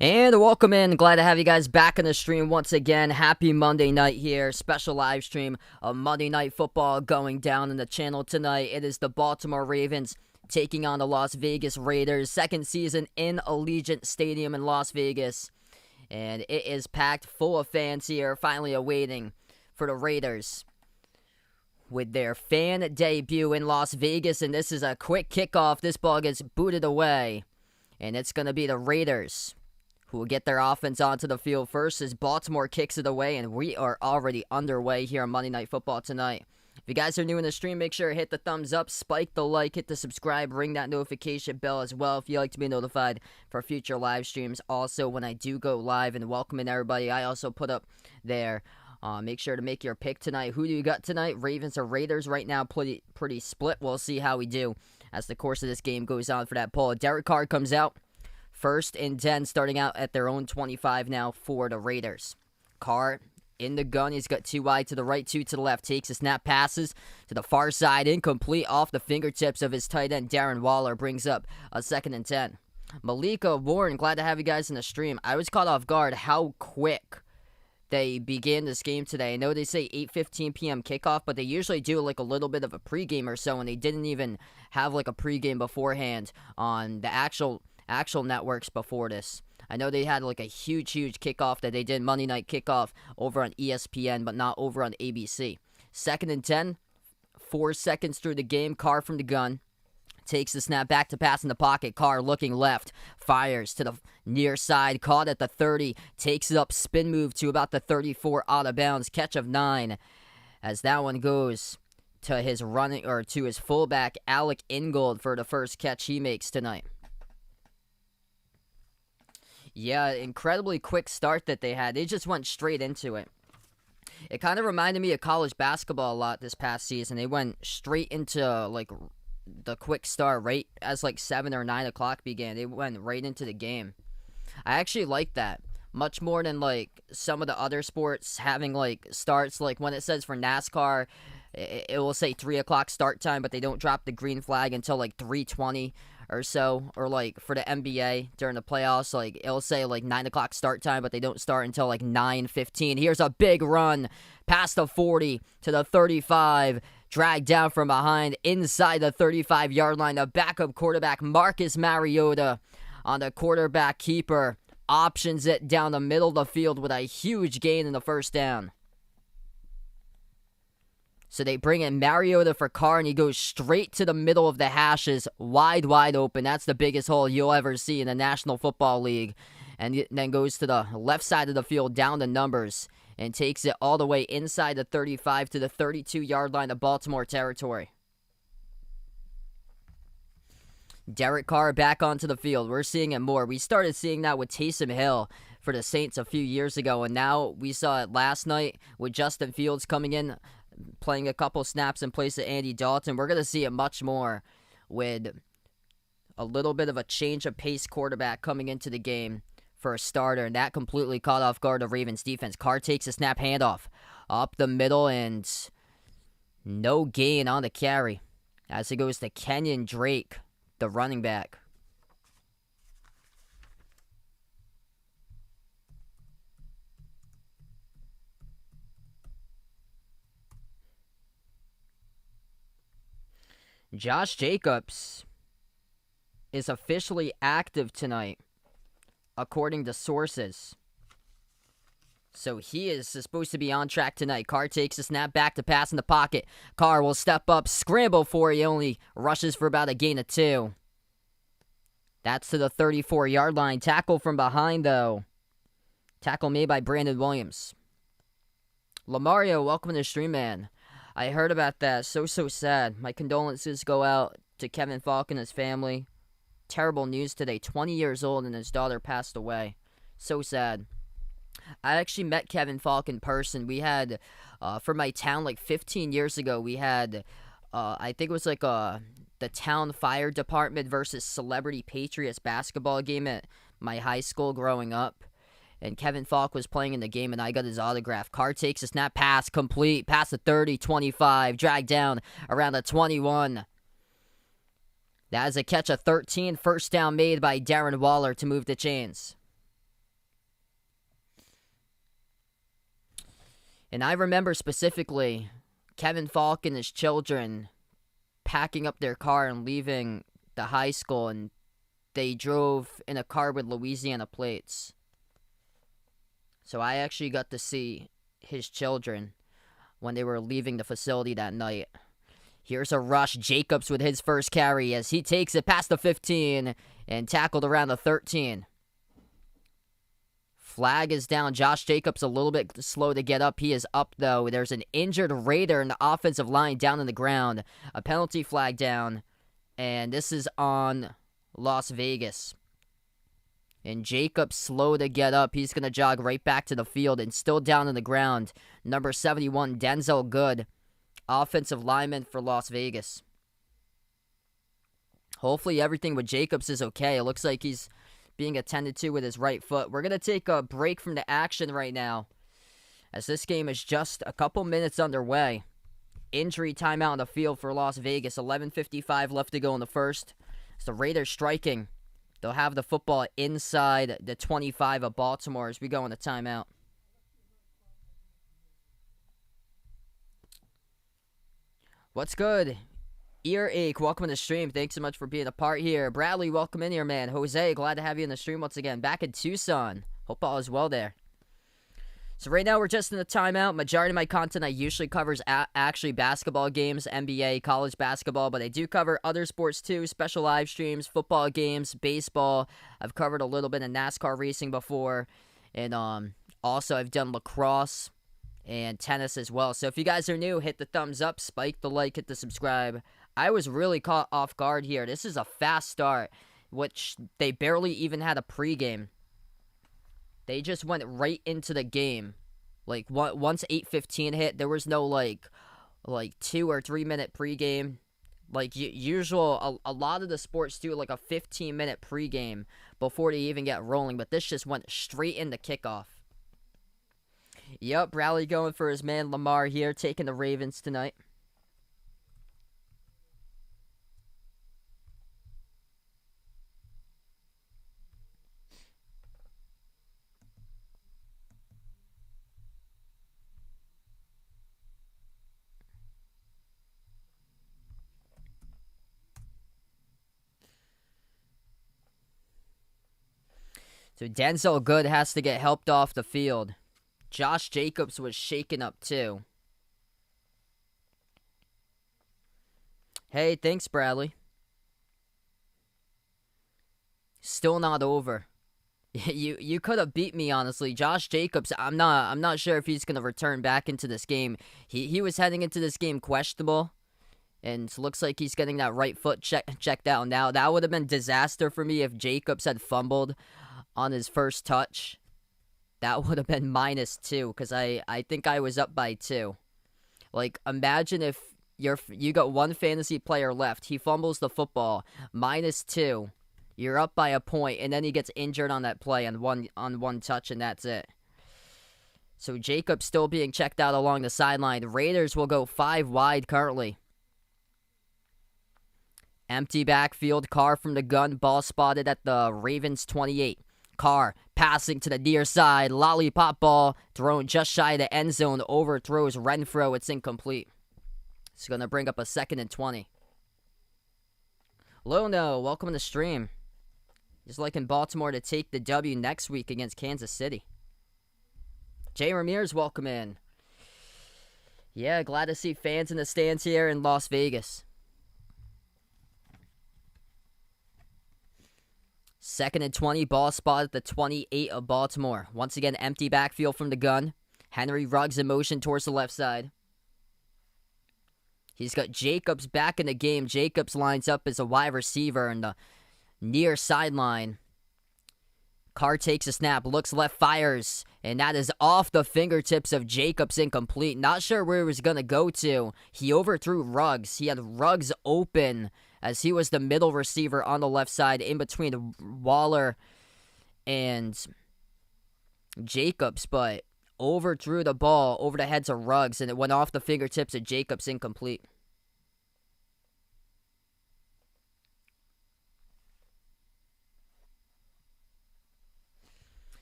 And welcome in. Glad to have you guys back in the stream once again. Happy Monday night here. Special live stream of Monday Night Football going down in the channel tonight. It is the Baltimore Ravens taking on the Las Vegas Raiders. Second season in Allegiant Stadium in Las Vegas. And it is packed full of fans here, finally awaiting for the Raiders with their fan debut in Las Vegas. And this is a quick kickoff. This ball gets booted away. And it's going to be the Raiders who will get their offense onto the field first as Baltimore kicks it away, and we are already underway here on Monday Night Football tonight. If you guys are new in the stream, make sure to hit the thumbs up, spike the like, hit the subscribe, ring that notification bell as well if you like to be notified for future live streams. Also, when I do go live, and welcoming everybody, I also put up there. Make sure to make your pick tonight. Who do you got tonight? Ravens or Raiders? Right now, pretty split. We'll see how we do as the course of this game goes on for that poll. Derek Carr comes out. 1st and 10, starting out at their own 25 now for the Raiders. Carr in the gun. He's got 2 wide to the right, 2 to the left. Takes a snap, passes to the far side, incomplete off the fingertips of his tight end, Darren Waller. Brings up a 2nd and 10. Malika Warren, glad to have you guys in the stream. I was caught off guard how quick they began this game today. I know they say 8:15 p.m. kickoff, but they usually do like a little bit of a pregame or so, and they didn't even have like a pregame beforehand on the actual networks before this. I know they had like a huge kickoff that they did Monday Night Kickoff over on ESPN, but not over on ABC. 2nd and 10, 4 seconds through the game. Carr from the gun. Takes the snap back to pass in the pocket. Carr looking left. Fires to the near side. Caught at the 30. Takes it up. Spin move to about the 34 out of bounds. Catch of 9. As that one goes to his fullback, Alec Ingold, for the first catch he makes tonight. Yeah, incredibly quick start that they had. They just went straight into it. It kind of reminded me of college basketball a lot this past season. They went straight into like the quick start right as like 7 or 9 o'clock began. They went right into the game. I actually like that much more than like some of the other sports having like starts. Like when it says for NASCAR, it will say 3 o'clock start time, but they don't drop the green flag until like 3:20 or so. Or like for the NBA during the playoffs, like it'll say like 9 o'clock start time, but they don't start until like 9:15. Here's a big run past the 40 to the 35, dragged down from behind inside the 35-yard line. The backup quarterback Marcus Mariota on the quarterback keeper options it down the middle of the field with a huge gain in the first down. So they bring in Mariota for Carr, and he goes straight to the middle of the hashes, wide open. That's the biggest hole you'll ever see in the National Football League. And then goes to the left side of the field, down the numbers, and takes it all the way inside the 35 to the 32-yard line of Baltimore territory. Derek Carr back onto the field. We're seeing it more. We started seeing that with Taysom Hill for the Saints a few years ago, and now we saw it last night with Justin Fields coming in, playing a couple snaps in place of Andy Dalton. We're going to see it much more with a little bit of a change of pace quarterback coming into the game for a starter, and that completely caught off guard the Ravens defense. Carr takes a snap handoff up the middle, and no gain on the carry as it goes to Kenyon Drake, the running back. Josh Jacobs is officially active tonight, according to sources. So he is supposed to be on track tonight. Carr takes a snap back to pass in the pocket. Carr will step up, scramble for it. He only rushes for about a gain of 2. That's to the 34-yard line. Tackle from behind, though. Tackle made by Brandon Williams. Lamario, welcome to the stream, man. I heard about that. So sad. My condolences go out to Kevin Falk and his family. Terrible news today. 20 years old and his daughter passed away. So sad. I actually met Kevin Falk in person. We had, for my town, like 15 years ago, we had, I think it was like the town fire department versus Celebrity Patriots basketball game at my high school growing up. And Kevin Falk was playing in the game, and I got his autograph. Carr takes a snap, pass, complete, past the 30, 25, dragged down around the 21. That is a catch of 13, first down made by Darren Waller to move the chains. And I remember specifically Kevin Falk and his children packing up their car and leaving the high school, and they drove in a car with Louisiana plates. So I actually got to see his children when they were leaving the facility that night. Here's a rush. Jacobs with his first carry as he takes it past the 15 and tackled around the 13. Flag is down. Josh Jacobs a little bit slow to get up. He is up, though. There's an injured Raider in the offensive line down on the ground. A penalty flag down. And this is on Las Vegas. And Jacobs slow to get up. He's going to jog right back to the field and still down on the ground. Number 71, Denzel Good, offensive lineman for Las Vegas. Hopefully everything with Jacobs is okay. It looks like he's being attended to with his right foot. We're going to take a break from the action right now, as this game is just a couple minutes underway. Injury timeout on the field for Las Vegas. 11:55 left to go in the first. It's the Raiders striking. They'll have the football inside the 25 of Baltimore as we go into timeout. What's good? Earache, welcome to the stream. Thanks so much for being a part here. Bradley, welcome in here, man. Jose, glad to have you in the stream once again. Back in Tucson. Hope all is well there. So right now we're just in the timeout. Majority of my content I usually covers actually basketball games, NBA, college basketball, but I do cover other sports too, special live streams, football games, baseball. I've covered a little bit of NASCAR racing before, and also I've done lacrosse and tennis as well. So if you guys are new, hit the thumbs up, spike the like, hit the subscribe. I was really caught off guard here. This is a fast start, which they barely even had a pregame. They just went right into the game. Like, once 8:15 hit, there was no, like 2 or 3 minute pregame. Like, usual, a lot of the sports do, like, a 15-minute pregame before they even get rolling. But this just went straight into kickoff. Yep, Rally going for his man Lamar here, taking the Ravens tonight. So Denzel Good has to get helped off the field. Josh Jacobs was shaken up too. Hey, thanks, Bradley. Still not over. You could have beat me, honestly. Josh Jacobs, I'm not sure if he's gonna return back into this game. He was heading into this game questionable, and looks like he's getting that right foot checked out now. That would have been disaster for me if Jacobs had fumbled on his first touch. That would have been -2, because I think I was up by 2. Like, imagine if you got one fantasy player left. He fumbles the football, -2. You're up by a point, and then he gets injured on that play on one touch, and that's it. So Jacobs still being checked out along the sideline. The Raiders will go 5 wide currently. Empty backfield. Carr from the gun. Ball spotted at the Ravens 28. Carr passing to the near side. Lollipop ball thrown just shy of the end zone. Overthrows Renfro. It's incomplete. It's going to bring up a 2nd and 20. Lono, welcome to the stream. He's liking Baltimore to take the W next week against Kansas City. Jay Ramirez, welcome in. Yeah, glad to see fans in the stands here in Las Vegas. 2nd and 20, ball spot at the 28 of Baltimore. Once again, empty backfield from the gun. Henry Ruggs in motion towards the left side. He's got Jacobs back in the game. Jacobs lines up as a wide receiver in the near sideline. Carr takes a snap, looks left, fires, and that is off the fingertips of Jacobs, incomplete. Not sure where he was going to go to. He overthrew Ruggs. He had Ruggs open as he was the middle receiver on the left side in between Waller and Jacobs, but overthrew the ball over the heads of Ruggs, and it went off the fingertips of Jacobs, incomplete.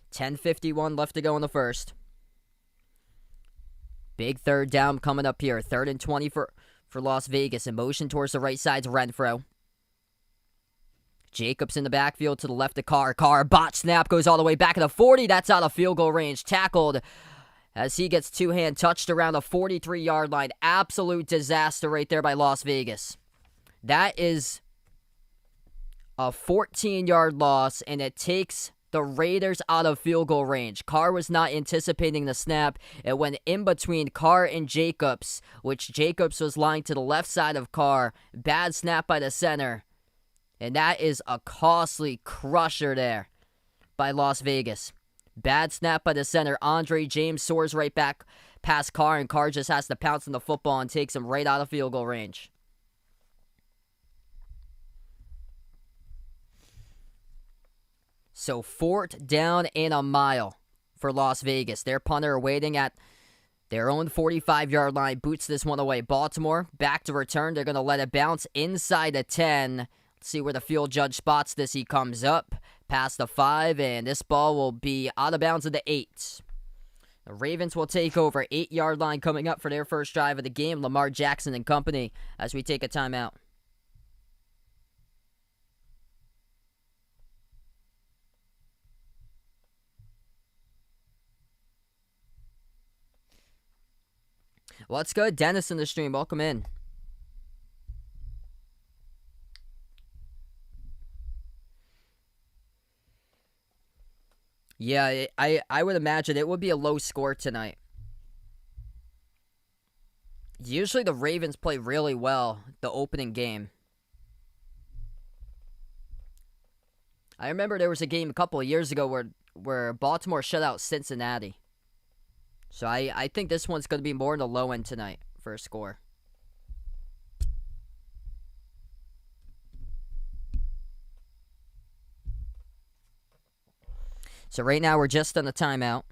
$10:51 left to go in the first. Big third down coming up here. 3rd and 20 for Las Vegas. In motion towards the right side to Renfro. Jacobs in the backfield to the left of Carr. Carr, botch snap, goes all the way back at the 40. That's out of field goal range. Tackled as he gets two-hand touched around the 43-yard line. Absolute disaster right there by Las Vegas. That is a 14-yard loss, and it takes the Raiders out of field goal range. Carr was not anticipating the snap. It went in between Carr and Jacobs, which Jacobs was lying to the left side of Carr. Bad snap by the center. And that is a costly crusher there by Las Vegas. Bad snap by the center. Andre James soars right back past Carr, and Carr just has to pounce on the football and takes him right out of field goal range. So 4th down and a mile for Las Vegas. Their punter waiting at their own 45-yard line. Boots this one away. Baltimore back to return. They're going to let it bounce inside the 10. Let's see where the field judge spots this. He comes up past the 5, and this ball will be out of bounds at the 8. The Ravens will take over. 8-yard line coming up for their first drive of the game. Lamar Jackson and company as we take a timeout. What's good? Dennis in the stream. Welcome in. Yeah, I would imagine it would be a low score tonight. Usually the Ravens play really well the opening game. I remember there was a game a couple of years ago where Baltimore shut out Cincinnati. So I think this one's going to be more in the low end tonight for a score. So right now we're just on the timeout.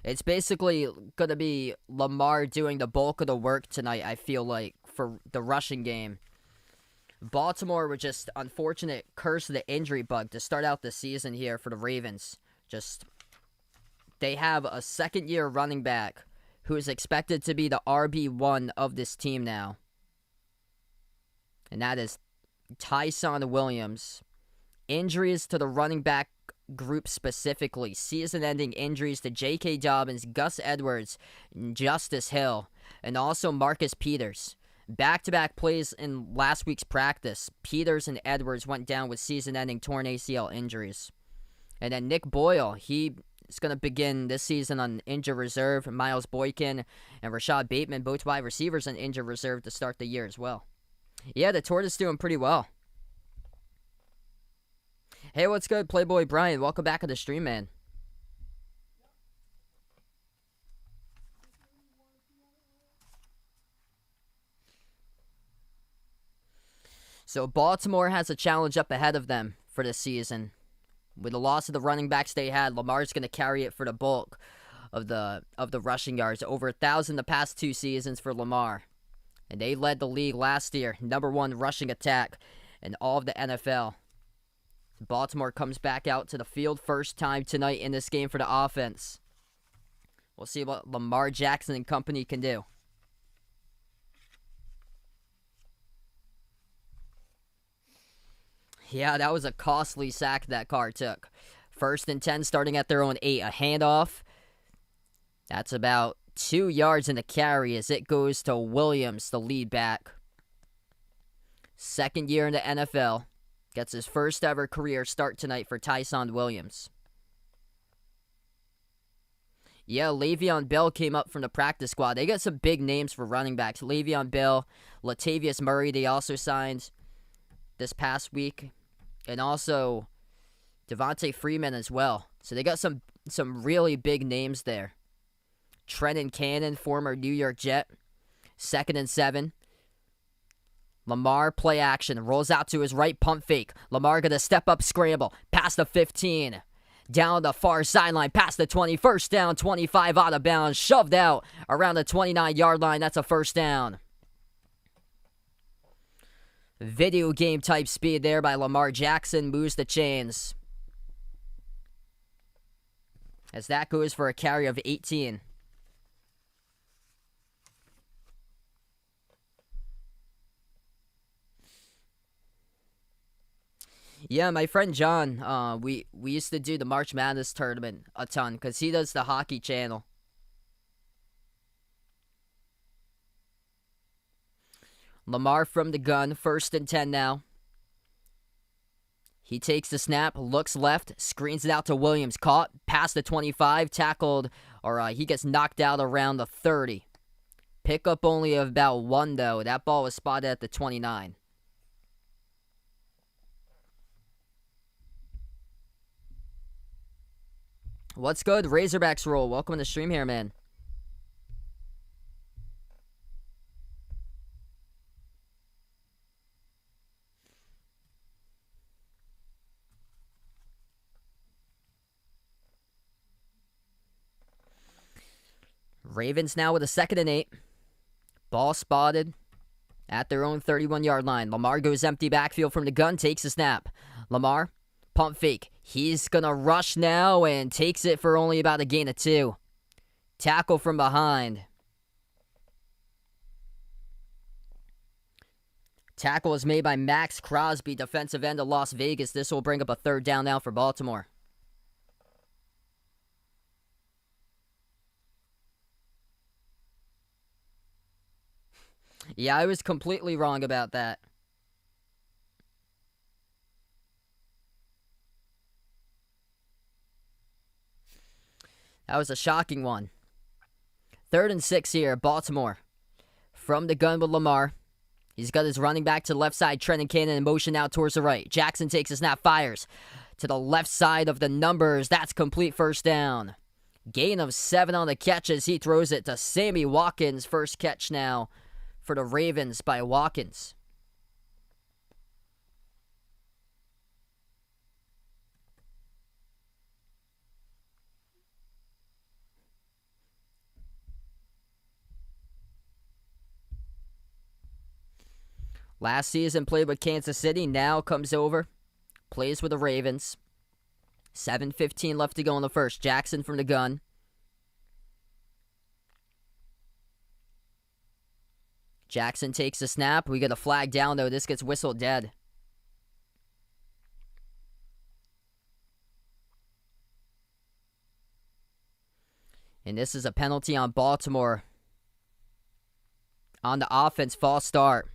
It's basically going to be Lamar doing the bulk of the work tonight, I feel like, for the rushing game. Baltimore were just unfortunate curse of the injury bug to start out the season here for the Ravens. They have a second-year running back who is expected to be the RB1 of this team now. And that is Tyson Williams. Injuries to the running back group specifically. Season-ending injuries to J.K. Dobbins, Gus Edwards, Justice Hill, and also Marcus Peters. Back-to-back plays in last week's practice. Peters and Edwards went down with season-ending torn ACL injuries. And then Nick Boyle, he is going to begin this season on injured reserve. Miles Boykin and Rashad Bateman, both wide receivers on injured reserve to start the year as well. Yeah, the Tortoise is doing pretty well. Hey, what's good, Playboy Brian? Welcome back to the stream, man. So Baltimore has a challenge up ahead of them for this season. With the loss of the running backs they had, Lamar's going to carry it for the bulk of the rushing yards. Over 1,000 the past 2 seasons for Lamar. And they led the league last year, #1 rushing attack in all of the NFL. Baltimore comes back out to the field first time tonight in this game for the offense. We'll see what Lamar Jackson and company can do. Yeah, that was a costly sack that Carr took. 1st and 10 starting at their own 8. A handoff. That's about 2 yards in the carry as it goes to Williams, the lead back. Second year in the NFL. Gets his first ever career start tonight for Tyson Williams. Yeah, Le'Veon Bell came up from the practice squad. They got some big names for running backs. Le'Veon Bell, Latavius Murray, they also signed this past week. And also Devontae Freeman as well. So they got some really big names there. Trenton Cannon, former New York Jet. 2nd and 7. Lamar, play action, rolls out to his right, pump fake. Lamar gonna step up, scramble, past the 15. Down the far sideline, past the 20. First down, 25 out of bounds, shoved out around the 29-yard line. That's a first down. Video game type speed there by Lamar Jackson. Moves the chains. as that goes for a carry of 18. Yeah, my friend John, we used to do the March Madness tournament a ton because he does the hockey channel. Lamar from the gun, 1st and 10 now. He takes the snap, looks left, screens it out to Williams. Caught, past the 25, tackled, or he gets knocked out around the 30. Pickup only of about 1, though. That ball was spotted at the 29. What's good? Razorbacks roll. Welcome to the stream here, man. Ravens now with a 2nd and 8. Ball spotted at their own 31-yard line. Lamar goes empty backfield from the gun, takes a snap. Lamar, pump fake. He's going to rush now and takes it for only about a gain of 2. Tackle from behind. Tackle is made by Max Crosby, defensive end of Las Vegas. This will bring up a 3rd down now for Baltimore. Yeah, I was completely wrong about that. That was a shocking one. 3rd and 6 here, Baltimore. From the gun with Lamar. He's got his running back to the left side, Trenton Cannon, in motion out towards the right. Jackson takes a snap, fires to the left side of the numbers. That's complete 1st down. Gain of 7 on the catch as he throws it to Sammy Watkins. First catch now for the Ravens by Watkins. Last season played with Kansas City, now comes over, plays with the Ravens. 7:15 left to go in the first. Jackson from the gun. Jackson takes the snap. We get a flag down, though. This gets whistled dead. And this is a penalty on Baltimore. On the offense, false start.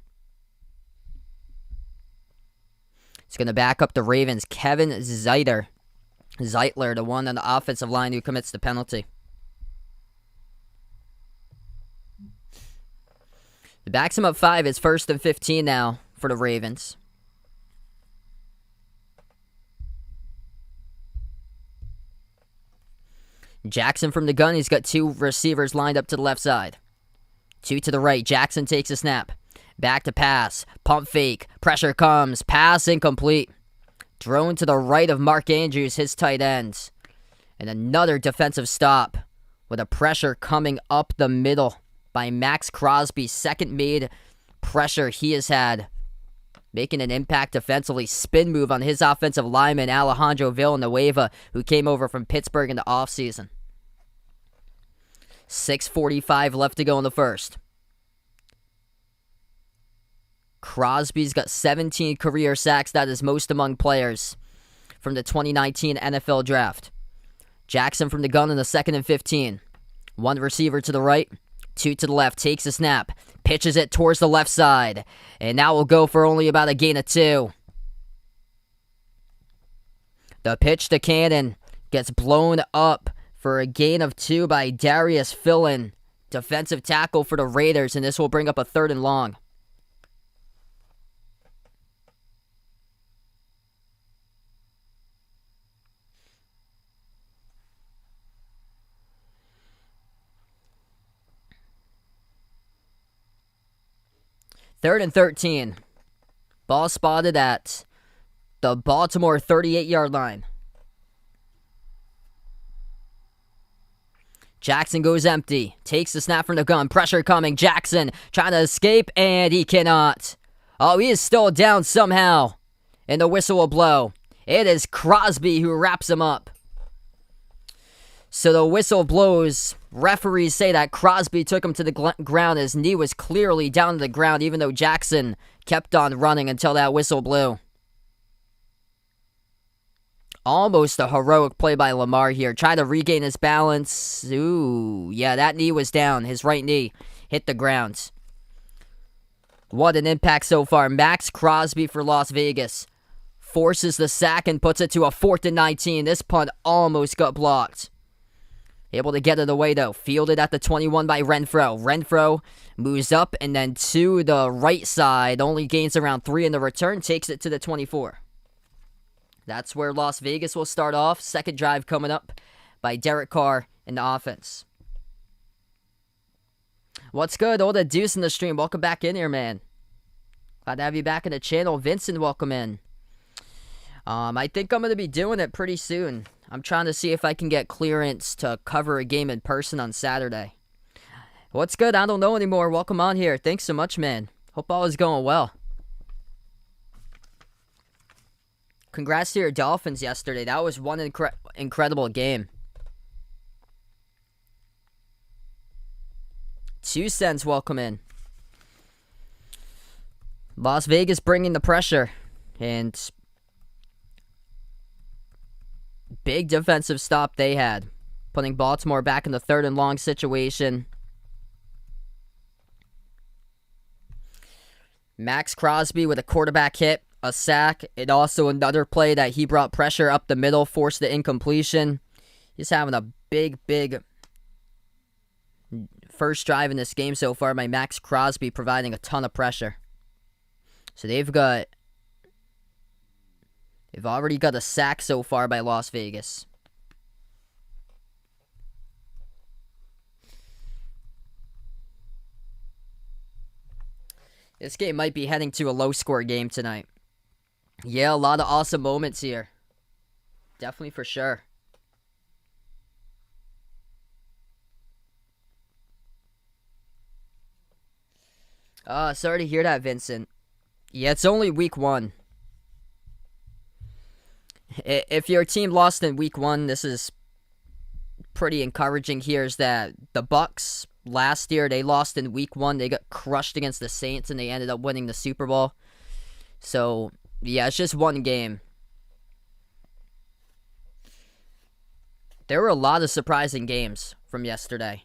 It's going to back up the Ravens. Kevin Zeitler, the one on the offensive line who commits the penalty. It backs him up 5. It's 1st and 15 now for the Ravens. Jackson from the gun. He's got 2 receivers lined up to the left side. 2 to the right. Jackson takes a snap. Back to pass. Pump fake. Pressure comes. Pass incomplete. Thrown to the right of Mark Andrews, his tight end. And another defensive stop with a pressure coming up the middle by Max Crosby. Second made pressure he has had. Making an impact defensively. Spin move on his offensive lineman, Alejandro Villanueva, who came over from Pittsburgh in the offseason. 6:45 left to go in the first. Crosby's got 17 career sacks. That is most among players from the 2019 NFL Draft. Jackson from the gun in the 2nd and 15. 1 receiver to the right, 2 to the left. Takes a snap. Pitches it towards the left side. And that will go for only about a gain of 2. The pitch to Cannon gets blown up for a gain of 2 by Darius Philin. Defensive tackle for the Raiders. And this will bring up a 3rd and long. Third and 13. Ball spotted at the Baltimore 38-yard line. Jackson goes empty. Takes the snap from the gun. Pressure coming. Jackson trying to escape, and he cannot. Oh, he is still down somehow. And the whistle will blow. It is Crosby who wraps him up. So the whistle blows. Referees say that Crosby took him to the ground. His knee was clearly down to the ground, even though Jackson kept on running until that whistle blew. Almost a heroic play by Lamar here. Trying to regain his balance. Ooh, yeah, that knee was down. His right knee hit the ground. What an impact so far. Max Crosby for Las Vegas forces the sack and puts it to a 4th and 19. This punt almost got blocked. Able to get it away, though. Fielded at the 21 by Renfro. Renfro moves up and then to the right side. Only gains around 3 in the return. Takes it to the 24. That's where Las Vegas will start off. Second drive coming up by Derek Carr in the offense. What's good? All the Deuce in the stream. Welcome back in here, man. Glad to have you back in the channel. Vincent, welcome in. I think I'm going to be doing it pretty soon. I'm trying to see if I can get clearance to cover a game in person on Saturday. What's good? I don't know anymore. Welcome on here. Thanks so much, man. Hope all is going well. Congrats to your Dolphins yesterday. That was one incredible game. 2 cents, welcome in. Las Vegas bringing the pressure. And big defensive stop they had. Putting Baltimore back in the 3rd and long situation. Max Crosby with a quarterback hit. A sack, and also another play that he brought pressure up the middle, forced the incompletion. He's having a big first drive in this game so far by Max Crosby, providing a ton of pressure. So they've already got a sack so far by Las Vegas. This game might be heading to a low-score game tonight. Yeah, a lot of awesome moments here. Definitely for sure. Sorry to hear that, Vincent. Yeah, it's only week 1. If your team lost in week 1, this is pretty encouraging here, is that the Bucks last year, they lost in week 1. They got crushed against the Saints, and they ended up winning the Super Bowl. So yeah, it's just one game. There were a lot of surprising games from yesterday.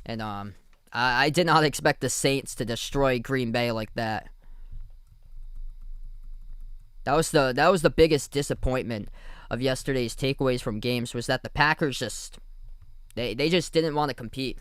And I did not expect the Saints to destroy Green Bay like that. That was the biggest disappointment of yesterday's takeaways from games, was that the Packers just they just didn't want to compete.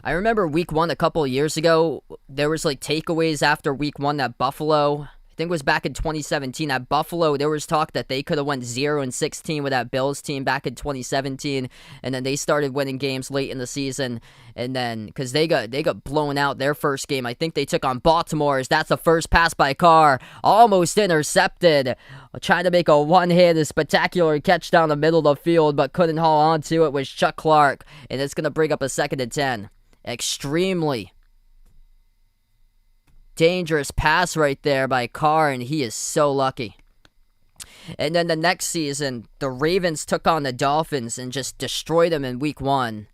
I remember week 1 a couple of years ago, there was like takeaways after week 1 that Buffalo, I think it was back in 2017, at Buffalo, there was talk that they could have went 0-16 with that Bills team back in 2017, and then they started winning games late in the season, and then, because they got blown out their first game, I think they took on Baltimore, that's the first pass by Carr, almost intercepted, trying to make a one-handed spectacular catch down the middle of the field, but couldn't haul onto it, was Chuck Clark, and it's going to bring up a 2nd and 10. Extremely dangerous pass right there by Carr, and he is so lucky. And then the next season, the Ravens took on the Dolphins and just destroyed them in week 1.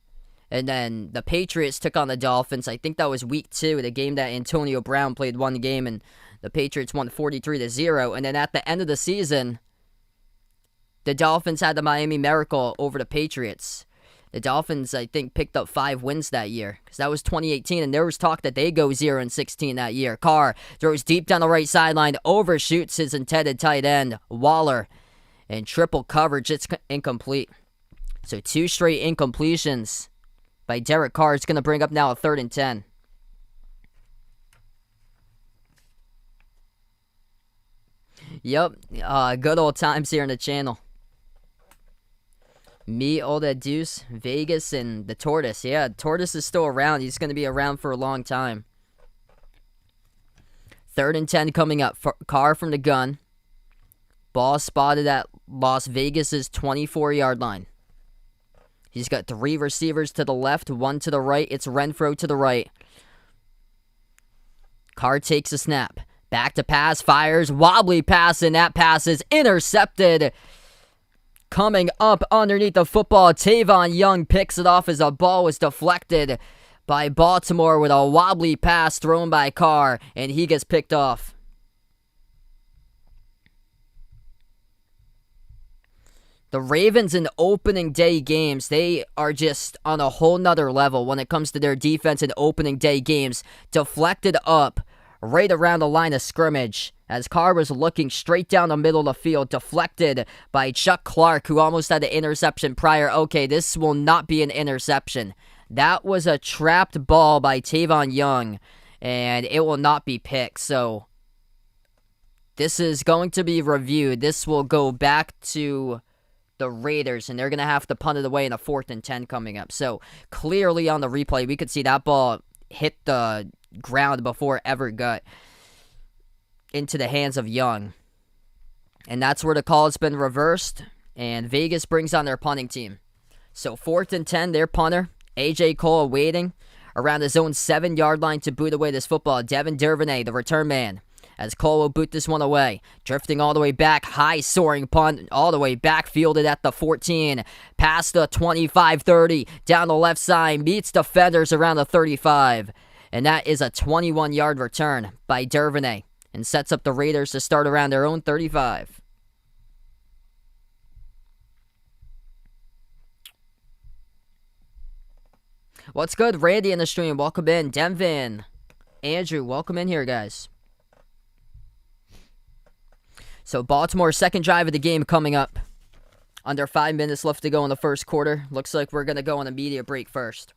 And then the Patriots took on the Dolphins. I think that was week 2, the game that Antonio Brown played one game, and the Patriots won 43-0. And then at the end of the season, the Dolphins had the Miami Miracle over the Patriots. The Dolphins, I think, picked up 5 wins that year, because that was 2018, and there was talk that they go 0-16 that year. Carr throws deep down the right sideline, overshoots his intended tight end, Waller, and triple coverage. It's incomplete. So 2 straight incompletions by Derek Carr. It's going to bring up now a 3rd and 10. Yep, good old times here in the channel. Me, all that Deuce, Vegas, and the Tortoise. Yeah, Tortoise is still around. He's going to be around for a long time. 3rd and 10 coming up. Carr from the gun. Ball spotted at Las Vegas's 24-yard line. He's got 3 receivers to the left, 1 to the right. It's Renfro to the right. Carr takes a snap. Back to pass, fires, wobbly pass, and that pass is intercepted. Coming up underneath the football, Tavon Young picks it off as the ball was deflected by Baltimore with a wobbly pass thrown by Carr, and he gets picked off. The Ravens in opening day games, they are just on a whole nother level when it comes to their defense in opening day games. Deflected up right around the line of scrimmage as Carr was looking straight down the middle of the field. Deflected by Chuck Clark, who almost had an interception prior. Okay, this will not be an interception. That was a trapped ball by Tavon Young, and it will not be picked. So this is going to be reviewed. This will go back to the Raiders, and they're going to have to punt it away in a 4th and 10 coming up. So clearly on the replay, we could see that ball hit the ground before it ever got into the hands of Young. And that's where the call has been reversed, and Vegas brings on their punting team. So 4th and 10, their punter, A.J. Cole, waiting around his own 7-yard line to boot away this football. Devin Duvernay, the return man, as Cole will boot this one away. Drifting all the way back, high soaring punt, all the way back, fielded at the 14, past the 25-30, down the left side, meets defenders around the 35. And that is a 21-yard return by Duvernay, and sets up the Raiders to start around their own 35. What's good, Randy in the stream? Welcome in. Denvin, Andrew, welcome in here, guys. So Baltimore's second drive of the game coming up. Under 5 minutes left to go in the first quarter. Looks like we're going to go on a media break first.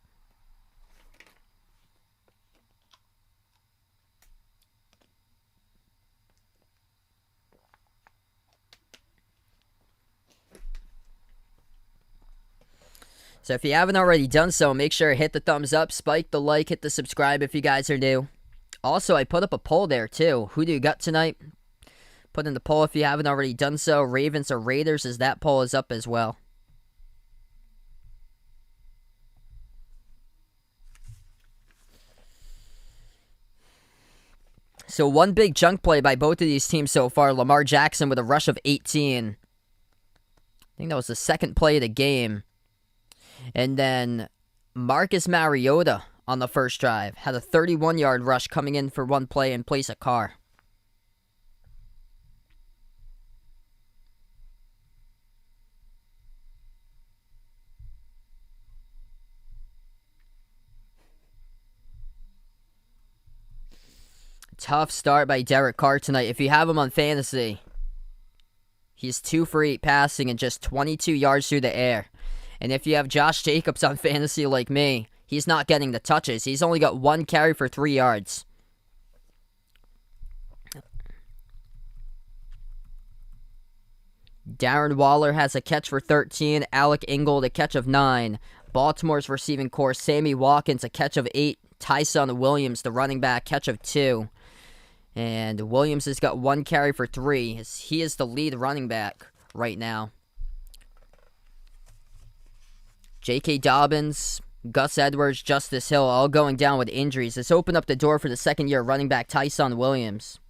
So if you haven't already done so, make sure to hit the thumbs up, spike the like, hit the subscribe if you guys are new. Also, I put up a poll there too. Who do you got tonight? Put in the poll if you haven't already done so. Ravens or Raiders, as that poll is up as well. So one big chunk play by both of these teams so far. Lamar Jackson with a rush of 18. I think that was the second play of the game. And then Marcus Mariota on the first drive had a 31-yard rush coming in for one play in place of Carr. Tough start by Derek Carr tonight. If you have him on fantasy, he's 2 for 8 passing and just 22 yards through the air. And if you have Josh Jacobs on fantasy like me, he's not getting the touches. He's only got 1 carry for 3 yards. Darren Waller has a catch for 13. Alec Ingold a catch of 9. Baltimore's receiving corps, Sammy Watkins a catch of 8. Tyson Williams, the running back, catch of 2. And Williams has got 1 carry for 3. He is the lead running back right now. J.K. Dobbins, Gus Edwards, Justice Hill, all going down with injuries. This opened up the door for the second-year running back Tyson Williams.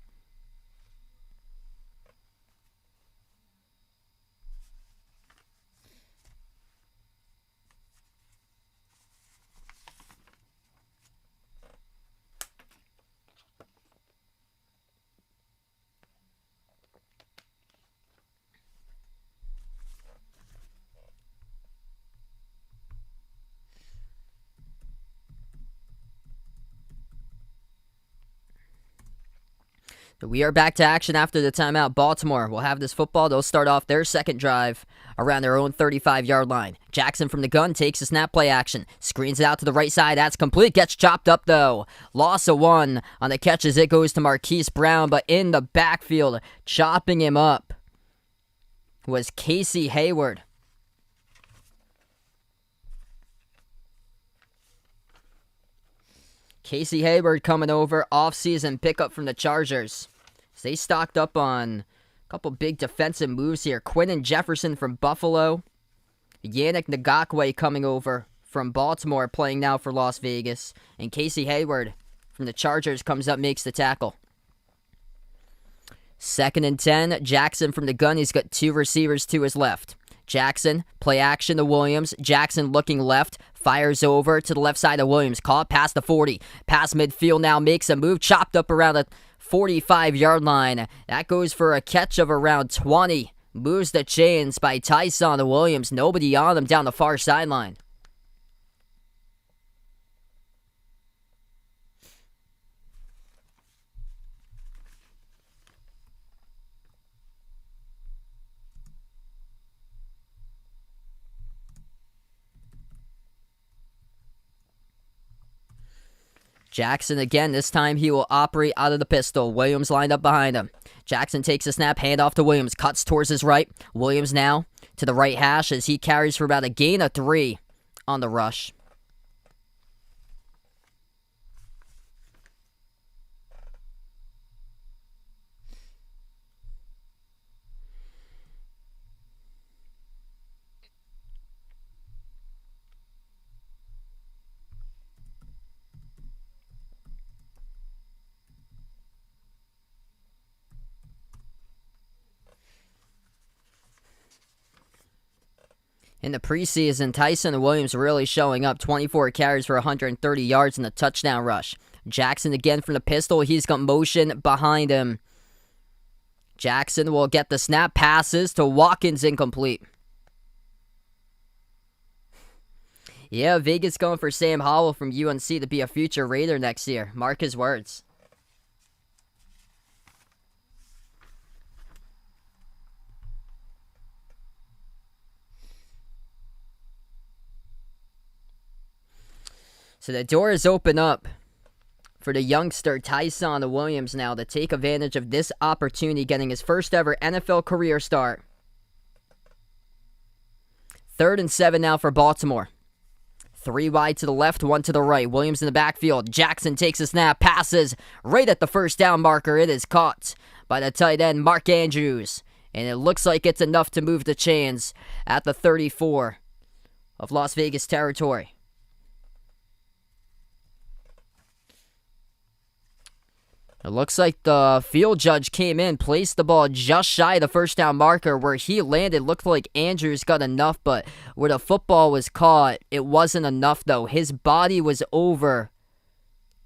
We are back to action after the timeout. Baltimore will have this football. They'll start off their second drive around their own 35-yard line. Jackson from the gun takes a snap play action. Screens it out to the right side. That's complete. Gets chopped up, though. Loss of 1 on the catch as it goes to Marquise Brown. But in the backfield, chopping him up, was Casey Hayward. Casey Hayward coming over. Off-season pickup from the Chargers. So they stocked up on a couple big defensive moves here. Quinton Jefferson from Buffalo Yannick Ngakoue coming over from Baltimore, playing now for Las Vegas. And Casey Hayward from the Chargers comes up, makes the tackle. 2nd and 10. Jackson from the gun. He's got 2 receivers to his left. Jackson, play action to Williams. Jackson looking left, fires over to the left side of Williams. Caught past the 40. Past midfield now, makes a move, chopped up around the 45-yard line. That goes for a catch of around 20. Moves the chains by Tyson Williams. Nobody on him down the far sideline. Jackson again, this time he will operate out of the pistol. Williams lined up behind him. Jackson takes a snap, handoff to Williams, cuts towards his right. Williams now to the right hash as he carries for about a gain of 3 on the rush. In the preseason, Tyson Williams really showing up. 24 carries for 130 yards in the touchdown rush. Jackson again from the pistol. He's got motion behind him. Jackson will get the snap, passes to Watkins, incomplete. Yeah, Vegas going for Sam Howell from UNC to be a future Raider next year. Mark his words. So the door is open up for the youngster Tyson Williams now to take advantage of this opportunity, getting his first ever NFL career start. 3rd and 7 now for Baltimore. 3 wide to the left, 1 to the right. Williams in the backfield. Jackson takes a snap, passes right at the first down marker. It is caught by the tight end, Mark Andrews. And it looks like it's enough to move the chains at the 34 of Las Vegas territory. It looks like the field judge came in, placed the ball just shy of the first down marker where he landed. Looked like Andrews got enough, but where the football was caught, it wasn't enough though. His body was over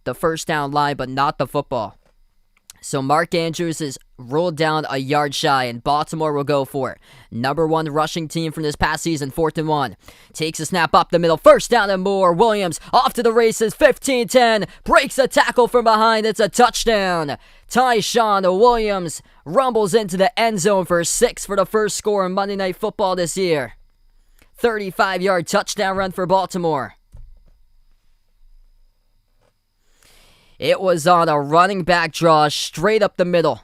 the first down line, but not the football. So Mark Andrews is ruled down a yard shy, and Baltimore will go for it. Number 1 rushing team from this past season, 4th and 1. Takes a snap up the middle, first down and more. Williams off to the races, 15-10. Breaks a tackle from behind, it's a touchdown. Tyson Williams rumbles into the end zone for 6 for the first score in Monday Night Football this year. 35-yard touchdown run for Baltimore. It was on a running back draw straight up the middle.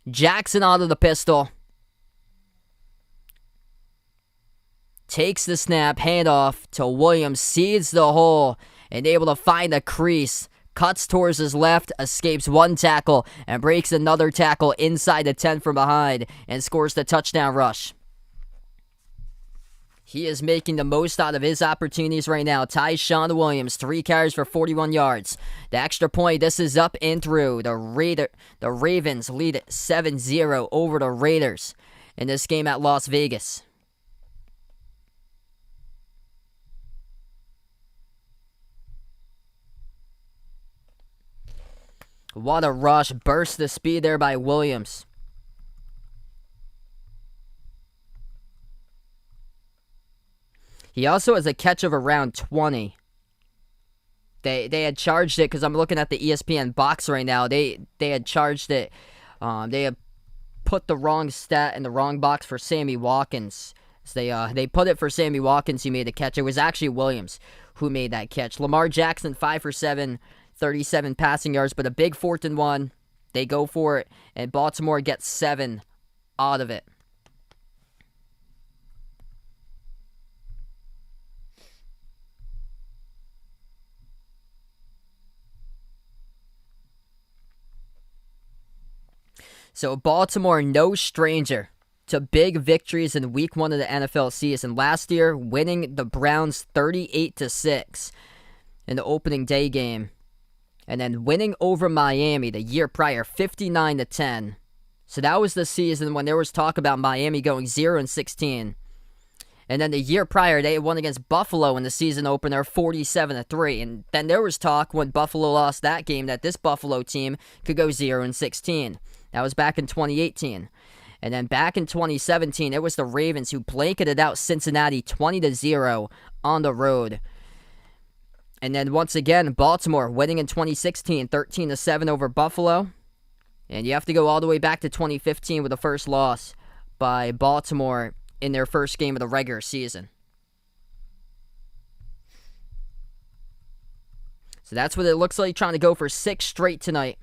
Jackson out of the pistol. Takes the snap, handoff to Williams, seeds the hole, and able to find a crease. Cuts towards his left, escapes 1 tackle, and breaks another tackle inside the 10 from behind, and scores the touchdown rush. He is making the most out of his opportunities right now. Tyson Williams, 3 carries for 41 yards. The extra point, this is up and through. The Ravens lead 7-0 over the Raiders in this game at Las Vegas. What a rush. Burst the speed there by Williams. He also has a catch of around 20. They had charged it, because I'm looking at the ESPN box right now. They had charged it. They had put the wrong stat in the wrong box for Sammy Watkins. So they put it for Sammy Watkins, who made the catch. It was actually Williams who made that catch. Lamar Jackson, 5 for 7, 37 passing yards, but a big 4th and 1. They go for it, and Baltimore gets 7 out of it. So Baltimore, no stranger to big victories in week 1 of the NFL season. Last year, winning the Browns 38-6 in the opening day game. And then winning over Miami the year prior, 59-10. So that was the season when there was talk about Miami going 0-16. And then the year prior, they won against Buffalo in the season opener, 47-3. And then there was talk when Buffalo lost that game that this Buffalo team could go 0-16. That was back in 2018. And then back in 2017, it was the Ravens who blanketed out Cincinnati 20-0 on the road. And then once again, Baltimore winning in 2016, 13-7 over Buffalo. And you have to go all the way back to 2015 with the first loss by Baltimore in their first game of the regular season. So that's what it looks like, trying to go for 6 straight tonight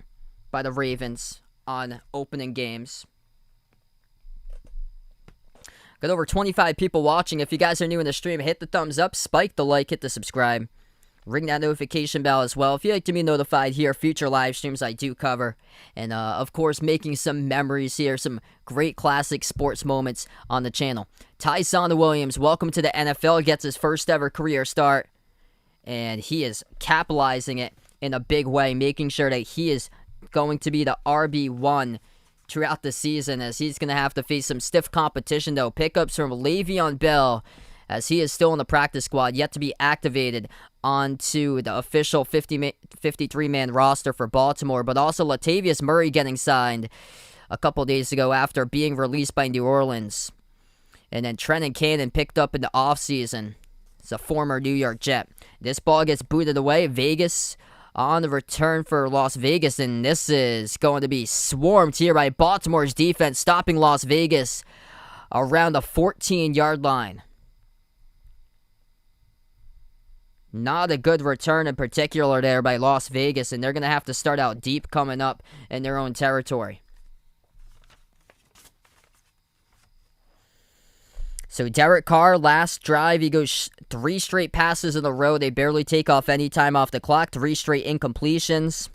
by the Ravens on opening games. Got over 25 people watching. If you guys are new in the stream, hit the thumbs up, spike the like, hit the subscribe. Ring that notification bell as well if you'd like to be notified here. Future live streams I do cover. And, of course, making some memories here. Some great classic sports moments on the channel. Tyson Williams, welcome to the NFL. Gets his first ever career start. And he is capitalizing it in a big way. Making sure that he is going to be the RB1 throughout the season. As he's going to have to face some stiff competition, though. Pickups from Le'Veon Bell, as he is still in the practice squad, yet to be activated onto the official 53-man roster for Baltimore. But also Latavius Murray getting signed a couple days ago after being released by New Orleans. And then Trenton Cannon picked up in the offseason. It's a former New York Jet. This ball gets booted away. Vegas on the return for Las Vegas. And this is going to be swarmed here by Baltimore's defense, stopping Las Vegas around the 14-yard line. Not a good return in particular there by Las Vegas, and they're going to have to start out deep coming up in their own territory. So Derek Carr, last drive, he goes 3 straight passes in a row. They barely take off any time off the clock. 3 straight incompletions.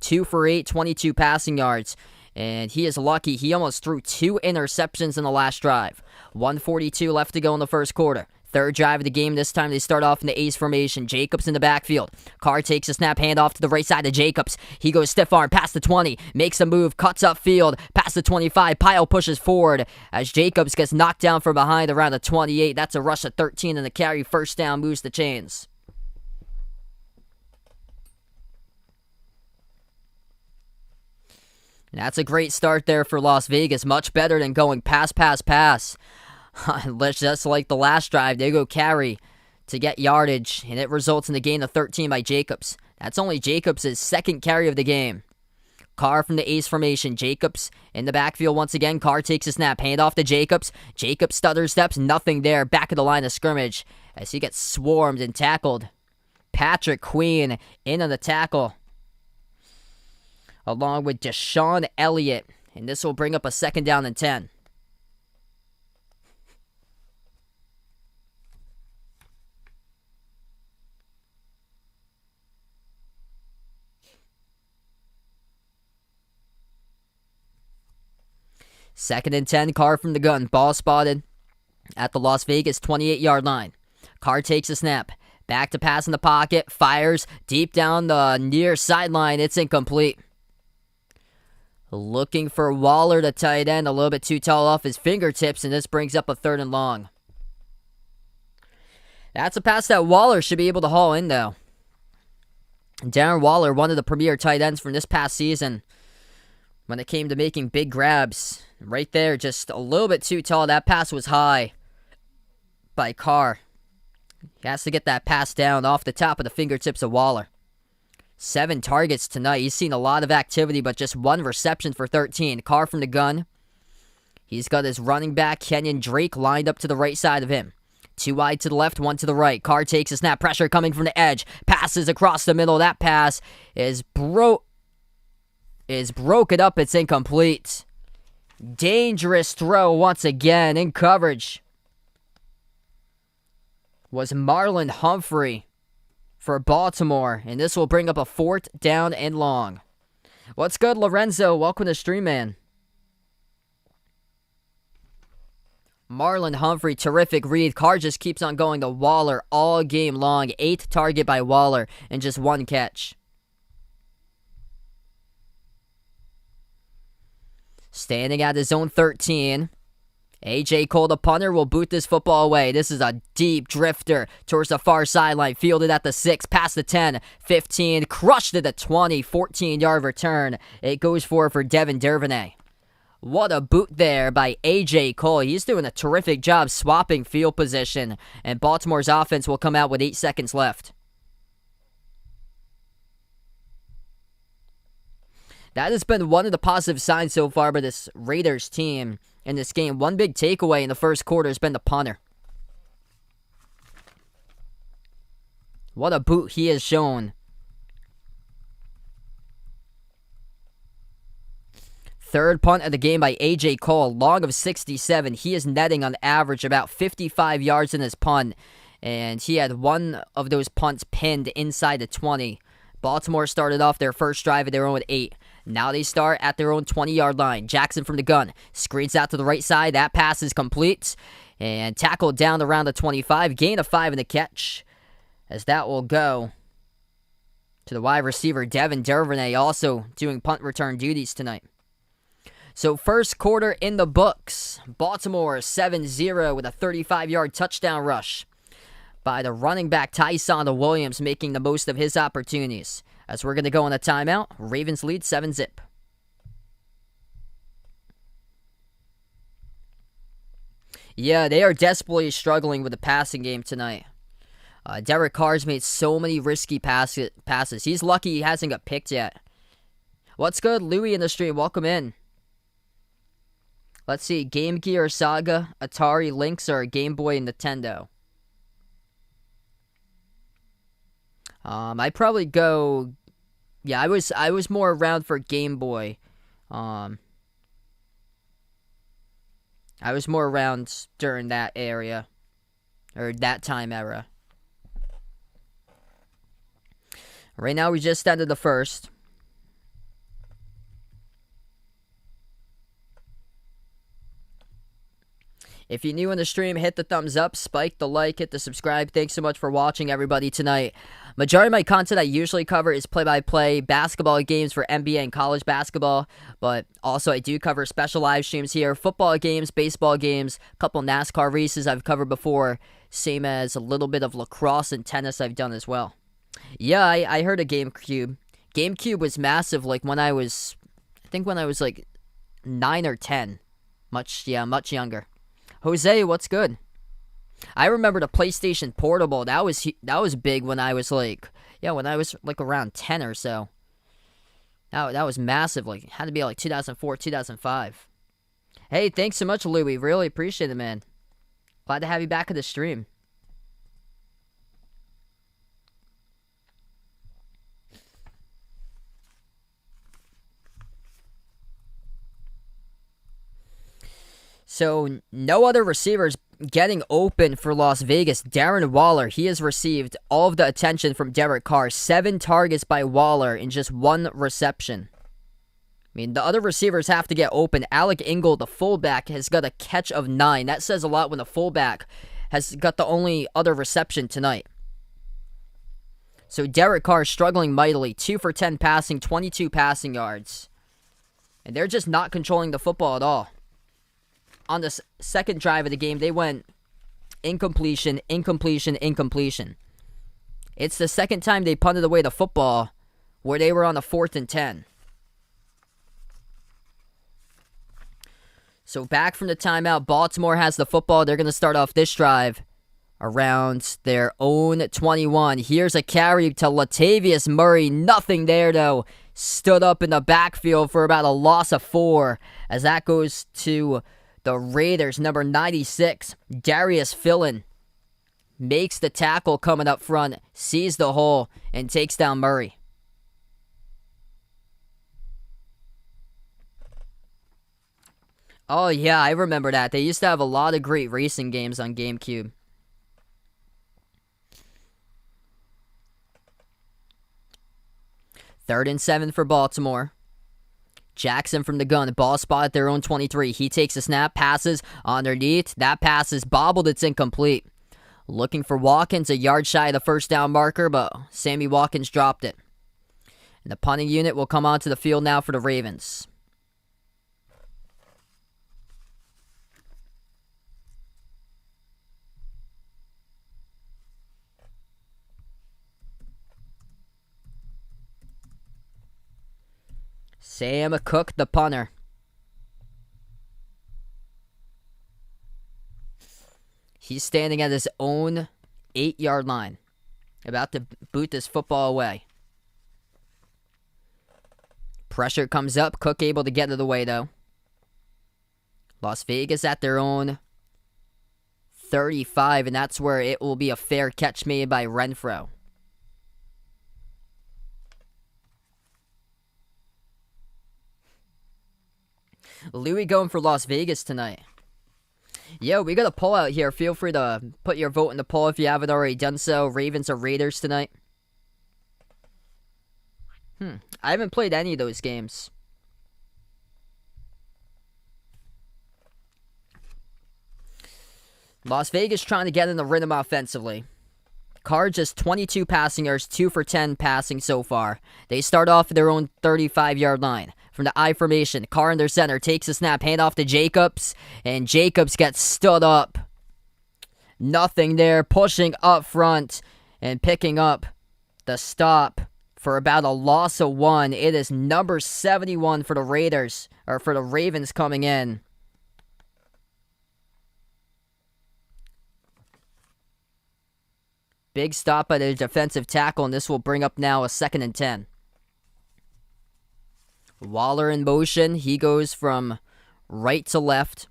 2 for 8, 22 passing yards. And he is lucky. He almost threw 2 interceptions in the last drive. 1:42 left to go in the first quarter. Third drive of the game. This time they start off in the ace formation. Jacobs in the backfield. Carr takes a snap, handoff to the right side of Jacobs. He goes stiff arm past the 20. Makes a move, cuts upfield, past the 25. Pyle pushes forward as Jacobs gets knocked down from behind around the 28. That's a rush of 13 and the carry. First down, moves the chains. And that's a great start there for Las Vegas. Much better than going pass. Just like the last drive, they go carry to get yardage, and it results in a gain of 13 by Jacobs. That's only Jacobs' second carry of the game. Carr from the ace formation. Jacobs in the backfield once again. Carr takes a snap, handoff to Jacobs. Jacobs stutter steps, nothing there. Back of the line of scrimmage as he gets swarmed and tackled. Patrick Queen in on the tackle, along with Deshaun Elliott, and this will bring up a 2nd down and 10. Second and 10, Carr from the gun. Ball spotted at the Las Vegas 28-yard line. Carr takes a snap. Back to pass in the pocket. Fires deep down the near sideline. It's incomplete. Looking for Waller, the tight end. A little bit too tall off his fingertips, and this brings up a 3rd and long. That's a pass that Waller should be able to haul in, though. Darren Waller, one of the premier tight ends from this past season, when it came to making big grabs. Right there, just a little bit too tall. That pass was high by Carr. He has to get that pass down off the top of the fingertips of Waller. 7 targets tonight. He's seen a lot of activity, but just 1 reception for 13. Carr from the gun. He's got his running back, Kenyon Drake, lined up to the right side of him. 2 wide to the left, 1 to the right. Carr takes a snap. Pressure coming from the edge. Passes across the middle. That pass is broken up. It's incomplete. Dangerous throw once again in coverage was Marlon Humphrey for Baltimore, and this will bring up a 4th down and long. What's good, Lorenzo? Welcome to stream, man. Marlon Humphrey, terrific read. Carr just keeps on going to Waller all game long. 8th target by Waller and just 1 catch. Standing at his own 13. A.J. Cole, the punter, will boot this football away. This is a deep drifter towards the far sideline. Fielded at the 6, past the 10, 15. Crushed at the 20, 14-yard return. It goes for Devin Duvernay. What a boot there by A.J. Cole. He's doing a terrific job swapping field position. And Baltimore's offense will come out with 8 seconds left. That has been one of the positive signs so far by this Raiders team in this game. One big takeaway in the first quarter has been the punter. What a boot he has shown. Third punt of the game by A.J. Cole, long of 67. He is netting on average about 55 yards in his punt, and he had one of those punts pinned inside the 20. Baltimore started off their first drive at their own 8. Now they start at their own 20-yard line. Jackson from the gun. Screens out to the right side. That pass is complete. And tackled down around the 25. Gain of 5 in the catch. As that will go to the wide receiver, Devin Duvernay, also doing punt return duties tonight. So first quarter in the books. Baltimore 7-0 with a 35-yard touchdown rush by the running back Tyson Williams, making the most of his opportunities. As we're going to go on a timeout, Ravens lead 7-zip. Yeah, they are desperately struggling with the passing game tonight. Derek Carr's made so many risky passes. He's lucky he hasn't got picked yet. What's good? Louie in the stream. Welcome in. Let's see. Game Gear, Saga, Atari, Lynx, or Game Boy and Nintendo? I'd probably go... Yeah, I was more around for Game Boy. I was more around during that area. Or that time era. Right now, we just ended the first. If you're new in the stream, hit the thumbs up, spike the like, hit the subscribe. Thanks so much for watching, everybody, tonight. Majority of my content I usually cover is play-by-play basketball games for NBA and college basketball, but also I do cover special live streams here, football games, baseball games, a couple NASCAR races I've covered before, same as a little bit of lacrosse and tennis I've done as well. Yeah, I heard of GameCube. GameCube was massive, like when I was like 9 or 10. Much younger. Jose, what's good? I remember the PlayStation Portable. That was big when I was like around 10 or so. That was massive. Like, it had to be like 2004, 2005. Hey, thanks so much, Louie. Really appreciate it, man. Glad to have you back at the stream. So, no other receivers getting open for Las Vegas. Darren Waller, he has received all of the attention from Derek Carr. 7 targets by Waller in just 1 reception. I mean, the other receivers have to get open. Alec Ingle, the fullback, has got a catch of 9. That says a lot when the fullback has got the only other reception tonight. So, Derek Carr struggling mightily. 2 for 10 passing, 22 passing yards. And they're just not controlling the football at all. On the second drive of the game, they went incompletion, incompletion, incompletion. It's the second time they punted away the football where they were on the 4th and 10. So back from the timeout, Baltimore has the football. They're going to start off this drive around their own 21. Here's a carry to Latavius Murray. Nothing there, though. Stood up in the backfield for about a loss of 4 as that goes to the Raiders, number 96, Darius Philin, makes the tackle coming up front, sees the hole, and takes down Murray. Oh, yeah, I remember that. They used to have a lot of great racing games on GameCube. Third and 7 for Baltimore. Jackson from the gun. Ball spot at their own 23. He takes a snap, passes underneath. That pass is bobbled. It's incomplete. Looking for Watkins, a yard shy of the first down marker, but Sammy Watkins dropped it. And the punting unit will come onto the field now for the Ravens. Sam Cook, the punter. He's standing at his own 8-yard line. About to boot this football away. Pressure comes up. Cook able to get it away, though. Las Vegas at their own 35, and that's where it will be a fair catch made by Renfro. Louis going for Las Vegas tonight. Yo, we got a poll out here. Feel free to put your vote in the poll if you haven't already done so. Ravens or Raiders tonight? I haven't played any of those games. Las Vegas trying to get in the rhythm offensively. Cards just 22 passing yards, 2 for 10 passing so far. They start off at their own 35-yard line. From the I formation, Carr in their center, takes a snap, hand off to Jacobs, and Jacobs gets stood up. Nothing there, pushing up front and picking up the stop for about a loss of 1. It is number 71 for the Raiders, or for the Ravens coming in. Big stop by the defensive tackle, and this will bring up now a 2nd and 10. Waller in motion. He goes from right to left.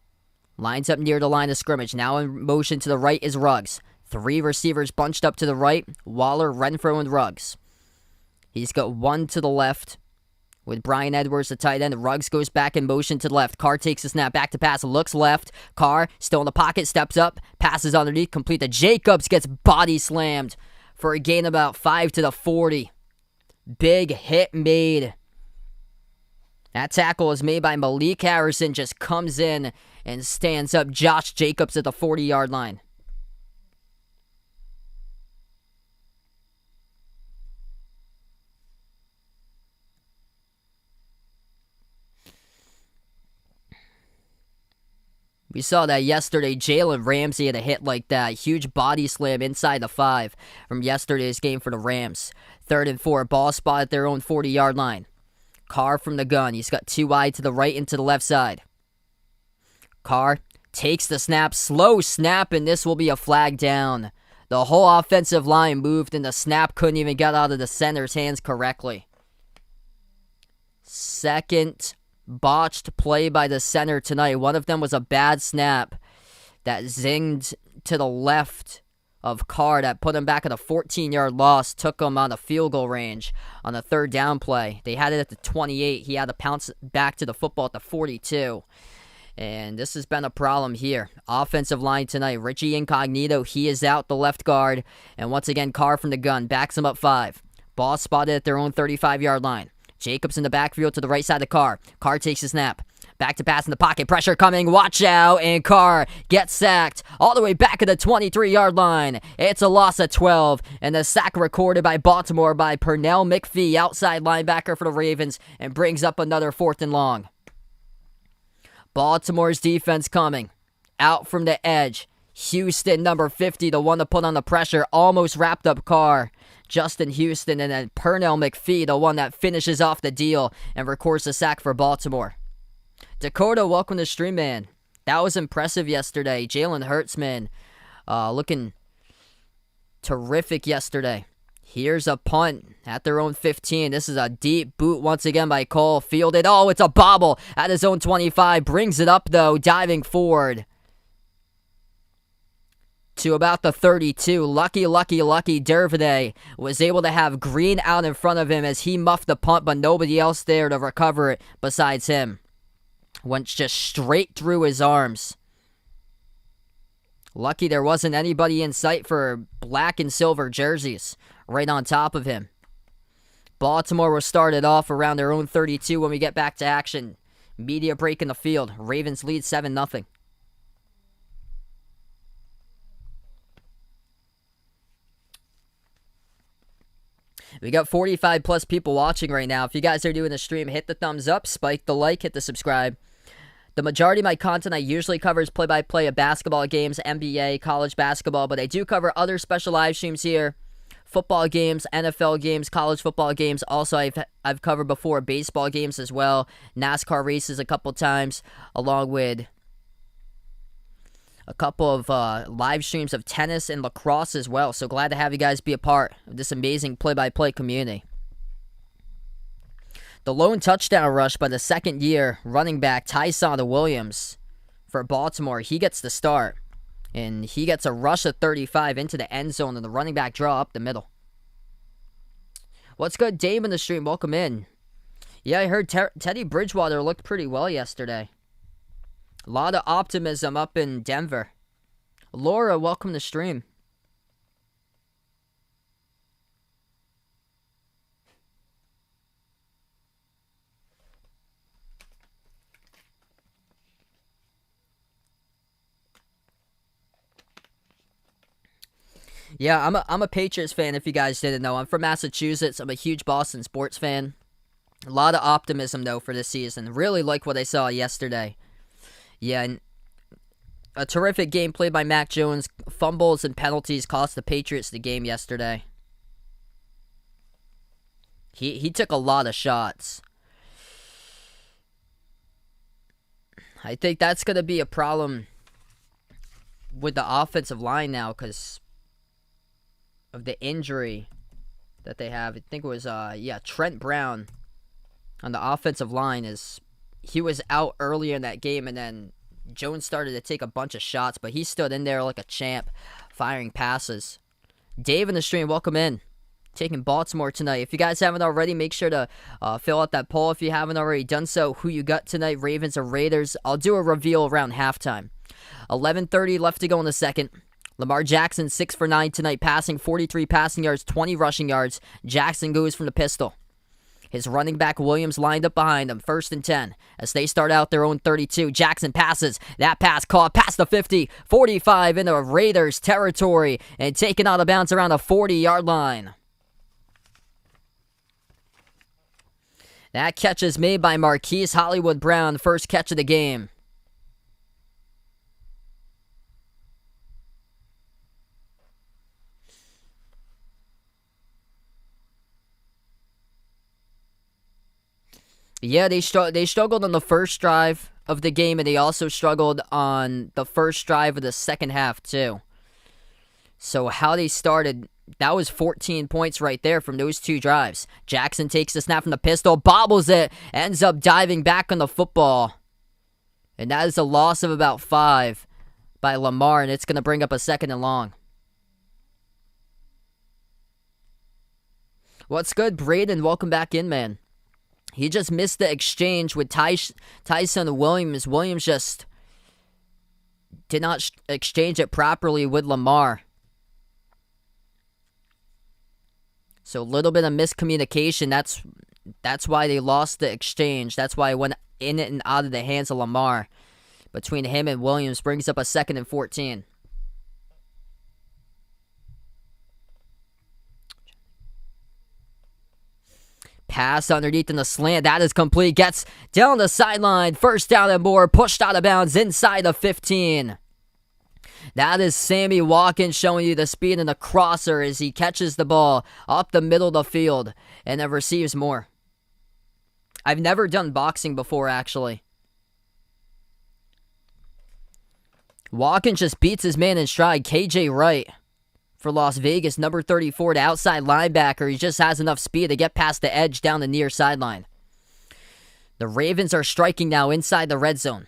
Lines up near the line of scrimmage. Now in motion to the right is Ruggs. 3 receivers bunched up to the right. Waller, Renfro, and Ruggs. He's got 1 to the left with Brian Edwards, the tight end. Ruggs goes back in motion to the left. Carr takes the snap, back to pass, looks left. Carr still in the pocket, steps up, passes underneath, complete to Jacobs, gets body slammed for a gain about 5 to the 40. Big hit made. That tackle is made by Malik Harrison, just comes in and stands up Josh Jacobs at the 40-yard line. We saw that yesterday. Jalen Ramsey had a hit like that. Huge body slam inside the 5 from yesterday's game for the Rams. 3rd and 4, ball spot at their own 40-yard line. Carr from the gun. He's got 2 wide to the right and to the left side. Carr takes the snap. Slow snap, and this will be a flag down. The whole offensive line moved, and the snap couldn't even get out of the center's hands correctly. Second botched play by the center tonight. One of them was a bad snap that zinged to the left of Carr that put him back at a 14-yard loss, took him on a field goal range on a 3rd down play. They had it at the 28. He had to pounce back to the football at the 42. And this has been a problem here. Offensive line tonight. Richie Incognito, he is out, the left guard. And once again, Carr from the gun backs him up 5. Ball spotted at their own 35-yard line. Jacobs in the backfield to the right side of Carr. Carr takes a snap. Back to pass in the pocket. Pressure coming. Watch out. And Carr gets sacked all the way back at the 23-yard line. It's a loss of 12. And the sack recorded by Baltimore by Pernell McPhee, outside linebacker for the Ravens, and brings up another 4th and long. Baltimore's defense coming. Out from the edge. Houston, number 50, the one to put on the pressure, almost wrapped up Carr. Justin Houston, and then Pernell McPhee, the one that finishes off the deal and records the sack for Baltimore. Dakota, welcome to stream, man. That was impressive yesterday. Jalen Hurts, man, looking terrific yesterday. Here's a punt at their own 15. This is a deep boot once again by Cole. Fielded. Oh, it's a bobble at his own 25. Brings it up, though, diving forward to about the 32. Lucky Dervide was able to have Green out in front of him as he muffed the punt, but nobody else there to recover it besides him. Went just straight through his arms. Lucky there wasn't anybody in sight for black and silver jerseys right on top of him. Baltimore will start it off around their own 32 when we get back to action. Media break in the field. Ravens lead 7-0. We got 45 plus people watching right now. If you guys are doing the stream, hit the thumbs up, spike the like, hit the subscribe. The majority of my content I usually covers play-by-play of basketball games, NBA, college basketball, but I do cover other special live streams here. Football games, NFL games, college football games. Also, I've covered before baseball games as well. NASCAR races a couple times, along with a couple of live streams of tennis and lacrosse as well. So glad to have you guys be a part of this amazing play-by-play community. The lone touchdown rush by the second-year running back Tyson Williams for Baltimore. He gets the start. And he gets a rush of 35 into the end zone, and the running back draw up the middle. What's good, Dave in the stream? Welcome in. Yeah, I heard Teddy Bridgewater looked pretty well yesterday. A lot of optimism up in Denver. Laura, welcome to the stream. Yeah, I'm a Patriots fan, if you guys didn't know. I'm from Massachusetts. I'm a huge Boston sports fan. A lot of optimism, though, for this season. Really like what I saw yesterday. Yeah, and a terrific game played by Mac Jones. Fumbles and penalties cost the Patriots the game yesterday. He took a lot of shots. I think that's going to be a problem with the offensive line now because of the injury that they have. I think it was Trent Brown on the offensive line. He was out earlier in that game, and then Jones started to take a bunch of shots, but he stood in there like a champ, firing passes. Dave in the stream, welcome in. Taking Baltimore tonight. If you guys haven't already, make sure to fill out that poll if you haven't already done so. Who you got tonight, Ravens or Raiders? I'll do a reveal around halftime. 11:30 left to go in the second. Lamar Jackson, 6 for 9 tonight, passing 43 passing yards, 20 rushing yards. Jackson goes from the pistol. His running back Williams lined up behind him, 1st and 10. As they start out their own 32, Jackson passes. That pass caught past the 50, 45 into Raiders territory, and taken out of bounds around the 40-yard line. That catch is made by Marquise Hollywood Brown, first catch of the game. Yeah, they struggled on the first drive of the game, and they also struggled on the first drive of the second half, too. So how they started, that was 14 points right there from those two drives. Jackson takes the snap from the pistol, bobbles it, ends up diving back on the football. And that is a loss of about 5 by Lamar, and it's going to bring up a 2nd and long. What's good, Braden? Welcome back in, man. He just missed the exchange with Tyson Williams. Williams just did not exchange it properly with Lamar. So a little bit of miscommunication. That's why they lost the exchange. That's why it went in and out of the hands of Lamar. Between him and Williams brings up a 2nd and 14. Pass underneath in the slant. That is complete. Gets down the sideline. 1st down and more. Pushed out of bounds inside the 15. That is Sammy Watkins showing you the speed and the crosser as he catches the ball up the middle of the field and then receives more. I've never done boxing before, actually. Watkins just beats his man in stride. KJ Wright for Las Vegas, number 34, the outside linebacker. He just has enough speed to get past the edge down the near sideline. The Ravens are striking now inside the red zone.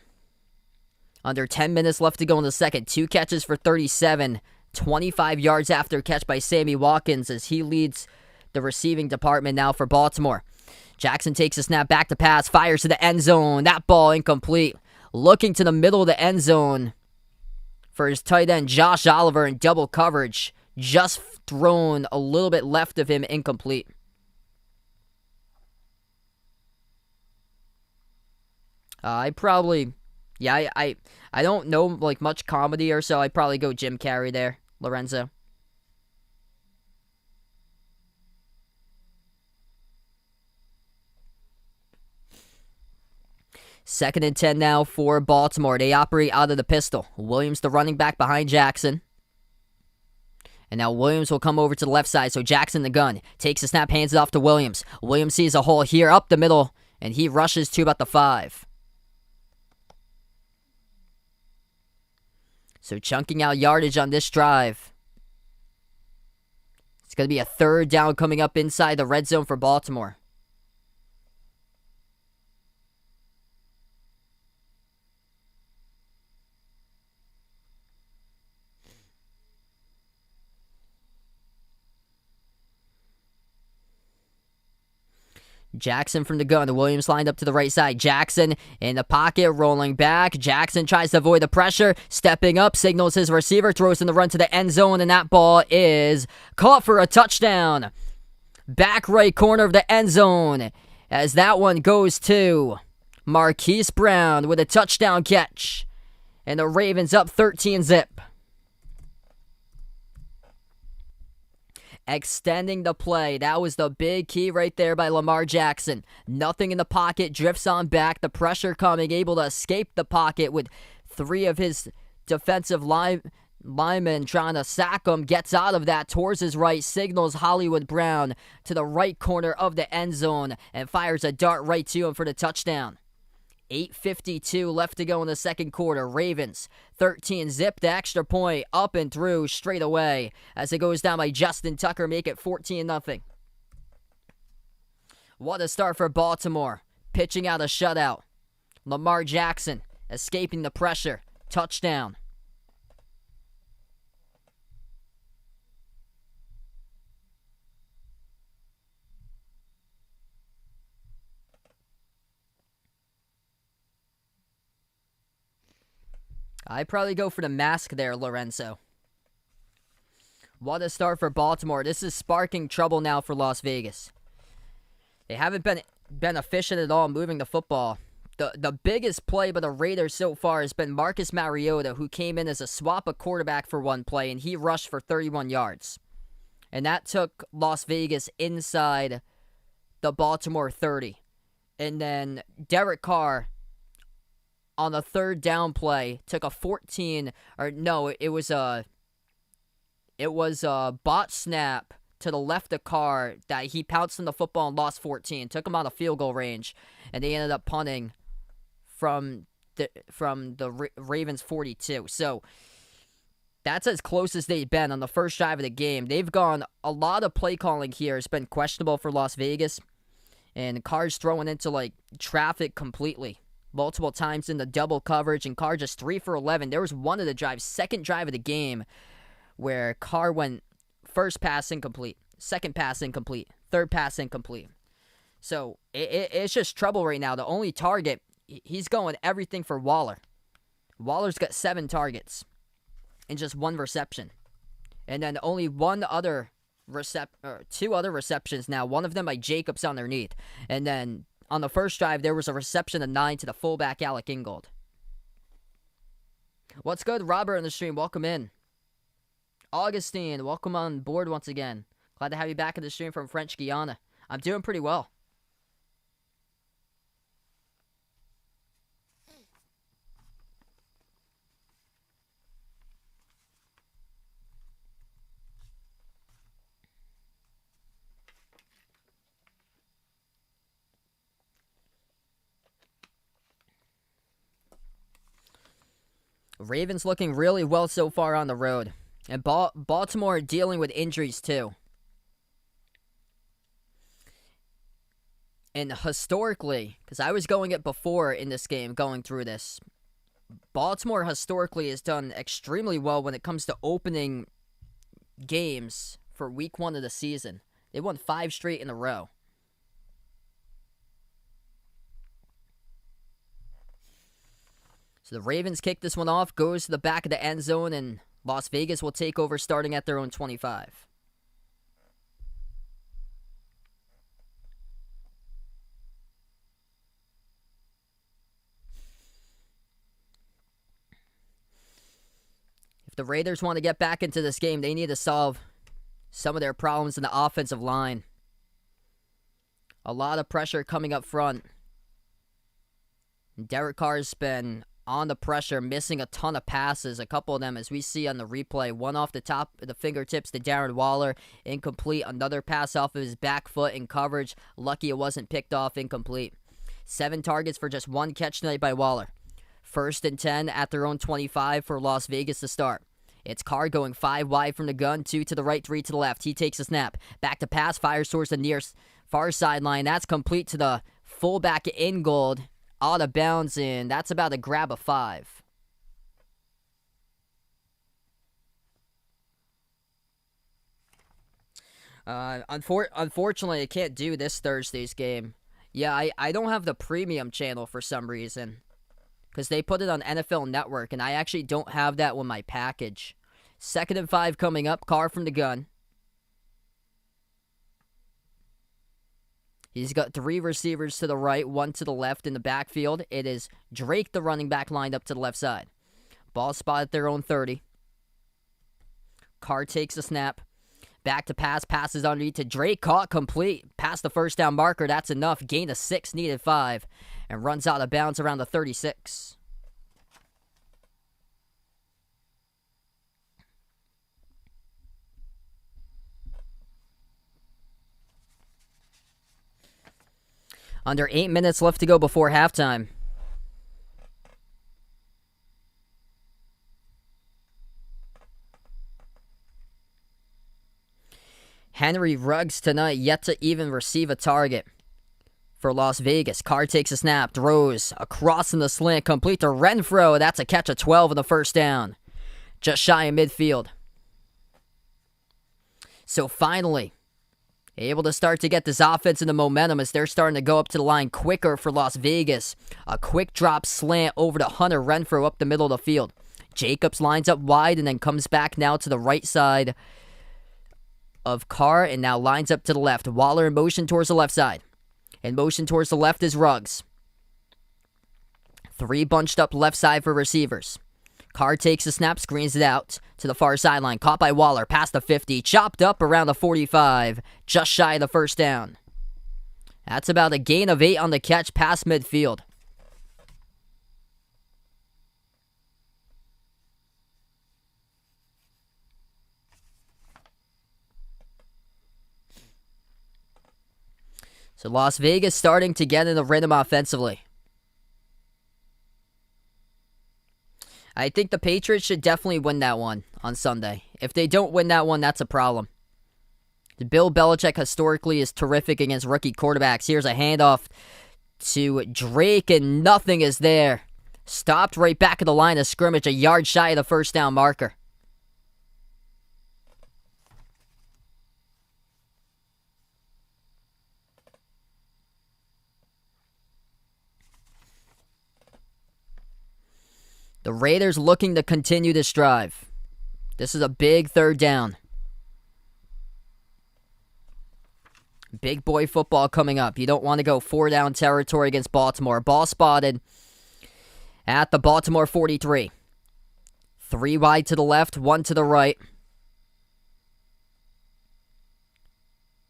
Under 10 minutes left to go in the second. 2 catches for 37. 25 yards after catch by Sammy Watkins as he leads the receiving department now for Baltimore. Jackson takes a snap back to pass. Fires to the end zone. That ball incomplete. Looking to the middle of the end zone for his tight end, Josh Oliver, in double coverage. Just thrown a little bit left of him, incomplete. I probably, yeah, I don't know like much comedy or so. I'd probably go Jim Carrey there, Lorenzo. 2nd and 10 now for Baltimore. They operate out of the pistol. Williams, the running back behind Jackson. And now Williams will come over to the left side, so Jackson the gun. Takes the snap, hands it off to Williams. Williams sees a hole here up the middle, and he rushes to about the 5. So chunking out yardage on this drive. It's going to be a 3rd down coming up inside the red zone for Baltimore. Jackson from the gun. Williams lined up to the right side. Jackson in the pocket, rolling back. Jackson tries to avoid the pressure. Stepping up, signals his receiver, throws in the run to the end zone, and that ball is caught for a touchdown. Back right corner of the end zone, as that one goes to Marquise Brown with a touchdown catch. And the Ravens up 13-zip. Extending the play. That was the big key right there by Lamar Jackson. Nothing in the pocket, drifts on back. The pressure coming, able to escape the pocket with 3 of his defensive linemen trying to sack him. Gets out of that towards his right, signals Hollywood Brown to the right corner of the end zone and fires a dart right to him for the touchdown. 8:52 left to go in the second quarter. Ravens 13, zip the extra point up and through straight away as it goes down by Justin Tucker, make it 14-0. What a start for Baltimore. Pitching out a shutout. Lamar Jackson escaping the pressure. Touchdown. I'd probably go for the mask there, Lorenzo. What a start for Baltimore. This is sparking trouble now for Las Vegas. They haven't been efficient at all moving the football. The biggest play by the Raiders so far has been Marcus Mariota, who came in as a swap of quarterback for one play, and he rushed for 31 yards. And that took Las Vegas inside the Baltimore 30. And then Derek Carr, on the 3rd down play, took a 14, or no, it was a bot snap to the left of Carr that he pounced on the football and lost 14. Took him out of field goal range, and they ended up punting from the Ravens 42. So that's as close as they've been on the first drive of the game. They've gone, a lot of play calling here has been questionable for Las Vegas, and Carr's throwing into like traffic completely. Multiple times in the double coverage, and Carr just 3 for 11. There was one of the drives, second drive of the game, where Carr went first pass incomplete, second pass incomplete, third pass incomplete. So it's just trouble right now. The only target, he's going everything for Waller. Waller's got 7 targets and just 1 reception. And then only 2 other receptions now. One of them by Jacobs underneath. And then on the first drive, there was a reception of 9 to the fullback, Alec Ingold. What's good, Robert, in the stream? Welcome in. Augustine, welcome on board once again. Glad to have you back in the stream from French Guiana. I'm doing pretty well. Ravens looking really well so far on the road. And Baltimore dealing with injuries too. And historically, because I was going it before in this game, going through this, Baltimore historically has done extremely well when it comes to opening games for week 1 of the season. They won 5 straight in a row. So the Ravens kick this one off, goes to the back of the end zone, and Las Vegas will take over starting at their own 25. If the Raiders want to get back into this game, they need to solve some of their problems in the offensive line. A lot of pressure coming up front. Derek Carr's been on the pressure, missing a ton of passes. A couple of them, as we see on the replay. One off the top of the fingertips to Darren Waller, incomplete. Another pass off of his back foot in coverage. Lucky it wasn't picked off, incomplete. 7 targets for just 1 catch tonight by Waller. 1st and 10 at their own 25 for Las Vegas to start. It's Carr going 5 wide from the gun, 2 to the right, 3 to the left. He takes a snap. Back to pass, fires towards the near far sideline. That's complete to the fullback Ingold. Out of bounds, and that's about a grab of 5. Unfortunately, I can't do this Thursday's game. Yeah, I don't have the premium channel for some reason, because they put it on NFL Network, and I actually don't have that with my package. 2nd and 5 coming up. Carr from the gun. He's got 3 receivers to the right, 1 to the left in the backfield. It is Drake, the running back, lined up to the left side. Ball spot at their own 30. Carr takes a snap. Back to pass, passes underneath to Drake, caught complete. Past the first down marker, that's enough. Gain of 6, needed 5. And runs out of bounds around the 36. Under 8 minutes left to go before halftime. Henry Ruggs tonight yet to even receive a target for Las Vegas. Carr takes a snap, throws across in the slant, complete to Renfro. That's a catch of 12 in the first down. Just shy of midfield. So finally, able to start to get this offense into momentum as they're starting to go up to the line quicker for Las Vegas. A quick drop slant over to Hunter Renfro up the middle of the field. Jacobs lines up wide and then comes back now to the right side of Carr and now lines up to the left. Waller in motion towards the left side. In motion towards the left is Ruggs. 3 bunched up left side for receivers. Carr takes the snap, screens it out to the far sideline. Caught by Waller, past the 50, chopped up around the 45, just shy of the first down. That's about a gain of 8 on the catch past midfield. So Las Vegas starting to get in the rhythm offensively. I think the Patriots should definitely win that one on Sunday. If they don't win that one, that's a problem. Bill Belichick historically is terrific against rookie quarterbacks. Here's a handoff to Drake, and nothing is there. Stopped right back at the line of scrimmage, a yard shy of the first down marker. The Raiders looking to continue this drive. This is a big 3rd down. Big boy football coming up. You don't want to go 4-down territory against Baltimore. Ball spotted at the Baltimore 43. 3 wide to the left, 1 to the right.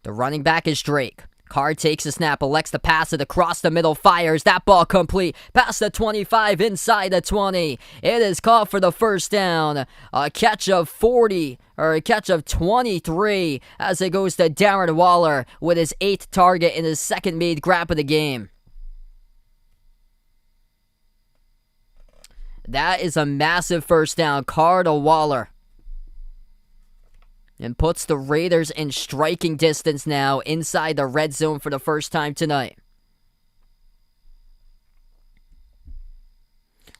The running back is Drake. Carr takes a snap, elects to pass it across the middle, fires. That ball complete. Past the 25, inside the 20. It is caught for the first down. A catch of 40, or a catch of 23 as it goes to Darren Waller with his 8th target and his 2nd made grab of the game. That is a massive first down. Carr to Waller. And puts the Raiders in striking distance now inside the red zone for the first time tonight.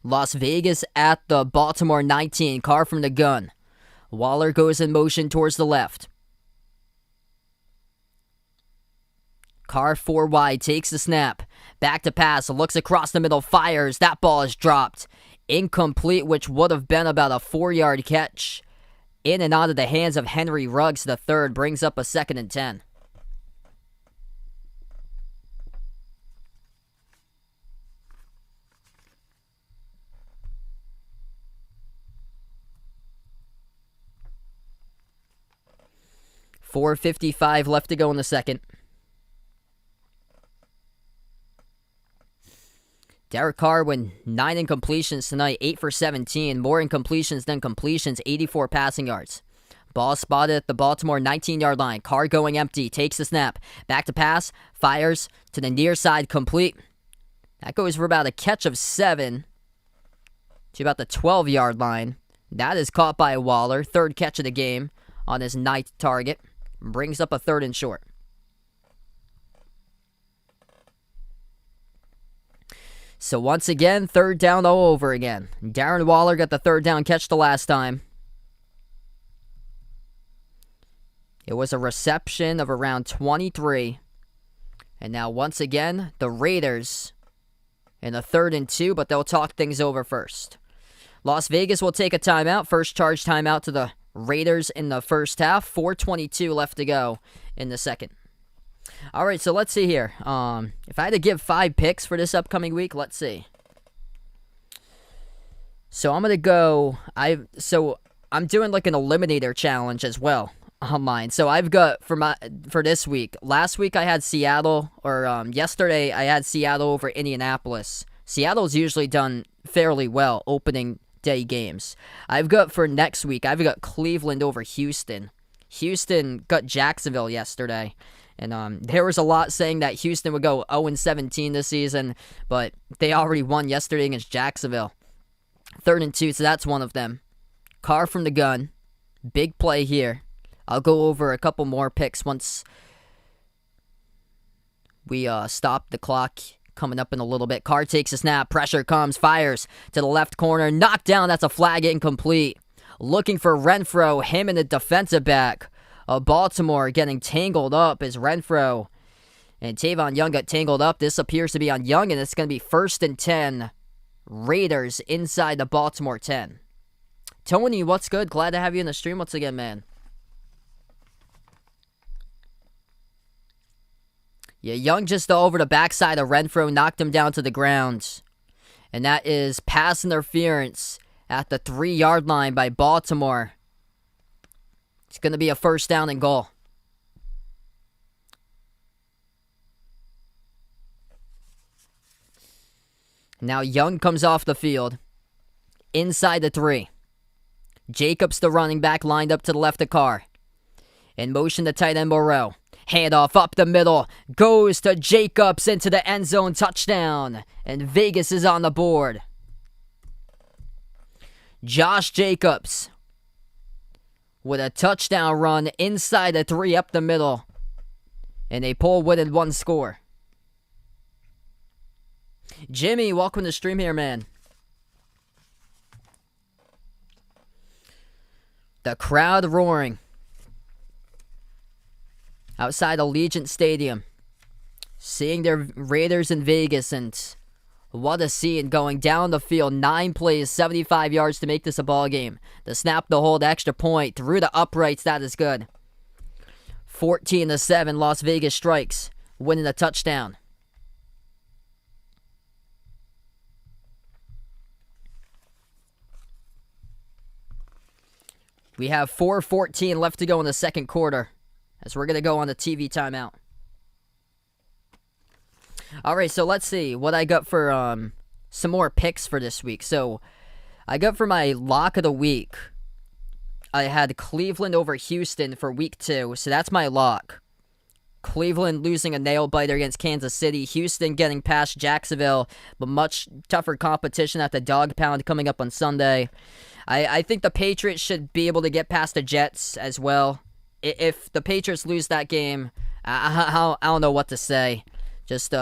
Las Vegas at the Baltimore 19. Carr from the gun. Waller goes in motion towards the left. Carr 4 wide, takes the snap. Back to pass, looks across the middle, fires. That ball is dropped. Incomplete, which would have been about a 4-yard catch. In and out of the hands of Henry Ruggs III, brings up a 2nd and 10. 4:55 left to go in the second. Derek Carr with 9 incompletions tonight, 8 for 17. More incompletions than completions, 84 passing yards. Ball spotted at the Baltimore 19-yard line. Carr going empty, takes the snap. Back to pass, fires to the near side, complete. That goes for about a catch of 7 to about the 12-yard line. That is caught by Waller. Third catch of the game on his 9th target. Brings up a 3rd and short. So once again, 3rd down all over again. Darren Waller got the 3rd down catch the last time. It was a reception of around 23. And now once again, the Raiders in a 3rd and 2, but they'll talk things over first. Las Vegas will take a timeout. First charge timeout to the Raiders in the first half. 4:22 left to go in the second. All right, so let's see here. If I had to give 5 picks for this upcoming week, let's see. So I'm gonna go. I'm doing like an eliminator challenge as well online. So I've got for this week. Last week I had Seattle, or yesterday I had Seattle over Indianapolis. Seattle's usually done fairly well opening day games. I've got for next week. I've got Cleveland over Houston. Houston got Jacksonville yesterday. And there was a lot saying that Houston would go 0-17 this season, but they already won yesterday against Jacksonville. 3rd and 2, so that's one of them. Carr from the gun. Big play here. I'll go over a couple more picks once we stop the clock coming up in a little bit. Carr takes a snap. Pressure comes. Fires to the left corner. Knocked down. That's a flag, incomplete. Looking for Renfro. Him and the defensive back. Baltimore getting tangled up as Renfro and Tavon Young got tangled up. This appears to be on Young, and it's going to be 1st and 10. Raiders inside the Baltimore 10. Tony, what's good? Glad to have you in the stream once again, man. Yeah, Young just over the backside of Renfro, knocked him down to the ground. And that is pass interference at the 3-yard line by Baltimore. It's going to be a 1st down and goal. Now Young comes off the field. Inside the 3. Jacobs, the running back, lined up to the left of Carr. In motion to tight end Moreau. Handoff up the middle. Goes to Jacobs into the end zone. Touchdown. And Vegas is on the board. Josh Jacobs with a touchdown run inside the 3 up the middle. And they pull within 1 score. Jimmy, welcome to the stream here, man. The crowd roaring outside Allegiant Stadium. Seeing their Raiders in Vegas, and what a scene going down the field. 9 plays, 75 yards to make this a ball game. The snap, the hold, extra point. Through the uprights, that is good. 14-7, Las Vegas strikes, winning a touchdown. We have 4:14 left to go in the second quarter, as we're going to go on the TV timeout. All right, so let's see what I got for some more picks for this week. So I got for my lock of the week, I had Cleveland over Houston for week 2, so that's my lock. Cleveland losing a nail-biter against Kansas City. Houston getting past Jacksonville, but much tougher competition at the Dog Pound coming up on Sunday. I think the Patriots should be able to get past the Jets as well. If the Patriots lose that game, I don't know what to say. Just,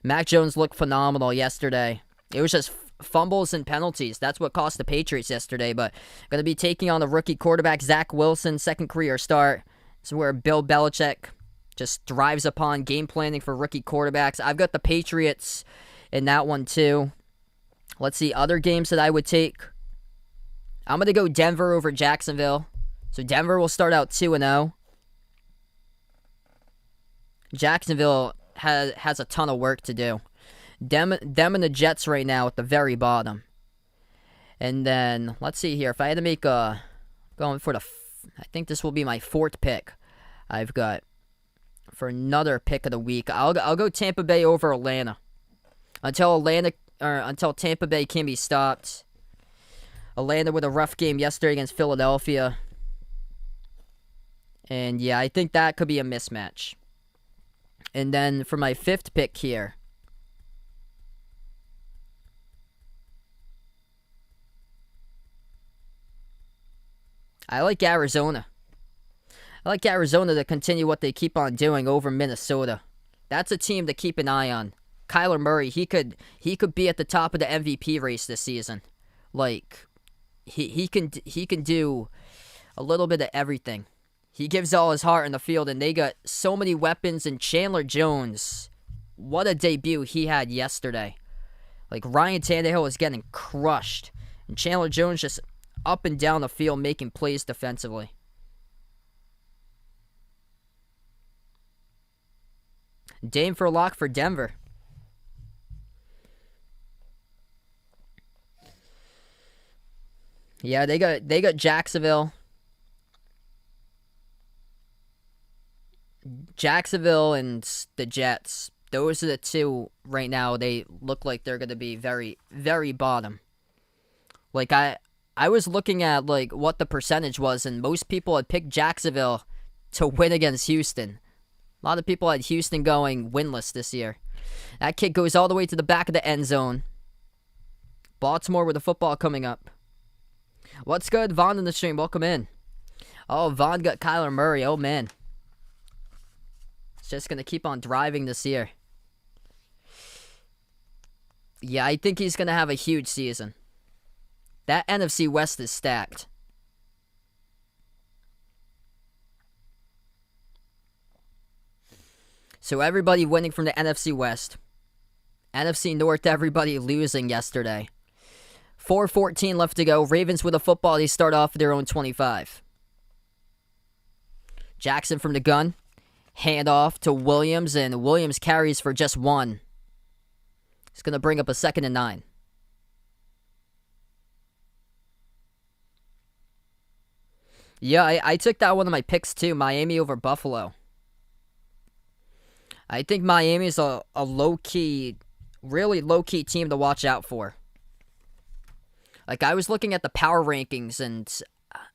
Mac Jones looked phenomenal yesterday. It was just fumbles and penalties. That's what cost the Patriots yesterday. But going to be taking on the rookie quarterback, Zach Wilson, second career start. This is where Bill Belichick just thrives upon game planning for rookie quarterbacks. I've got the Patriots in that one too. Let's see, other games that I would take. I'm going to go Denver over Jacksonville. So Denver will start out 2-0. Jacksonville has a ton of work to do. Them and the Jets right now at the very bottom. And then, let's see here. If I had to make going for I think this will be my 4th pick. I've got for another pick of the week. I'll go Tampa Bay over Atlanta. Until Tampa Bay can be stopped. Atlanta with a rough game yesterday against Philadelphia. And yeah, I think that could be a mismatch. And then for my fifth pick here, I like Arizona. I like Arizona to continue what they keep on doing over Minnesota. That's a team to keep an eye on. Kyler Murray, he could be at the top of the MVP race this season. Like he can do a little bit of everything. He gives all his heart in the field, and they got so many weapons. And Chandler Jones, what a debut he had yesterday. Like, Ryan Tannehill was getting crushed, and Chandler Jones just up and down the field making plays defensively. Dame for a lock for Denver. Yeah, they got Jacksonville. Jacksonville and the Jets. Those are the two right now. They look like they're going to be very, very bottom. Like, I was looking at, like, what the percentage was, and most people had picked Jacksonville to win against Houston. A lot of people had Houston going winless this year. That kick goes all the way to the back of the end zone. Baltimore with the football coming up. What's good? Vaughn in the stream. Welcome in. Oh, Vaughn got Kyler Murray. Oh, man. It's just going to keep on driving this year. Yeah, I think he's going to have a huge season. That NFC West is stacked. So everybody winning from the NFC West. NFC North, everybody losing yesterday. 4:14 left to go. Ravens with a football. They start off their own 25. Jackson from the gun. Hand off to Williams, and Williams carries for just one. He's going to bring up a 2nd and 9. Yeah, I took that one of my picks too. Miami over Buffalo. I think Miami is a low-key, really low-key team to watch out for. Like, I was looking at the power rankings, and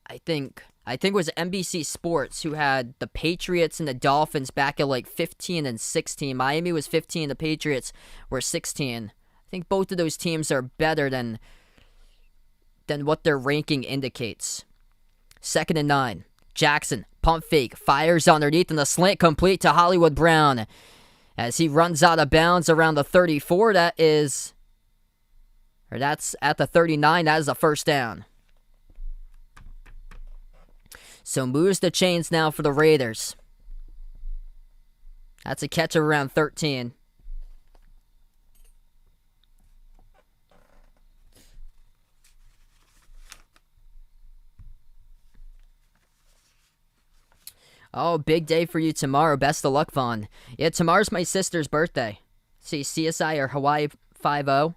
I think it was NBC Sports who had the Patriots and the Dolphins back at like 15 and 16. Miami was 15, the Patriots were 16. I think both of those teams are better than what their ranking indicates. 2nd and 9. Jackson, pump fake, fires underneath, and the slant complete to Hollywood Brown. As he runs out of bounds around the 34, that's at the 39, that is a first down. So moves the chains now for the Raiders. That's a catch of around 13. Oh, big day for you tomorrow. Best of luck, Vaughn. Yeah, tomorrow's my sister's birthday. See, CSI or Hawaii 5-0.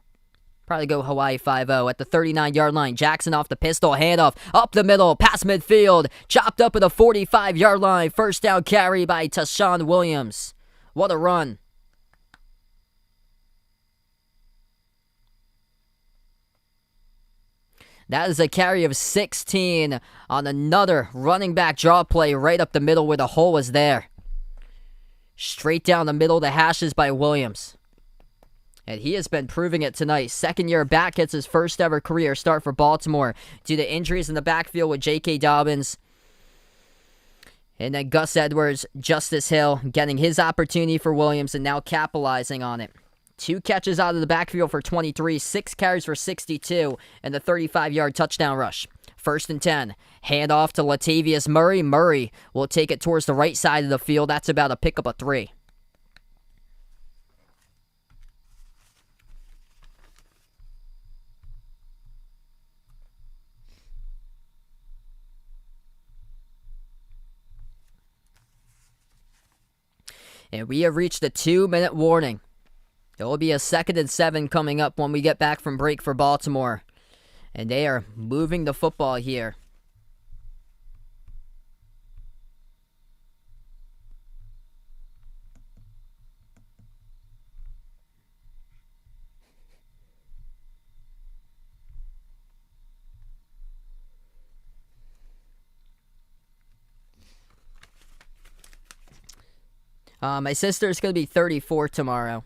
Probably go Hawaii 5-0 at the 39-yard line. Jackson off the pistol, handoff, up the middle, past midfield. Chopped up at the 45-yard line. First down carry by Tyson Williams. What a run. That is a carry of 16 on another running back draw play right up the middle where the hole was there. Straight down the middle of the hashes by Williams. And he has been proving it tonight. 2nd year back, gets his first ever career start for Baltimore due to injuries in the backfield with J.K. Dobbins. And then Gus Edwards, Justice Hill, getting his opportunity for Williams and now capitalizing on it. 2 catches out of the backfield for 23, 6 carries for 62, and the 35-yard touchdown rush. 1st and 10. Hand off to Latavius Murray. Murray will take it towards the right side of the field. That's about a pickup of 3. And we have reached the 2-minute warning. It will be a 2nd and 7 coming up when we get back from break for Baltimore. And they are moving the football here. My sister's going to be 34 tomorrow.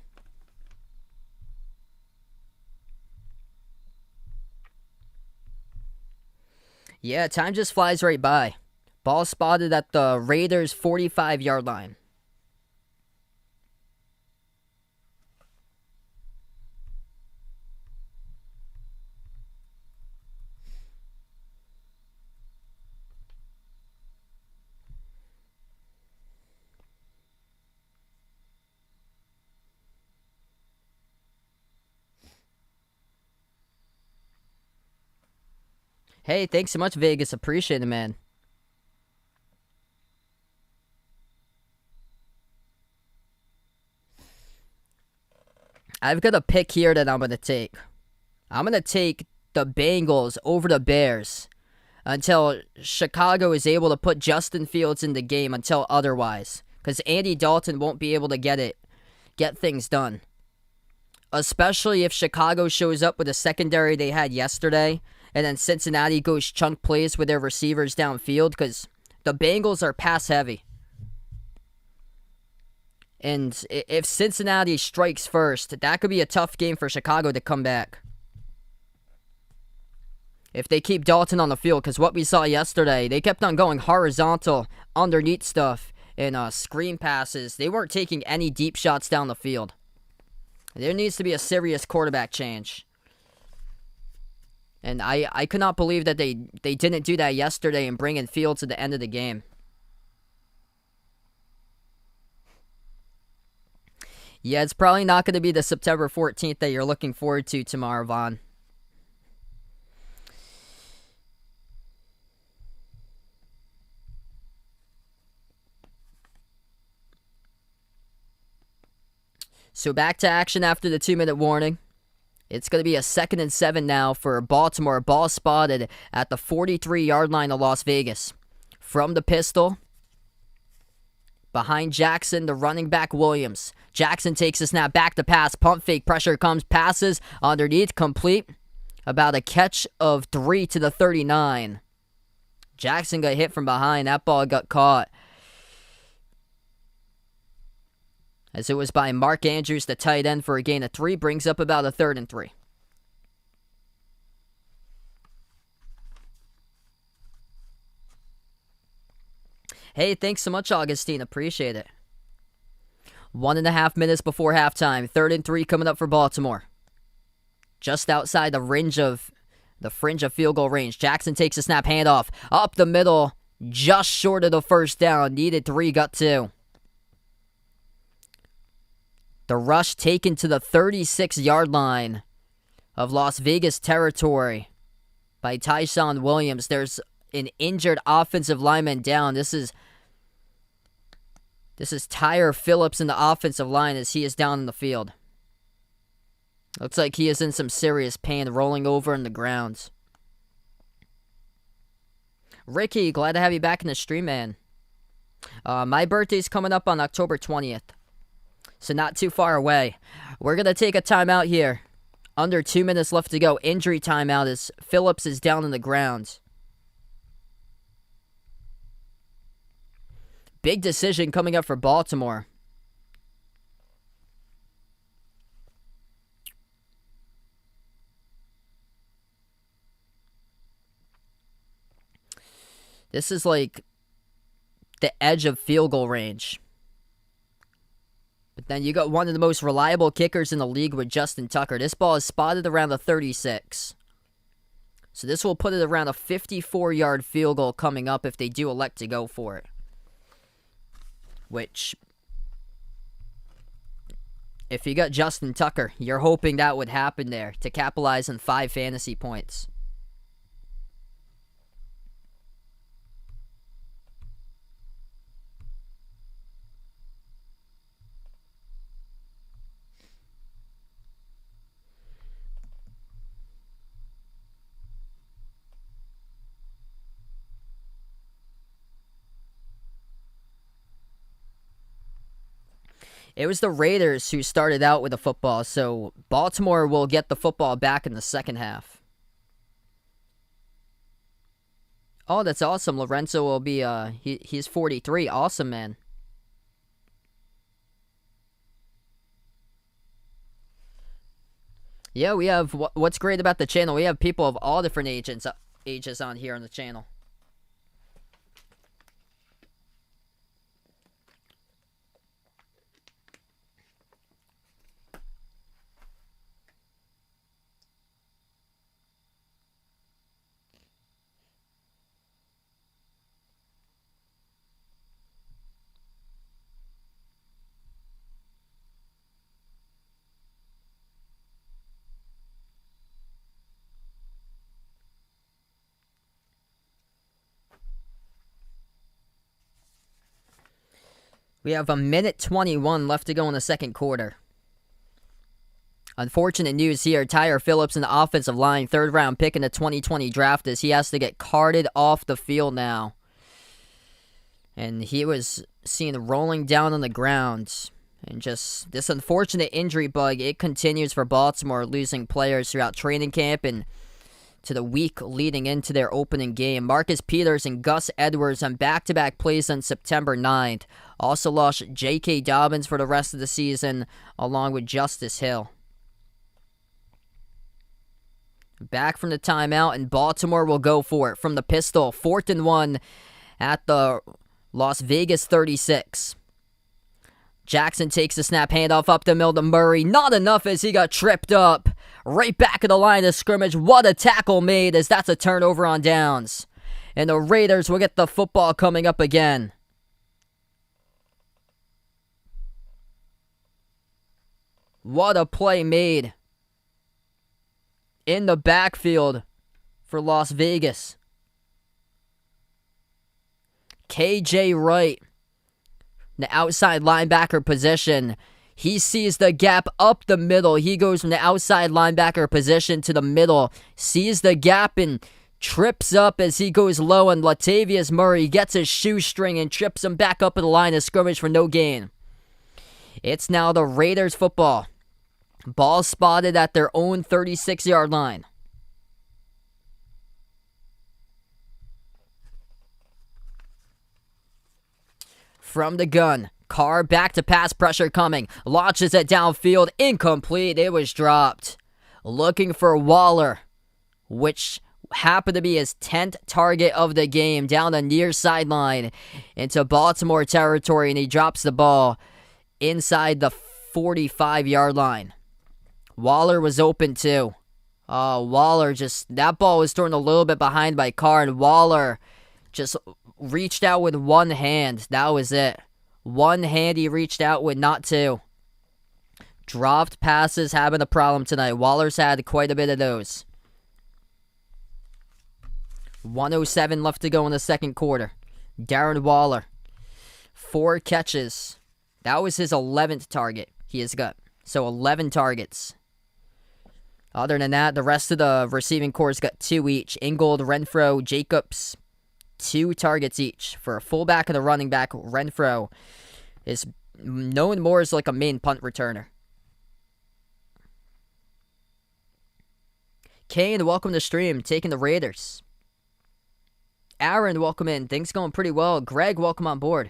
Yeah, time just flies right by. Ball spotted at the Raiders' 45-yard line. Hey, thanks so much, Vegas. Appreciate it, man. I've got a pick here that I'm going to take. I'm going to take the Bengals over the Bears until Chicago is able to put Justin Fields in the game until otherwise. Because Andy Dalton won't be able to get things done. Especially if Chicago shows up with the secondary they had yesterday, and then Cincinnati goes chunk plays with their receivers downfield, because the Bengals are pass heavy. And if Cincinnati strikes first, that could be a tough game for Chicago to come back. If they keep Dalton on the field, because what we saw yesterday, they kept on going horizontal, underneath stuff, and screen passes. They weren't taking any deep shots down the field. There needs to be a serious quarterback change. And I could not believe that they didn't do that yesterday and bring in Fields at the end of the game. Yeah, it's probably not going to be the September 14th that you're looking forward to tomorrow, Vaughn. So back to action after the 2-minute warning. It's going to be a 2nd and 7 now for Baltimore. Ball spotted at the 43-yard line of Las Vegas. From the pistol. Behind Jackson, the running back Williams. Jackson takes a snap, back to pass. Pump fake, pressure comes, passes underneath, complete. About a catch of 3 to the 39. Jackson got hit from behind. That ball got caught. As it was by Mark Andrews, the tight end, for a gain of 3, brings up about a 3rd and 3. Hey, thanks so much, Augustine. Appreciate it. 1.5 minutes before halftime. 3rd and 3 coming up for Baltimore. Just outside the fringe of field goal range. Jackson takes a snap, handoff. Up the middle, just short of the first down. Needed 3, got 2. The rush taken to the 36-yard line of Las Vegas territory by Tyson Williams. There's an injured offensive lineman down. This is Tyre Phillips in the offensive line as he is down in the field. Looks like he is in some serious pain, rolling over in the ground. Ricky, glad to have you back in the stream, man. My birthday's coming up on October 20th. So not too far away. We're going to take a timeout here. Under 2 minutes left to go. Injury timeout as Phillips is down on the ground. Big decision coming up for Baltimore. This is like the edge of field goal range. But then you got one of the most reliable kickers in the league with Justin Tucker. This ball is spotted around the 36. So this will put it around a 54-yard field goal coming up if they do elect to go for it. Which, if you got Justin Tucker, you're hoping that would happen there to capitalize on 5 fantasy points. It was the Raiders who started out with the football, so Baltimore will get the football back in the second half. Oh, that's awesome. Lorenzo will be, he's 43. Awesome, man. Yeah, we have what's great about the channel. We have people of all different ages on here on the channel. We have 1:21 left to go in the second quarter. Unfortunate news here. Tyre Phillips in the offensive line, third-round pick in the 2020 draft, as he has to get carted off the field now. And he was seen rolling down on the ground. And just this unfortunate injury bug, it continues for Baltimore, losing players throughout training camp and to the week leading into their opening game. Marcus Peters and Gus Edwards on back-to-back plays on September 9th. Also lost J.K. Dobbins for the rest of the season, along with Justice Hill. Back from the timeout, and Baltimore will go for it from the pistol. 4th and 1 at the Las Vegas 36. Jackson takes the snap, handoff up the middle to Murray. Not enough as he got tripped up. Right back at the line of scrimmage. What a tackle made, as that's a turnover on downs. And the Raiders will get the football coming up again. What a play made in the backfield for Las Vegas. KJ Wright, the outside linebacker position. He sees the gap up the middle. He goes from the outside linebacker position to the middle. Sees the gap and trips up as he goes low. And Latavius Murray gets his shoestring and trips him back up at the line of scrimmage for no gain. It's now the Raiders football. Ball spotted at their own 36-yard line. From the gun, Carr back to pass pressure coming. Launches it downfield. Incomplete. It was dropped. Looking for Waller, which happened to be his 10th target of the game, down the near sideline into Baltimore territory, and he drops the ball inside the 45-yard line. Waller was open too. Waller that ball was thrown a little bit behind by Carr, and Waller just reached out with one hand. That was it. One hand he reached out with, not two. Dropped passes having a problem tonight. Waller's had quite a bit of those. 1:07 left to go in the second quarter. Darren Waller, 4 catches. That was his 11th target he has got. So 11 targets. Other than that, the rest of the receiving corps got 2 each. Ingold, Renfro, Jacobs, 2 targets each. For a fullback and a running back, Renfro is known more as like a main punt returner. Kane, welcome to stream, taking the Raiders. Aaron, welcome in. Things going pretty well. Greg, welcome on board.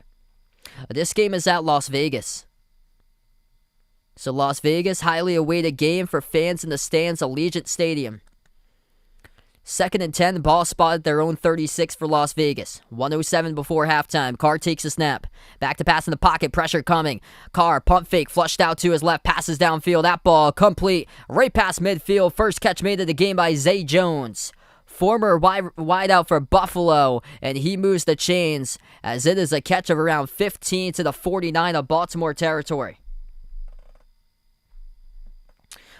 This game is at Las Vegas. So Las Vegas, highly awaited game for fans in the stands, Allegiant Stadium. 2nd and 10, ball spotted their own 36 for Las Vegas. 1:07 before halftime. Carr takes a snap. Back to pass in the pocket, pressure coming. Carr, pump fake, flushed out to his left, passes downfield. That ball complete, right past midfield. First catch made of the game by Zay Jones. Former wide out for Buffalo, and he moves the chains as it is a catch of around 15 to the 49 of Baltimore territory.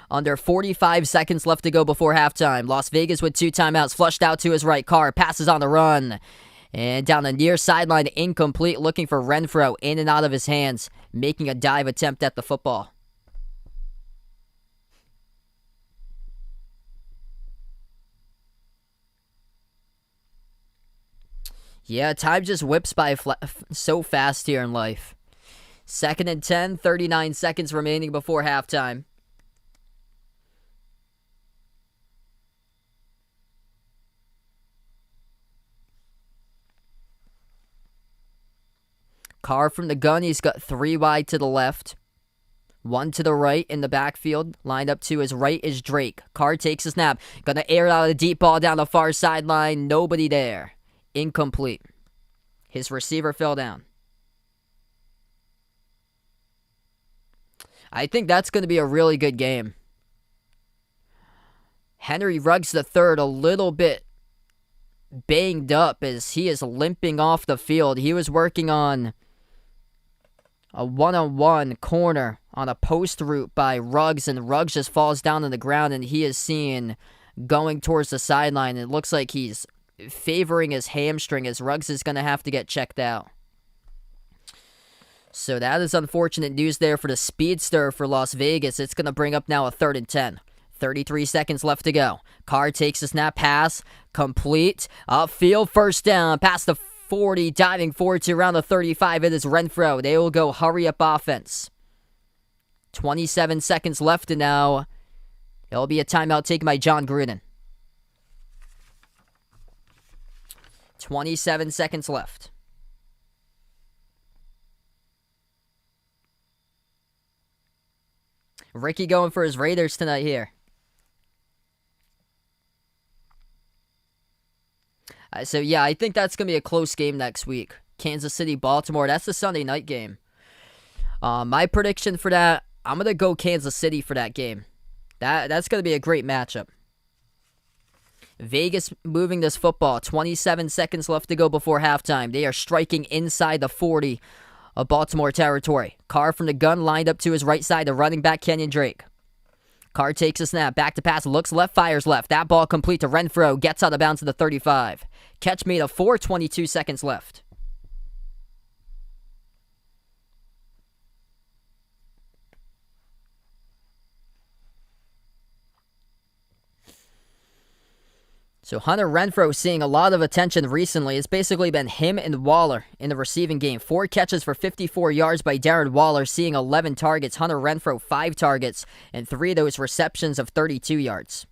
Under 45 seconds left to go before halftime. Las Vegas with 2 timeouts. Flushed out to his right. Carr passes on the run. And down the near sideline, incomplete. Looking for Renfro. In and out of his hands. Making a dive attempt at the football. Yeah, time just whips by so fast here in life. 2nd and 10. 39 seconds remaining before halftime. Carr from the gun, he's got 3 wide to the left. One to the right in the backfield. Lined up to his right is Drake. Carr takes a snap. Gonna air out a deep ball down the far sideline. Nobody there. Incomplete. His receiver fell down. I think that's going to be a really good game. Henry Ruggs III a little bit banged up as he is limping off the field. He was working on a one-on-one corner on a post route by Ruggs, and Ruggs just falls down on the ground, and he is seen going towards the sideline. It looks like he's favoring his hamstring as Ruggs is going to have to get checked out. So that is unfortunate news there for the speedster for Las Vegas. It's going to bring up now a 3rd and 10. 33 seconds left to go. Carr takes a snap, pass, complete, upfield, first down, past the 40, diving forward to around the 35. It is Renfro. They will go hurry-up offense. 27 seconds left, and now it'll be a timeout taken by John Gruden. 27 seconds left. Ricky going for his Raiders tonight here. So, yeah, I think that's going to be a close game next week. Kansas City, Baltimore. That's the Sunday night game. My prediction for that, I'm going to go Kansas City for that game. That's going to be a great matchup. Vegas moving this football. 27 seconds left to go before halftime. They are striking inside the 40 of Baltimore territory. Carr from the gun lined up to his right side. The running back, Kenyon Drake. Carr takes a snap. Back to pass. Looks left. Fires left. That ball complete to Renfro. Gets out of bounds to the 35. Catch made of 4. 22 seconds left. So Hunter Renfro seeing a lot of attention recently. It's basically been him and Waller in the receiving game. 4 catches for 54 yards by Darren Waller, seeing 11 targets. Hunter Renfro, 5 targets, and 3 of those receptions of 32 yards.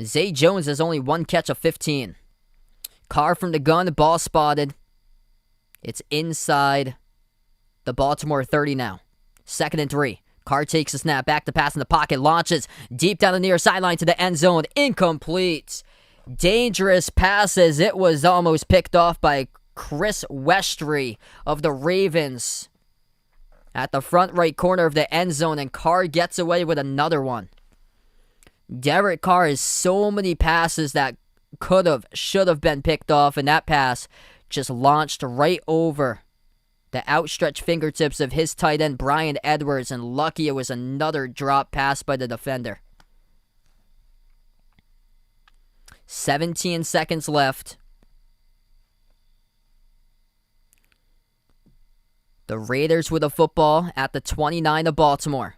Zay Jones has only 1 catch of 15. Carr from the gun, ball spotted. It's inside the Baltimore 30 now. 2nd and 3. Carr takes a snap, back to pass in the pocket, launches deep down the near sideline to the end zone. Incomplete. Dangerous passes. It was almost picked off by Chris Westry of the Ravens at the front right corner of the end zone, and Carr gets away with another one. Derek Carr has so many passes that should have been picked off, and that pass just launched right over the outstretched fingertips of his tight end, Brian Edwards, and lucky it was another drop pass by the defender. 17 seconds left. The Raiders with the football at the 29 of Baltimore.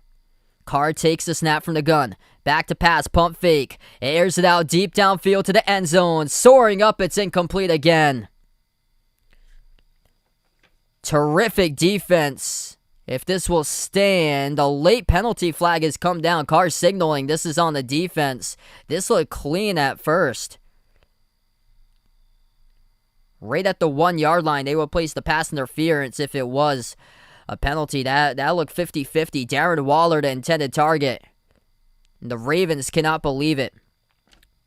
Carr takes the snap from the gun. Back to pass, pump fake. Airs it out deep downfield to the end zone. Soaring up, it's incomplete again. Terrific defense. If this will stand, a late penalty flag has come down. Carr signaling this is on the defense. This looked clean at first. Right at the 1-yard line, they will place the pass interference if it was a penalty. That looked 50-50. Darren Waller, the intended target. And the Ravens cannot believe it.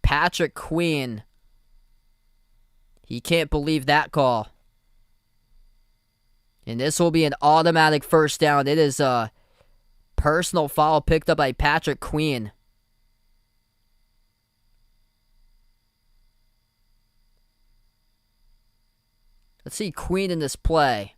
Patrick Queen. He can't believe that call. And this will be an automatic first down. It is a personal foul picked up by Patrick Queen. Let's see Queen in this play.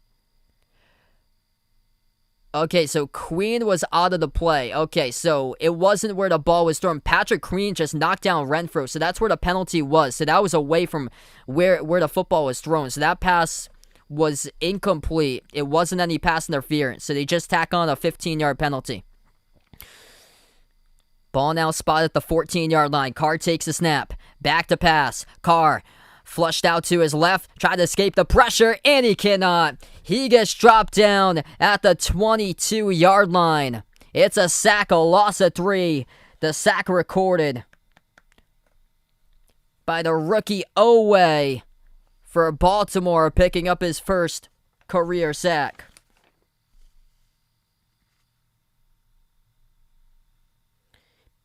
Okay, so Queen was out of the play. Okay, so it wasn't where the ball was thrown. Patrick Queen just knocked down Renfro, so that's where the penalty was. So that was away from where the football was thrown. So that pass was incomplete. It wasn't any pass interference, so they just tack on a 15-yard penalty. Ball now spotted at the 14-yard line. Carr takes a snap. Back to pass. Carr flushed out to his left. Tried to escape the pressure, and he cannot. He gets dropped down at the 22-yard line. It's a sack, a loss of 3. The sack recorded by the rookie Oweh for Baltimore, picking up his first career sack.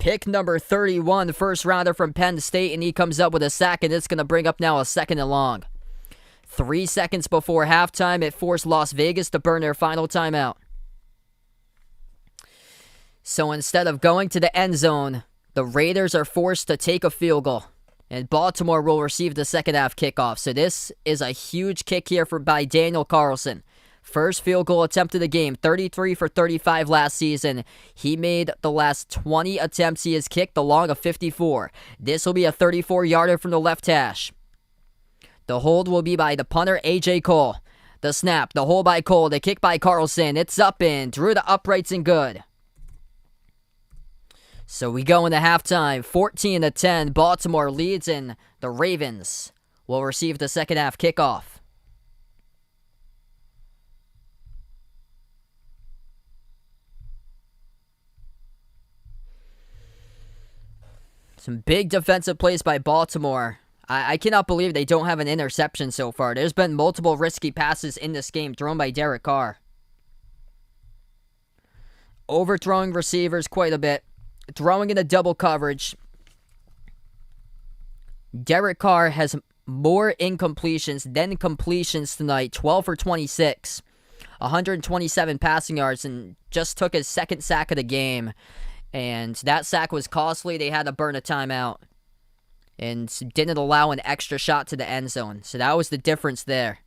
Pick number 31, the first rounder from Penn State, and he comes up with a sack, and it's going to bring up now a 2nd and long. 3 seconds before halftime, it forced Las Vegas to burn their final timeout. So instead of going to the end zone, the Raiders are forced to take a field goal, and Baltimore will receive the second half kickoff. So this is a huge kick here by Daniel Carlson. First field goal attempt of the game, 33 for 35 last season. He made the last 20 attempts he has kicked, the long of 54. This will be a 34-yarder from the left hash. The hold will be by the punter, A.J. Cole. The snap, the hold by Cole, the kick by Carlson. It's up and through the uprights and good. So we go into halftime, 14-10. Baltimore leads, and the Ravens will receive the second half kickoff. Some big defensive plays by Baltimore. I cannot believe they don't have an interception so far. There's been multiple risky passes in this game thrown by Derek Carr. Overthrowing receivers quite a bit. Throwing into double coverage. Derek Carr has more incompletions than completions tonight. 12 for 26. 127 passing yards, and just took his second sack of the game. And that sack was costly. They had to burn a timeout and didn't allow an extra shot to the end zone. So that was the difference there.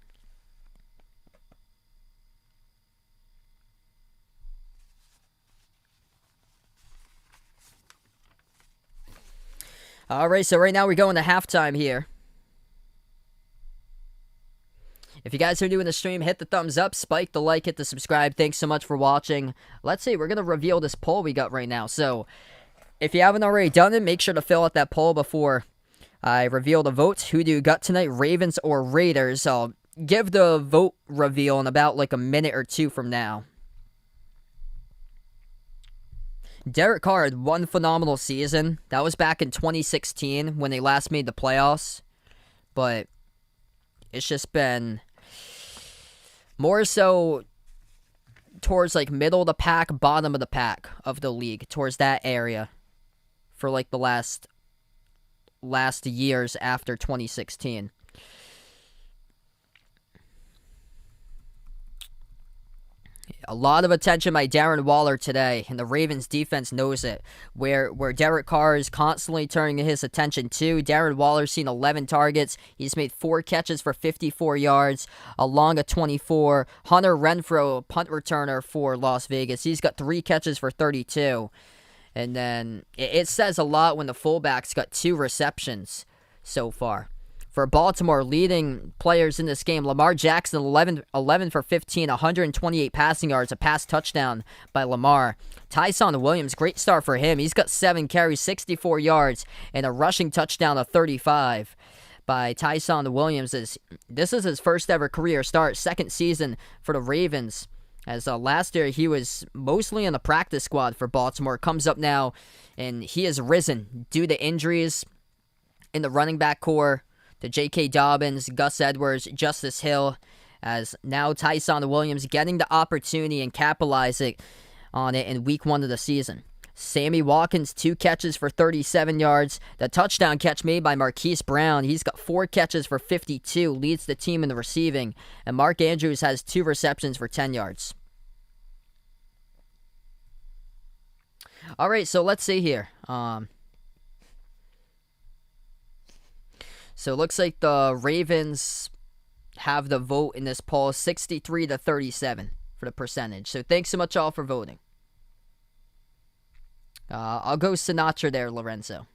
All right, so right now we're going to halftime here. If you guys are new in the stream, hit the thumbs up, spike the like, hit the subscribe. Thanks so much for watching. Let's see, we're going to reveal this poll we got right now. So, if you haven't already done it, make sure to fill out that poll before I reveal the votes. Who do you got tonight, Ravens or Raiders? I'll give the vote reveal in about like a minute or two from now. Derek Carr had one phenomenal season. That was back in 2016 when they last made the playoffs. But it's just been more so towards like middle of the pack, bottom of the pack of the league, towards that area for like the last years after 2016. A lot of attention by Darren Waller today, and the Ravens defense knows it. Where Derek Carr is constantly turning his attention to. Darren Waller's seen 11 targets. He's made 4 catches for 54 yards, along a 24. Hunter Renfrow, punt returner for Las Vegas, he's got 3 catches for 32. And then it says a lot when the fullback's got 2 receptions so far. For Baltimore, leading players in this game, Lamar Jackson, 11 for 15, 128 passing yards, a pass touchdown by Lamar. Tyson Williams, great start for him. He's got 7 carries, 64 yards, and a rushing touchdown of 35 by Tyson Williams. This is his first ever career start, second season for the Ravens. As last year, he was mostly in the practice squad for Baltimore. Comes up now, and he has risen due to injuries in the running back core to J.K. Dobbins, Gus Edwards, Justice Hill, as now Tyson Williams getting the opportunity and capitalizing on it in week 1 of the season. Sammy Watkins, 2 catches for 37 yards. The touchdown catch made by Marquise Brown. He's got 4 catches for 52, leads the team in the receiving. And Mark Andrews has 2 receptions for 10 yards. All right, so let's see here. So it looks like the Ravens have the vote in this poll, 63-37 for the percentage. So thanks so much all for voting. I'll go Sinatra there, Lorenzo.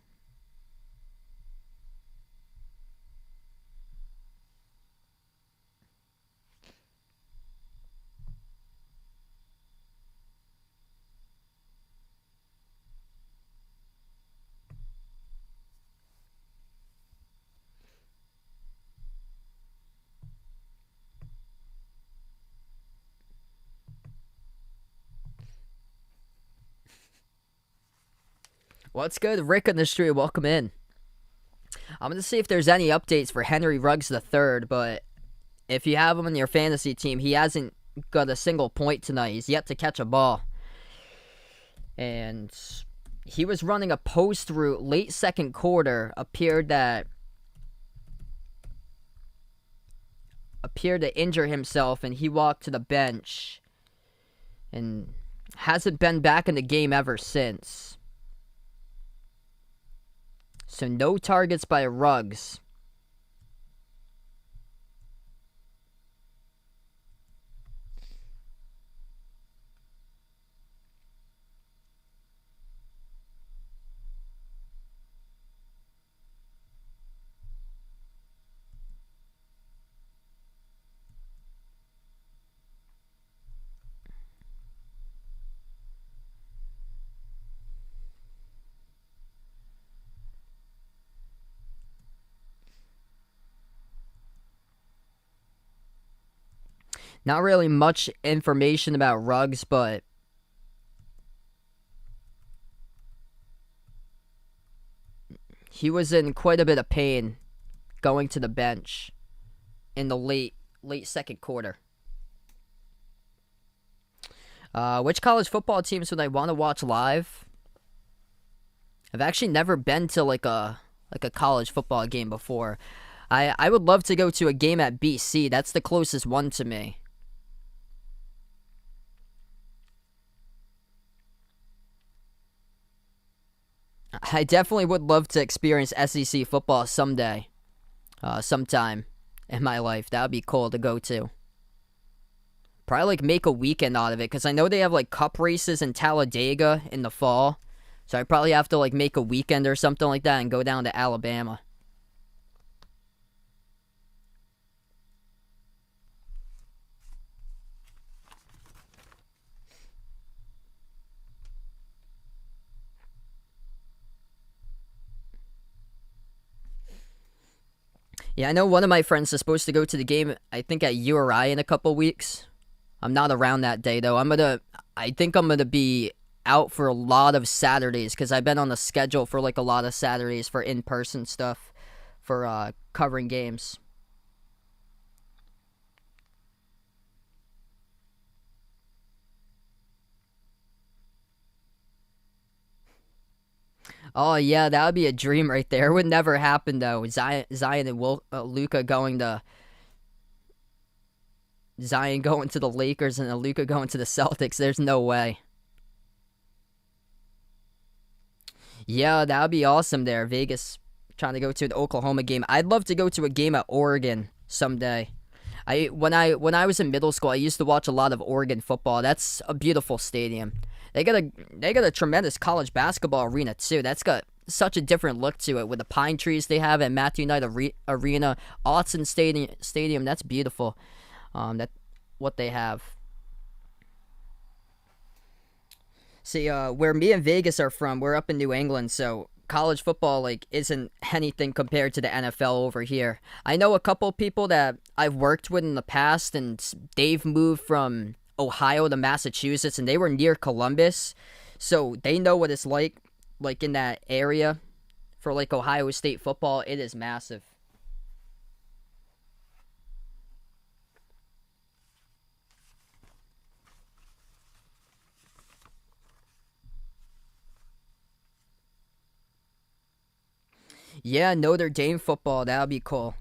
What's good? Rick on the street, welcome in. I'm going to see if there's any updates for Henry Ruggs III, but if you have him on your fantasy team, he hasn't got a single point tonight. He's yet to catch a ball. And he was running a post route late second quarter, appeared to injure himself, and he walked to the bench and hasn't been back in the game ever since. So no targets by Ruggs. Not really much information about Ruggs, but he was in quite a bit of pain going to the bench in the late second quarter. Which college football teams would I want to watch live? I've actually never been to like a college football game before. I would love to go to a game at BC. That's the closest one to me. I definitely would love to experience SEC football someday. Sometime in my life. That would be cool to go to. Probably like make a weekend out of it, because I know they have like cup races in Talladega in the fall. So I probably have to like make a weekend or something like that and go down to Alabama. Yeah, I know one of my friends is supposed to go to the game, I think at URI in a couple weeks. I'm not around that day though. I think I'm gonna be out for a lot of Saturdays, because I've been on the schedule for like a lot of Saturdays for in-person stuff for covering games. Oh yeah, that would be a dream right there. It would never happen though. Zion and Luka going to Zion going to the Lakers and Luka going to the Celtics. There's no way. Yeah, that would be awesome there. Vegas trying to go to an Oklahoma game. I'd love to go to a game at Oregon someday. When I was in middle school, I used to watch a lot of Oregon football. That's a beautiful stadium. They got a tremendous college basketball arena too. That's got such a different look to it with the pine trees they have at Matthew Knight Arena, Autzen Stadium. That's beautiful. That what they have. See, where me and Vegas are from, we're up in New England, so college football like isn't anything compared to the NFL over here. I know a couple people that I've worked with in the past, and they've moved from Ohio to Massachusetts, and they were near Columbus, so they know what it's like in that area for like Ohio State football. It is massive. Yeah, Notre Dame football, that would be cool.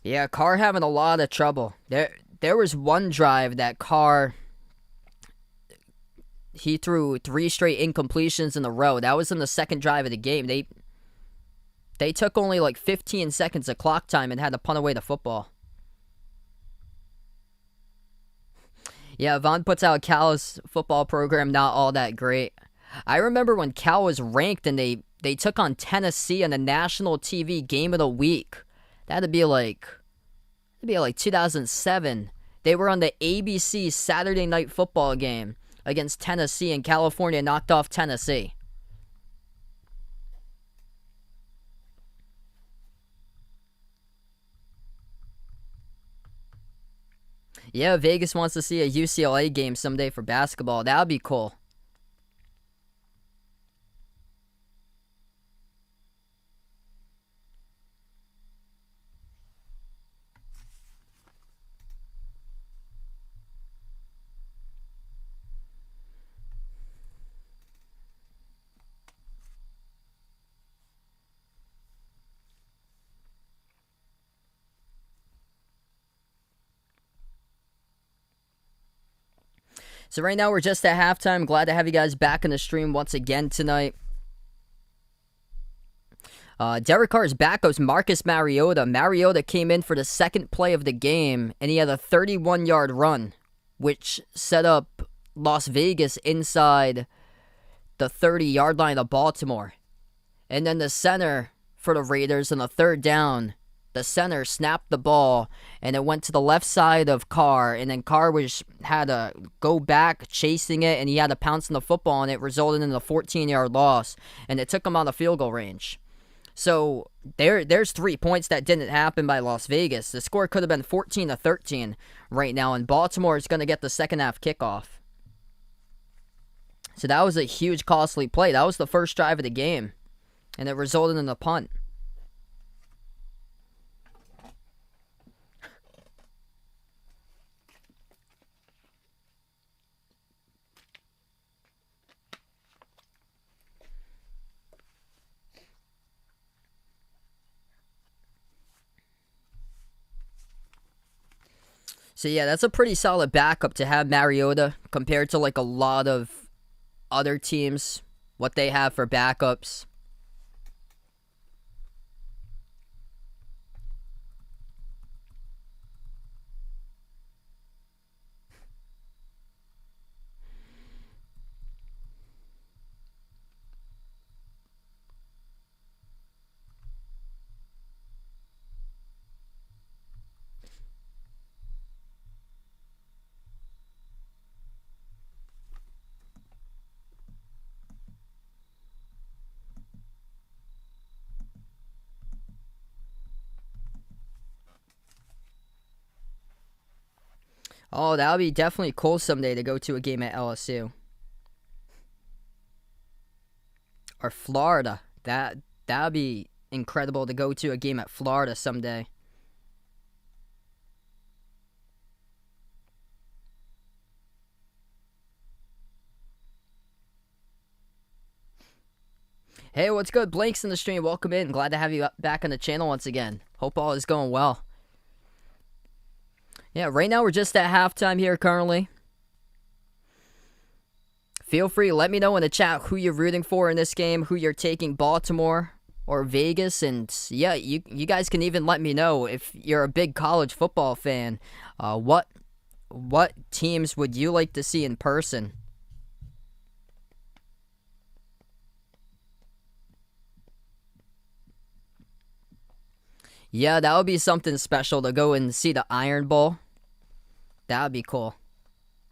Yeah, Carr having a lot of trouble. There was one drive that Carr, he threw three straight incompletions in a row. That was in the second drive of the game. They took only like 15 seconds of clock time and had to punt away the football. Yeah, Vaughn puts out Cal's football program not all that great. I remember when Cal was ranked and they took on Tennessee in the national TV game of the week. That'd be like 2007. They were on the ABC Saturday Night Football game. against Tennessee, and California knocked off Tennessee. Yeah, Vegas wants to see a UCLA game someday for basketball. That would be cool. So right now we're just at halftime. Glad to have you guys back in the stream once again tonight. Derek Carr's backups, Marcus Mariota. Mariota came in for the second play of the game, and he had a 31-yard run, which set up Las Vegas inside the 30-yard line of Baltimore. And then the center for the Raiders on the third down, the center snapped the ball, and it went to the left side of Carr, and then Carr had to go back chasing it, and he had to pounce on the football, and it resulted in a 14-yard loss, and it took him out of field goal range. So there's 3 points that didn't happen by Las Vegas. The score could have been 14-13 right now, and Baltimore is going to get the second half kickoff. So that was a huge, costly play. That was the first drive of the game, and it resulted in a punt. So yeah, that's a pretty solid backup to have Mariota compared to like a lot of other teams, what they have for backups. Oh, that would be definitely cool someday to go to a game at LSU. Or Florida. That would be incredible to go to a game at Florida someday. Hey, what's good? Blank's in the stream. Welcome in. Glad to have you back on the channel once again. Hope all is going well. Yeah, right now we're just at halftime here currently. Feel free, let me know in the chat who you're rooting for in this game, who you're taking, Baltimore or Vegas. And yeah, you guys can even let me know if you're a big college football fan. What teams would you like to see in person? Yeah, that would be something special to go and see the Iron Bowl. That would be cool.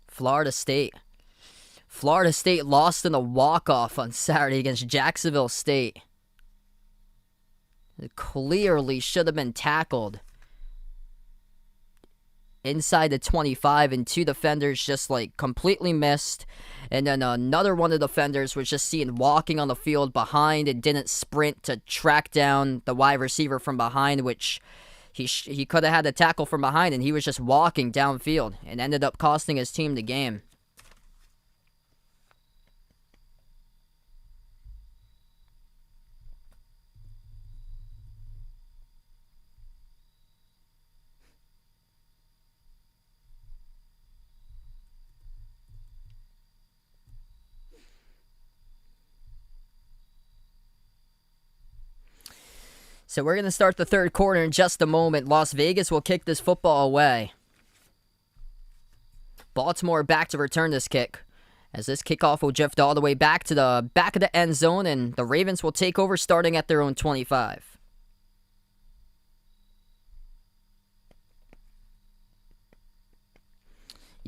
Florida State. Florida State lost in a walk-off on Saturday against Jacksonville State. It clearly should have been tackled inside the 25, and 2 defenders just like completely missed. And then another one of the defenders was just seen walking on the field behind and didn't sprint to track down the wide receiver from behind, which he could have had the tackle from behind, and he was just walking downfield and ended up costing his team the game. So we're going to start the third quarter in just a moment. Las Vegas will kick this football away. Baltimore back to return this kick, as this kickoff will drift all the way back to the back of the end zone, and the Ravens will take over starting at their own 25.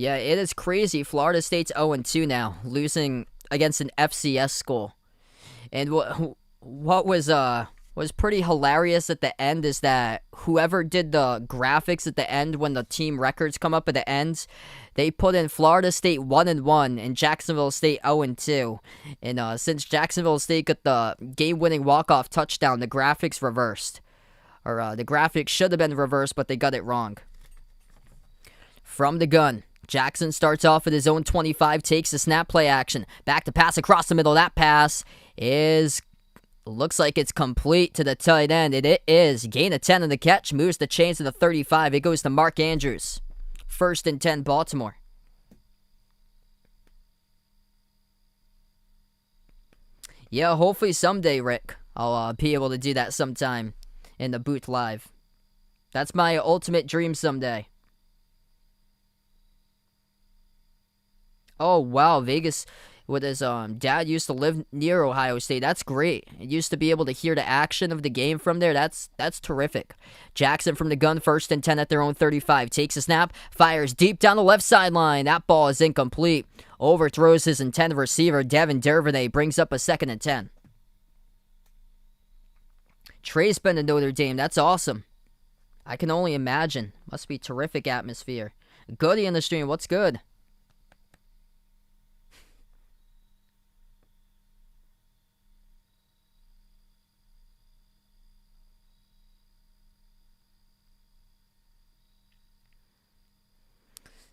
Yeah, it is crazy. Florida State's 0-2 now, losing against an FCS school. And what was pretty hilarious at the end is that whoever did the graphics at the end when the team records come up at the end, they put in Florida State 1-1 and Jacksonville State 0-2. And since Jacksonville State got the game-winning walk-off touchdown, the graphics reversed. Or the graphics should have been reversed, but they got it wrong. From the gun, Jackson starts off at his own 25, takes the snap, play action. Back to pass across the middle. That pass looks like it's complete to the tight end. It is. Gain of 10 on the catch. Moves the chains to the 35. It goes to Mark Andrews. 1st and 10, Baltimore. Yeah, hopefully someday, Rick, I'll be able to do that sometime in the booth live. That's my ultimate dream someday. Oh, wow, Vegas with his dad used to live near Ohio State. That's great. He used to be able to hear the action of the game from there. That's terrific. Jackson from the gun, 1st and 10 at their own 35. Takes a snap, fires deep down the left sideline. That ball is incomplete. Overthrows his intended receiver. Devin Duvernay brings up a 2nd and 10. Trey's been to Notre Dame. That's awesome. I can only imagine. Must be terrific atmosphere. Goody in the stream. What's good?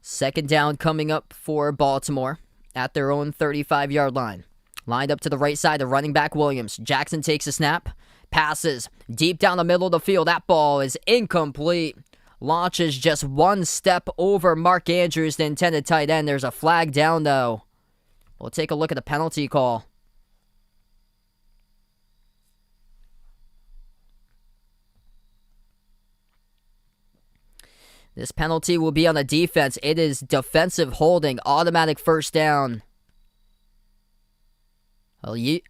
Second down coming up for Baltimore at their own 35-yard line. Lined up to the right side, the running back Williams. Jackson takes a snap, passes deep down the middle of the field. That ball is incomplete. Launches just one step over Mark Andrews, the intended tight end. There's a flag down, though. We'll take a look at the penalty call. This penalty will be on the defense. It is defensive holding, automatic 1st down. And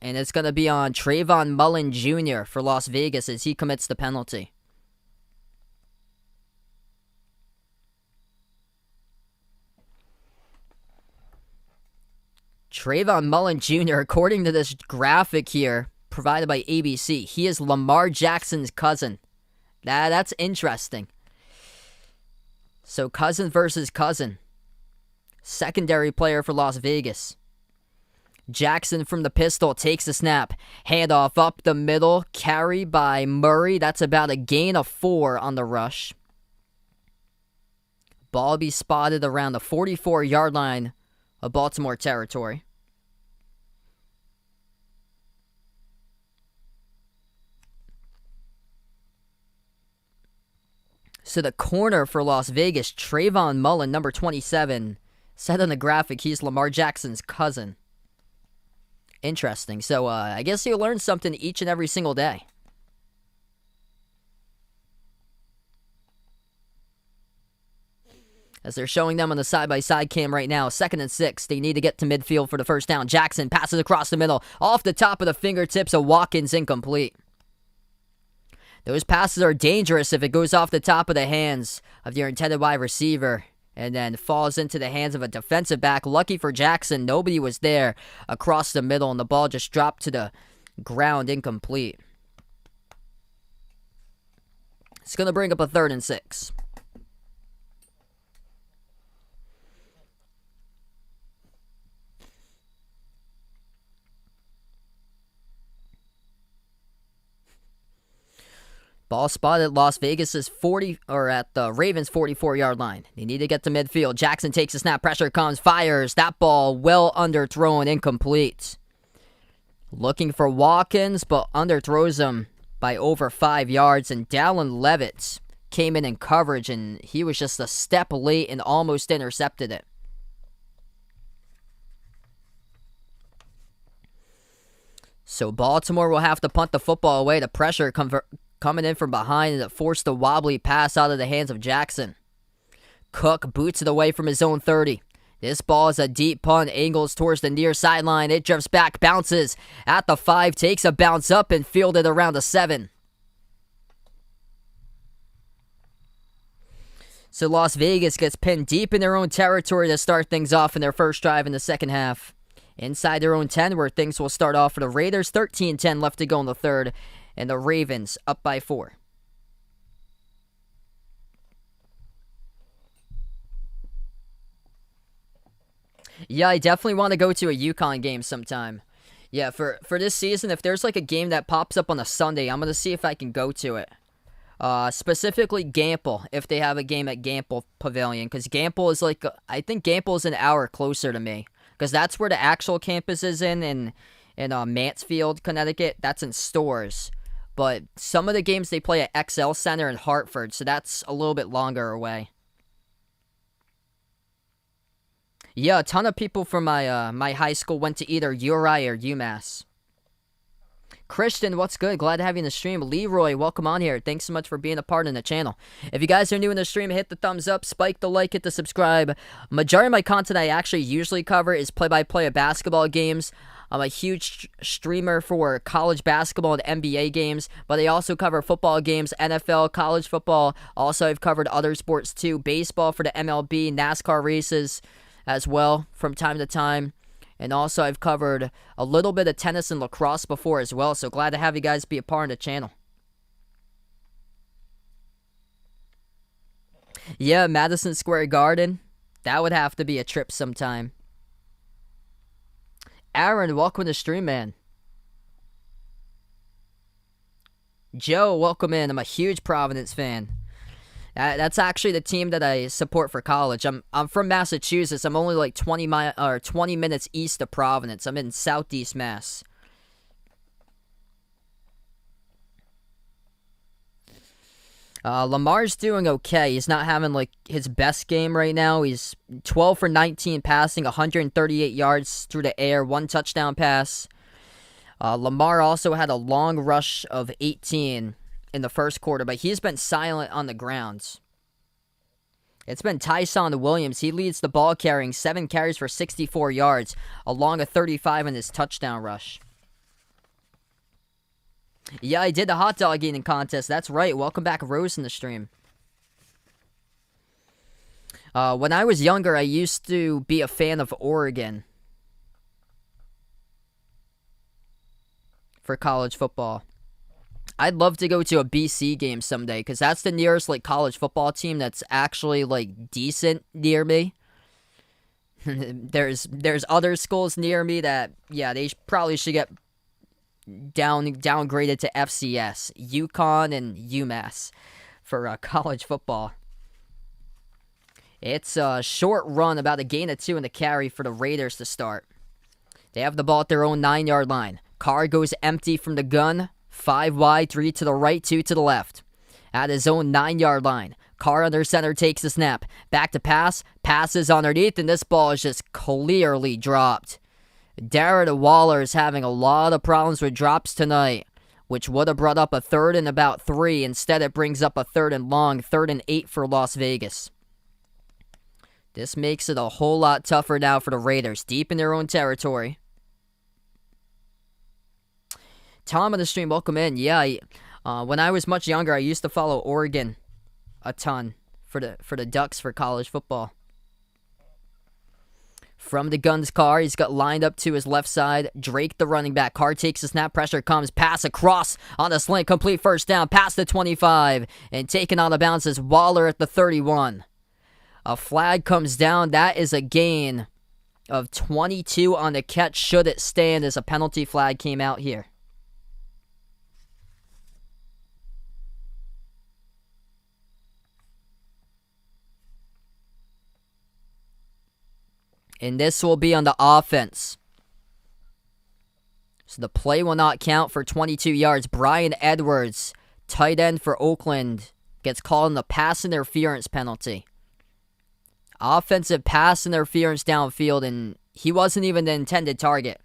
it's going to be on Trayvon Mullen Jr. for Las Vegas as he commits the penalty. Trayvon Mullen Jr., according to this graphic here, provided by ABC, he is Lamar Jackson's cousin. That's interesting. So cousin versus cousin. Secondary player for Las Vegas. Jackson from the pistol takes a snap. Handoff up the middle. Carry by Murray. That's about a gain of 4 on the rush. Ball be spotted around the 44-yard line of Baltimore territory. So the corner for Las Vegas, Trayvon Mullen, number 27, said on the graphic he's Lamar Jackson's cousin. Interesting. So I guess you learn something each and every single day. As they're showing them on the side-by-side cam right now, 2nd and 6. They need to get to midfield for the 1st down. Jackson passes across the middle. Off the top of the fingertips of Watkins, incomplete. Those passes are dangerous if it goes off the top of the hands of your intended wide receiver and then falls into the hands of a defensive back. Lucky for Jackson, nobody was there across the middle, and the ball just dropped to the ground, incomplete. It's going to bring up a 3rd and 6. Ball spotted at Las Vegas's at the Ravens' 44-yard line. They need to get to midfield. Jackson takes a snap. Pressure comes. Fires. That ball well underthrown. Incomplete. Looking for Watkins, but underthrows him by over 5 yards. And Dallin Levitt came in coverage, and he was just a step late and almost intercepted it. So Baltimore will have to punt the football away. The pressure coming in from behind, and it forced the wobbly pass out of the hands of Jackson. Cook boots it away from his own 30. This ball is a deep punt, angles towards the near sideline. It drifts back, bounces at the 5, takes a bounce up and fielded around the 7. So Las Vegas gets pinned deep in their own territory to start things off in their first drive in the second half. Inside their own 10, where things will start off for the Raiders. 13-10 left to go in the third, and the Ravens up by 4. Yeah, I definitely want to go to a UConn game sometime. Yeah, for this season, if there's like a game that pops up on a Sunday, I'm going to see if I can go to it. Specifically Gamble, if they have a game at Gamble Pavilion, because Gamble is like, I think Gamble is an hour closer to me, because that's where the actual campus is in Mansfield, Connecticut. That's in Stores, but some of the games they play at XL Center in Hartford, so that's a little bit longer away. Yeah, a ton of people from my high school went to either URI or UMass. Christian, what's good? Glad to have you in the stream. Leroy, welcome on here. Thanks so much for being a part of the channel. If you guys are new in the stream, hit the thumbs up, spike the like, hit the subscribe. Majority of my content I actually usually cover is play-by-play of basketball games. I'm a huge streamer for college basketball and NBA games, but I also cover football games, NFL, college football. Also, I've covered other sports too. Baseball for the MLB, NASCAR races as well from time to time. And also, I've covered a little bit of tennis and lacrosse before as well, so glad to have you guys be a part of the channel. Yeah, Madison Square Garden. That would have to be a trip sometime. Aaron, welcome to the stream, man. Joe, welcome in. I'm a huge Providence fan. That's actually the team that I support for college. I'm from Massachusetts. I'm only like 20 minutes east of Providence. I'm in Southeast Mass. Lamar's doing okay. He's not having like his best game right now. He's 12 for 19 passing, 138 yards through the air, 1 touchdown pass. Lamar also had a long rush of 18 in the first quarter, but he's been silent on the grounds. It's been Tyson Williams. He leads the ball carrying, 7 carries for 64 yards, along a 35 in his touchdown rush. Yeah, I did the hot dog eating contest. That's right. Welcome back, Rose, in the stream. When I was younger, I used to be a fan of Oregon for college football. I'd love to go to a BC game someday, because that's the nearest like college football team that's actually like decent near me. There's other schools near me that, yeah, they probably should get downgraded to FCS, UConn and UMass for college football. It's a short run, about a gain of 2 in the carry for the Raiders to start. They have the ball at their own 9-yard line. Carr goes empty from the gun. 5 wide, 3 to the right, 2 to the left. At his own 9-yard line. Carr under center takes the snap. Back to pass. Passes underneath, and this ball is just clearly dropped. Darren Waller is having a lot of problems with drops tonight, which would have brought up a 3rd and about 3. Instead, it brings up a 3rd and long, 3rd and 8 for Las Vegas. This makes it a whole lot tougher now for the Raiders, deep in their own territory. Tom on the stream, welcome in. Yeah, when I was much younger, I used to follow Oregon a ton for the Ducks for college football. From the gun's Carr, he's got lined up to his left side. Drake, the running back. Carr takes the snap, pressure comes, pass across on the slant, complete first down, past the 25, and taken out of bounds is Waller at the 31. A flag comes down. That is a gain of 22 on the catch, should it stand, as a penalty flag came out here. And this will be on the offense. So the play will not count for 22 yards. Brian Edwards, tight end for Oakland, gets called on the pass interference penalty. Offensive pass interference downfield, and he wasn't even the intended target.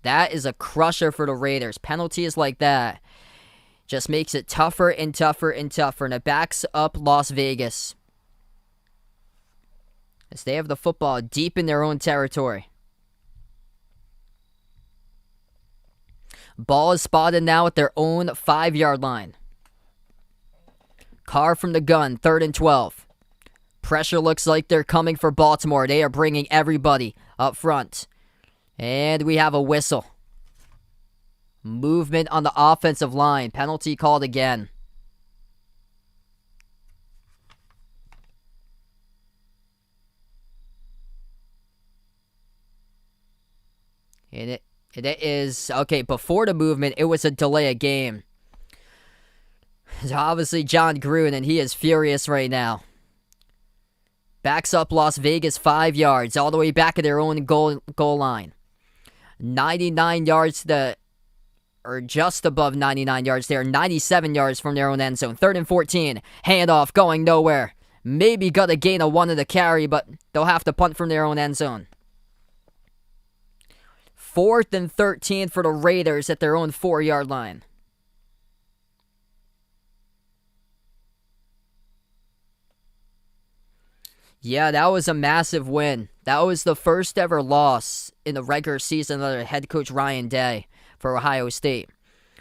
That is a crusher for the Raiders. Penalties like that just makes it tougher and tougher and tougher, and it backs up Las Vegas, as they have the football deep in their own territory. Ball is spotted now at their own 5-yard line. Carr from the gun, 3rd and 12. Pressure looks like they're coming for Baltimore. They are bringing everybody up front. And we have a whistle. Movement on the offensive line. Penalty called again. And it is, okay, before the movement, it was a delay of game. So obviously, John Gruden, he is furious right now. Backs up Las Vegas 5 yards, all the way back at their own goal line. 99 yards to the, or just above 99 yards there, 97 yards from their own end zone. 3rd and 14, handoff going nowhere. Maybe got a gain of 1 in the carry, but they'll have to punt from their own end zone. 4th and 13 for the Raiders at their own 4-yard line. Yeah, that was a massive win. That was the first ever loss in the regular season under head coach Ryan Day for Ohio State.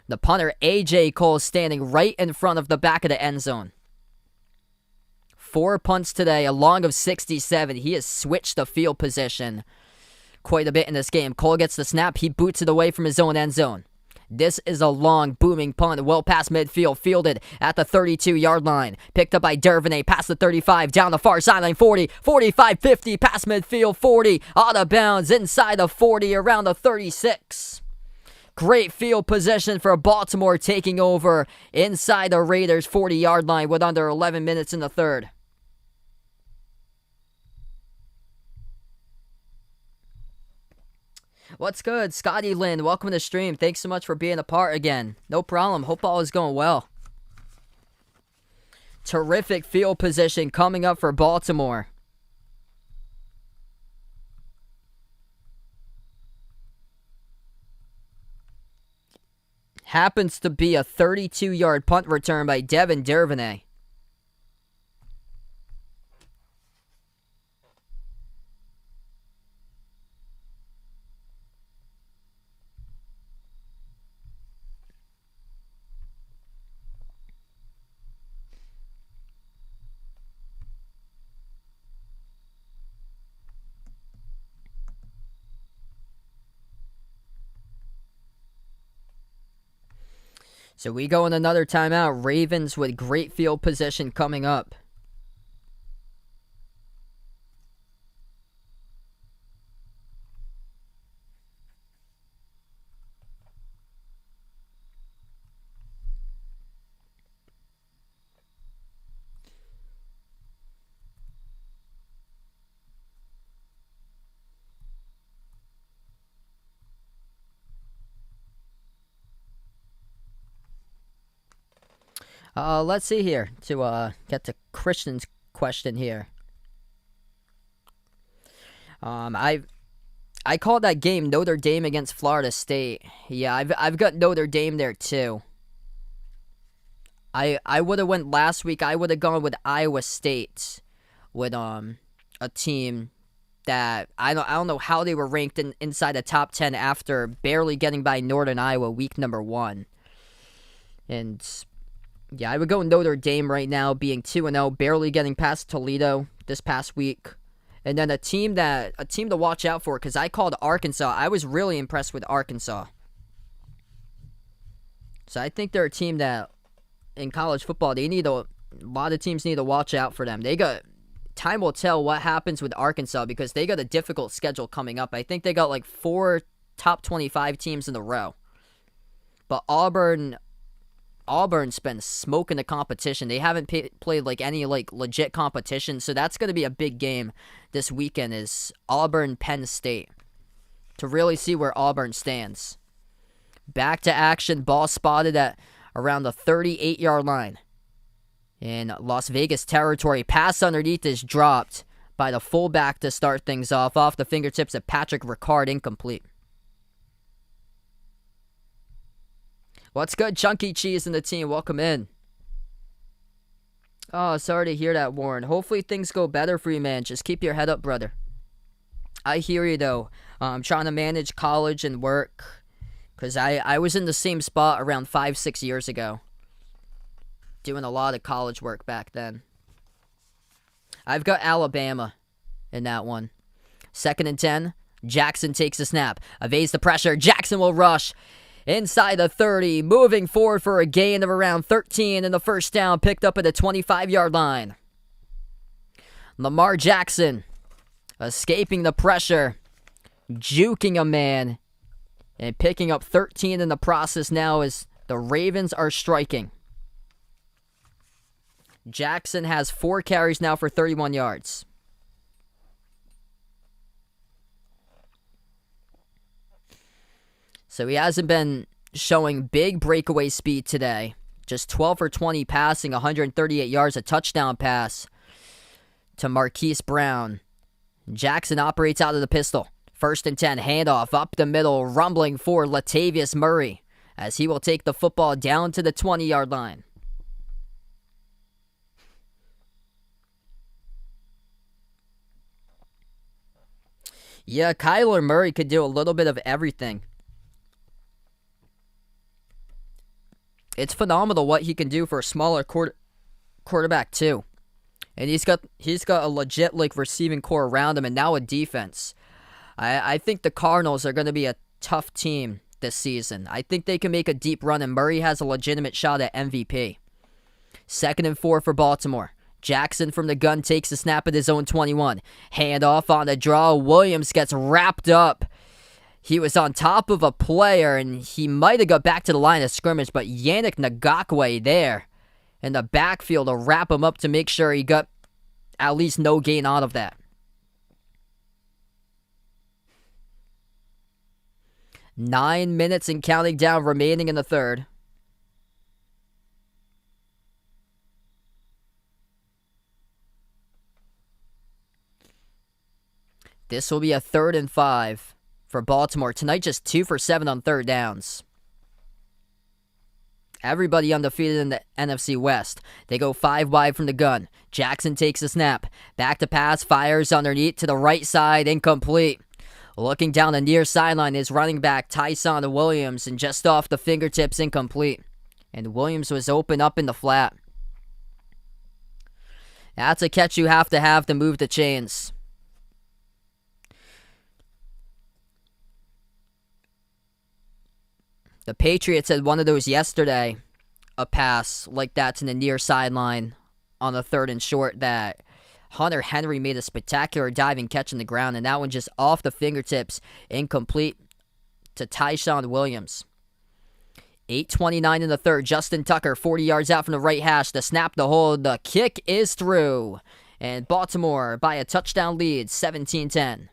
The punter, A.J. Cole, standing right in front of the back of the end zone. 4 punts today, a long of 67. He has switched the field position quite a bit in this game. Cole gets the snap. He boots it away from his own end zone. This is a long, booming punt, well past midfield, fielded at the 32-yard line. Picked up by Dervinay, past the 35, down the far sideline, 40, 45, 50, past midfield, 40, out of bounds, inside the 40, around the 36. Great field position for Baltimore, taking over inside the Raiders' 40-yard line with under 11 minutes in the third. What's good? Scotty Lynn, welcome to the stream. Thanks so much for being a part again. No problem. Hope all is going well. Terrific field position coming up for Baltimore. Happens to be a 32-yard punt return by Devin Dervinay. So we go in another timeout. Ravens with great field position coming up. Let's see here to get to Christian's question here. I called that game Notre Dame against Florida State. Yeah, I've got Notre Dame there too. I would have went last week. I would have gone with Iowa State, with a team that I don't know how they were ranked inside the top 10 after barely getting by Northern Iowa week number 1. And yeah, I would go Notre Dame right now, being 2-0, barely getting past Toledo this past week. And then a team to watch out for, because I called Arkansas. I was really impressed with Arkansas. So I think they're a team that in college football, a lot of teams need to watch out for them. Time will tell what happens with Arkansas, because they got a difficult schedule coming up. I think they got like 4 top 25 teams in a row. But Auburn's been smoking the competition. They haven't played like any like legit competition, so that's going to be a big game this weekend, is Auburn-Penn State, to really see where Auburn stands. Back to action, ball spotted at around the 38-yard line in Las Vegas territory. Pass underneath is dropped by the fullback to start things off the fingertips of Patrick Ricard, incomplete. What's good, Chunky Cheese and the team? Welcome in. Oh, sorry to hear that, Warren. Hopefully things go better for you, man. Just keep your head up, brother. I hear you, though. I'm trying to manage college and work, because I was in the same spot around 5-6 years ago. doing a lot of college work back then. I've got Alabama in that one. 2nd and 10. Jackson takes a snap. Evades the pressure. Jackson will rush inside the 30. Moving forward for a gain of around 13 and the first down picked up at the 25-yard line. Lamar Jackson escaping the pressure. Juking a man. And picking up 13 in the process now as the Ravens are striking. Jackson has 4 carries now for 31 yards. So he hasn't been showing big breakaway speed today. Just 12 for 20 passing, 138 yards, a touchdown pass to Marquise Brown. Jackson operates out of the pistol. 1st and 10, handoff up the middle, rumbling for Latavius Murray as he will take the football down to the 20-yard line. Yeah, Kyler Murray could do a little bit of everything. It's phenomenal what he can do for a smaller quarterback too. And he's got a legit receiving core around him and now a defense. I think the Cardinals are going to be a tough team this season. I think they can make a deep run and Murray has a legitimate shot at MVP. 2nd and 4 for Baltimore. Jackson from the gun takes the snap at his own 21. Handoff on the draw. Williams gets wrapped up. He was on top of a player, and he might have got back to the line of scrimmage, but Yannick Ngakoue there in the backfield to wrap him up to make sure he got at least no gain out of that. 9 minutes and counting down remaining in the third. This will be a 3rd and 5 for Baltimore. Tonight just 2 for 7 on third downs. Everybody undefeated in the NFC West. They go 5 wide from the gun. Jackson takes a snap. Back to pass, fires underneath to the right side, incomplete. Looking down the near sideline is running back Tyson Williams, and just off the fingertips, incomplete. And Williams was open up in the flat. That's a catch you have to move the chains. The Patriots had one of those yesterday, a pass like that to the near sideline on the 3rd and short that Hunter Henry made a spectacular diving catch on the ground, and that one just off the fingertips, incomplete to Tyson Williams. 8:29 in the third. Justin Tucker, 40 yards out from the right hash. The snap, the hold, the kick is through. And Baltimore by a touchdown lead, 17-10.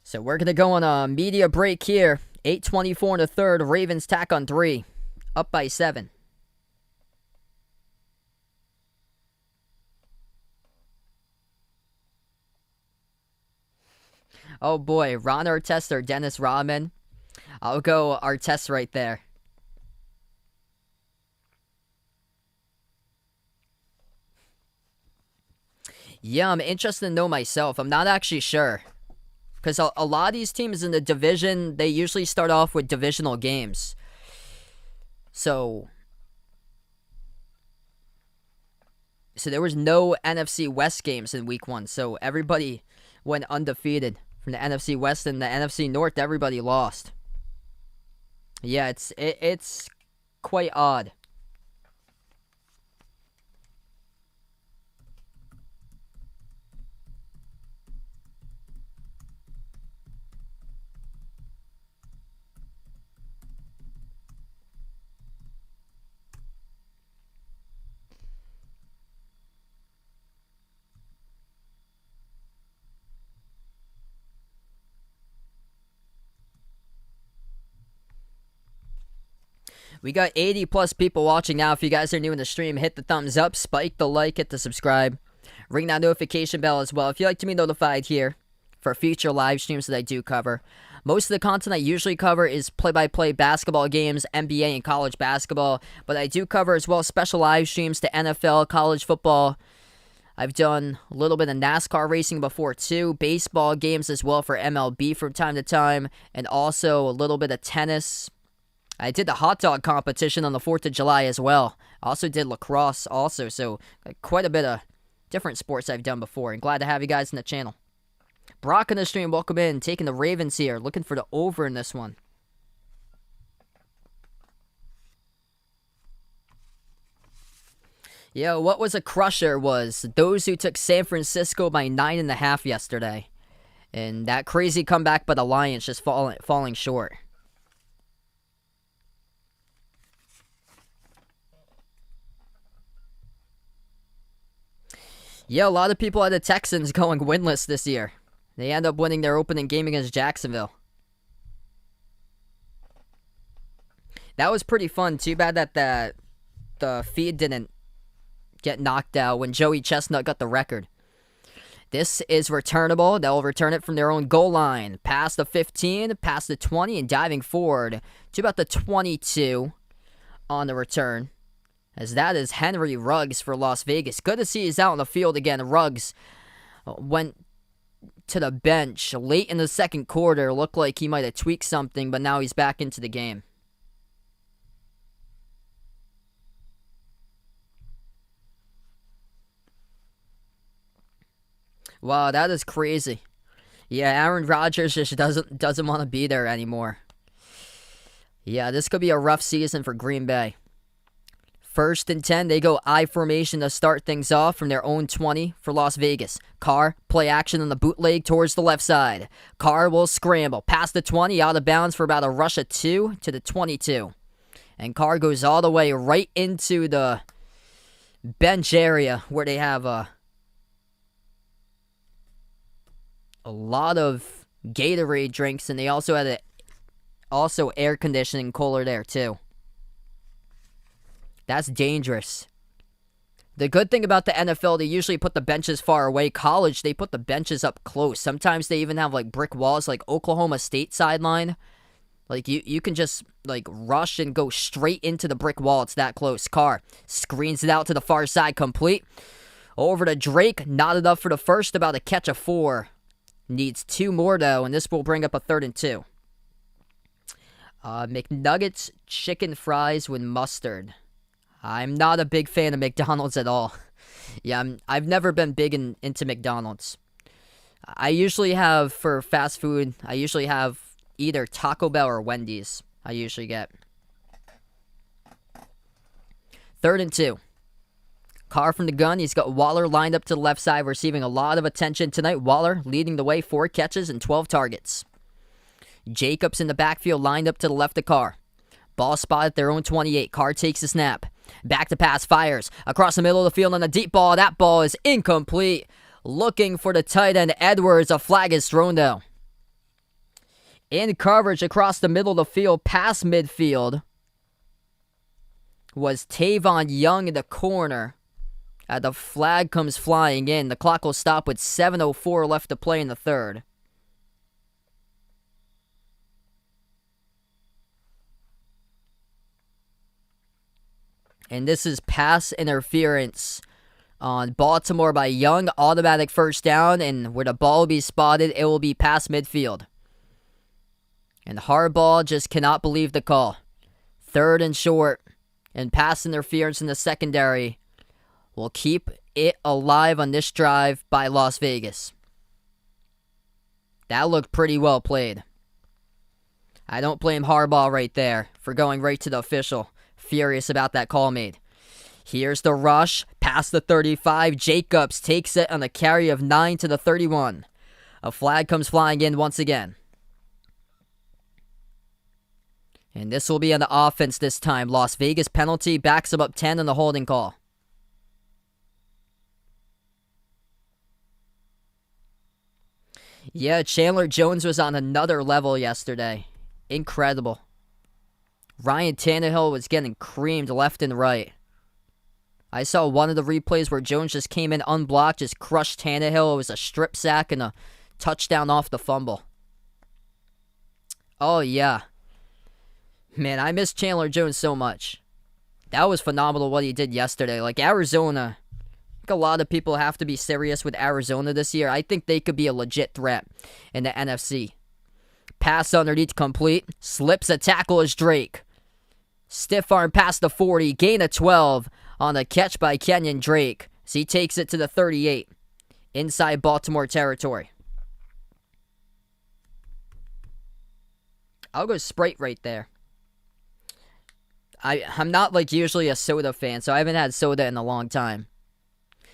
So we're going to go on a media break here. 8:24 in the third. Ravens tack on 3. Up by 7. Oh boy, Ron Artest or Dennis Rodman? I'll go Artest right there. Yeah, I'm interested to know myself. I'm not actually sure. Because a lot of these teams in the division, they usually start off with divisional games. So there was no NFC West games in week 1. So everybody went undefeated. From the NFC West and the NFC North, everybody lost. Yeah, it's quite odd. We got 80 plus people watching now. If you guys are new in the stream, hit the thumbs up, spike the like, hit the subscribe. Ring that notification bell as well if you'd like to be notified here for future live streams that I do cover. Most of the content I usually cover is play-by-play basketball games, NBA, and college basketball. But I do cover as well special live streams to NFL, college football, I've done a little bit of NASCAR racing before too, baseball games as well for MLB from time to time, and also a little bit of tennis. I did the hot dog competition on the 4th of July as well. I also did lacrosse also, so quite a bit of different sports I've done before, and glad to have you guys in the channel. Brock on the stream, welcome in, taking the Ravens here, looking for the over in this one. Yeah, what was a crusher was those who took San Francisco by 9.5 yesterday. And that crazy comeback by the Lions just falling short. Yeah, a lot of people had the Texans going winless this year. They end up winning their opening game against Jacksonville. That was pretty fun. Too bad that the feed didn't get knocked out when Joey Chestnut got the record. This is returnable. They'll return it from their own goal line. Past the 15, past the 20, and diving forward to about the 22 on the return. As that is Henry Ruggs for Las Vegas. Good to see he's out on the field again. Ruggs went to the bench late in the second quarter. Looked like he might have tweaked something, but now he's back into the game. Wow, that is crazy. Yeah, Aaron Rodgers just doesn't want to be there anymore. Yeah, this could be a rough season for Green Bay. 1st and 10, they go I formation to start things off from their own 20 for Las Vegas. Carr, play action on the bootleg towards the left side. Carr will scramble past the 20, out of bounds for about a rush of 2 to the 22. And Carr goes all the way right into the bench area where they have a lot of Gatorade drinks, and they also had also air conditioning cooler there too. That's dangerous. The good thing about the NFL, they usually put the benches far away. College, they put the benches up close. Sometimes they even have like brick walls, like Oklahoma State sideline. Like you can just like rush and go straight into the brick wall. It's that close. Carr screens it out to the far side, complete. Over to Drake, not enough for the first, about to catch a 4. Needs 2 more, though, and this will bring up a 3rd and 2. McNuggets chicken fries with mustard. I'm not a big fan of McDonald's at all. Yeah, I've never been big into McDonald's. I usually have, for fast food, I usually have either Taco Bell or Wendy's. I usually get. 3rd and 2. Carr from the gun. He's got Waller lined up to the left side, receiving a lot of attention tonight. Waller leading the way, 4 catches and 12 targets. Jacobs in the backfield, lined up to the left of Carr. Ball spot at their own 28. Carr takes the snap. Back to pass, fires across the middle of the field on a deep ball. That ball is incomplete. Looking for the tight end, Edwards. A flag is thrown, though. In coverage across the middle of the field, past midfield, was Tavon Young in the corner. The flag comes flying in. The clock will stop with 7:04 left to play in the third. And this is pass interference on Baltimore by Young. Automatic first down, and where the ball will be spotted, it will be past midfield. And Harbaugh just cannot believe the call. 3rd and short, and pass interference in the secondary will keep it alive on this drive by Las Vegas. That looked pretty well played. I don't blame Harbaugh right there for going right to the official. Furious about that call made. Here's the rush. Past the 35. Jacobs takes it on a carry of 9 to the 31. A flag comes flying in once again. And this will be on the offense this time. Las Vegas penalty backs them up 10 on the holding call. Yeah, Chandler Jones was on another level yesterday. Incredible. Ryan Tannehill was getting creamed left and right. I saw one of the replays where Jones just came in unblocked, just crushed Tannehill. It was a strip sack and a touchdown off the fumble. Oh, yeah. Man, I miss Chandler Jones so much. That was phenomenal what he did yesterday. Like, Arizona think a lot of people have to be serious with Arizona this year. I think they could be a legit threat in the NFC. Pass underneath complete. Slips a tackle as Drake. Stiff arm past the 40. Gain of 12 on a catch by Kenyon Drake. So he takes it to the 38. Inside Baltimore territory. I'll go Sprite right there. I'm not like usually a soda fan, so I haven't had soda in a long time.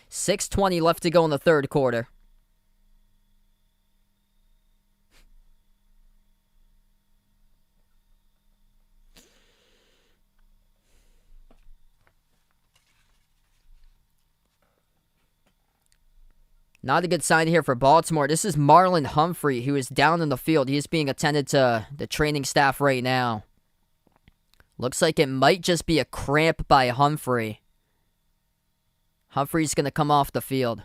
6:20 left to go in the third quarter. Not a good sign here for Baltimore. This is Marlon Humphrey, who is down in the field. He is being attended to the training staff right now. Looks like it might just be a cramp by Humphrey. Humphrey's going to come off the field.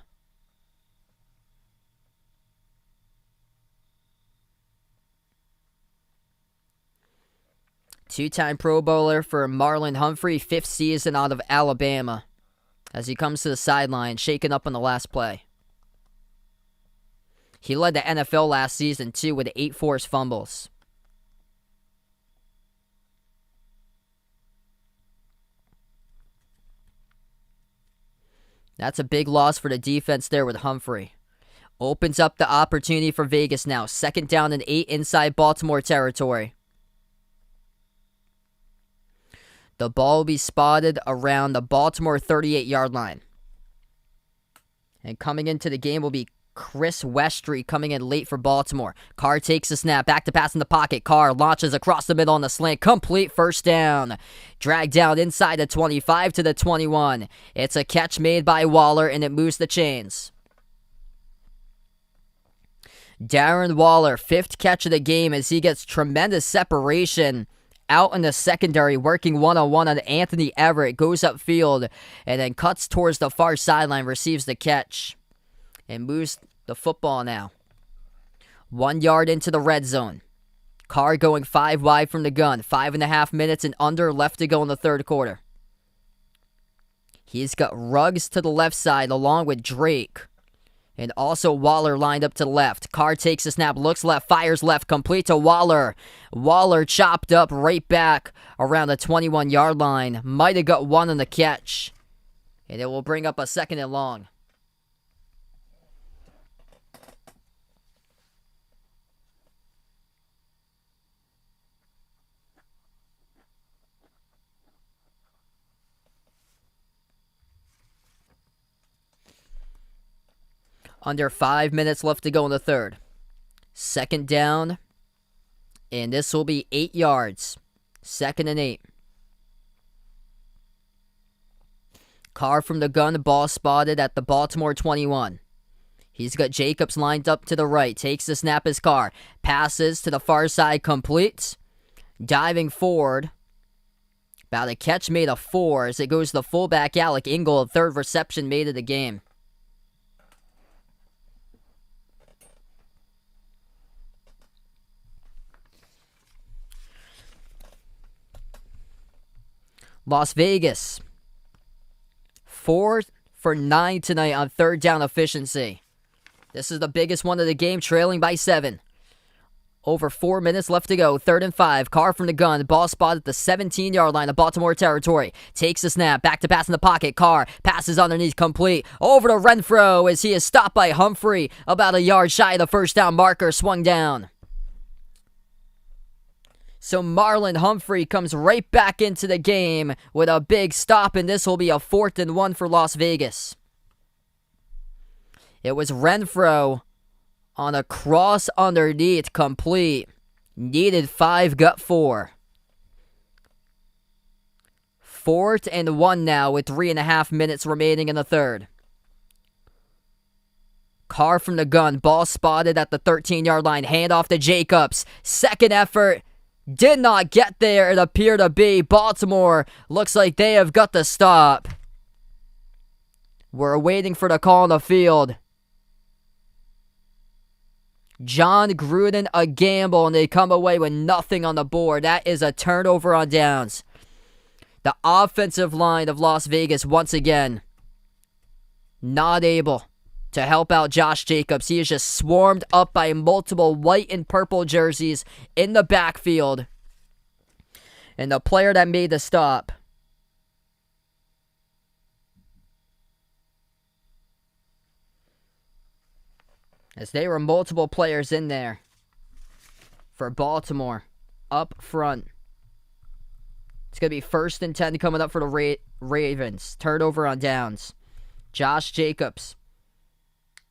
Two-time Pro Bowler for Marlon Humphrey, 5th season out of Alabama. As he comes to the sideline, shaken up on the last play. He led the NFL last season, too, with 8 forced fumbles. That's a big loss for the defense there with Humphrey. Opens up the opportunity for Vegas now. 2nd down and 8 inside Baltimore territory. The ball will be spotted around the Baltimore 38-yard line. And coming into the game will be Chris Westry coming in late for Baltimore. Carr takes the snap. Back to pass in the pocket. Carr launches across the middle on the slant. Complete first down. Dragged down inside the 25 to the 21. It's a catch made by Waller, and it moves the chains. Darren Waller, 5th catch of the game as he gets tremendous separation out in the secondary, working one-on-one on Anthony Everett. Goes upfield and then cuts towards the far sideline, receives the catch. And moves the football now. 1 yard into the red zone. Carr going 5 wide from the gun. 5.5 minutes and under left to go in the third quarter. He's got Ruggs to the left side along with Drake. And also Waller lined up to the left. Carr takes a snap, looks left, fires left, complete to Waller. Waller chopped up right back around the 21-yard line. Might have got one on the catch. And it will bring up a 2nd and long. Under 5 minutes left to go in the third. 2nd down. And this will be 8 yards. 2nd and 8. Carr from the gun. Ball spotted at the Baltimore 21. He's got Jacobs lined up to the right. Takes the snap as Carr. Passes to the far side. Complete. Diving forward. About a catch made of 4 as it goes to the fullback Alec Ingold. 3rd reception made of the game. Las Vegas, 4 for 9 tonight on 3rd down efficiency. This is the biggest one of the game, trailing by 7. Over 4 minutes left to go. 3rd and 5. Carr from the gun. Ball spotted at the 17-yard line of Baltimore territory. Takes the snap. Back to pass in the pocket. Carr passes underneath, complete. Over to Renfro as he is stopped by Humphrey. About a yard shy of the first down marker. Swung down. So Marlon Humphrey comes right back into the game with a big stop, and this will be a 4th and 1 for Las Vegas. It was Renfro on a cross underneath, complete. Needed 5, got 4. 4th and 1 now with 3.5 minutes remaining in the third. Carr from the gun, ball spotted at the 13-yard line, handoff to Jacobs. 2nd effort. Did not get there, it appeared to be. Baltimore looks like they have got the stop. We're waiting for the call on the field. John Gruden a gamble, and they come away with nothing on the board. That is a turnover on downs. The offensive line of Las Vegas once again not able to help out Josh Jacobs. He is just swarmed up by multiple white and purple jerseys in the backfield. And the player that made the stop, as there were multiple players in there for Baltimore up front. It's going to be 1st and 10 coming up for the Ravens. Turnover on downs. Josh Jacobs.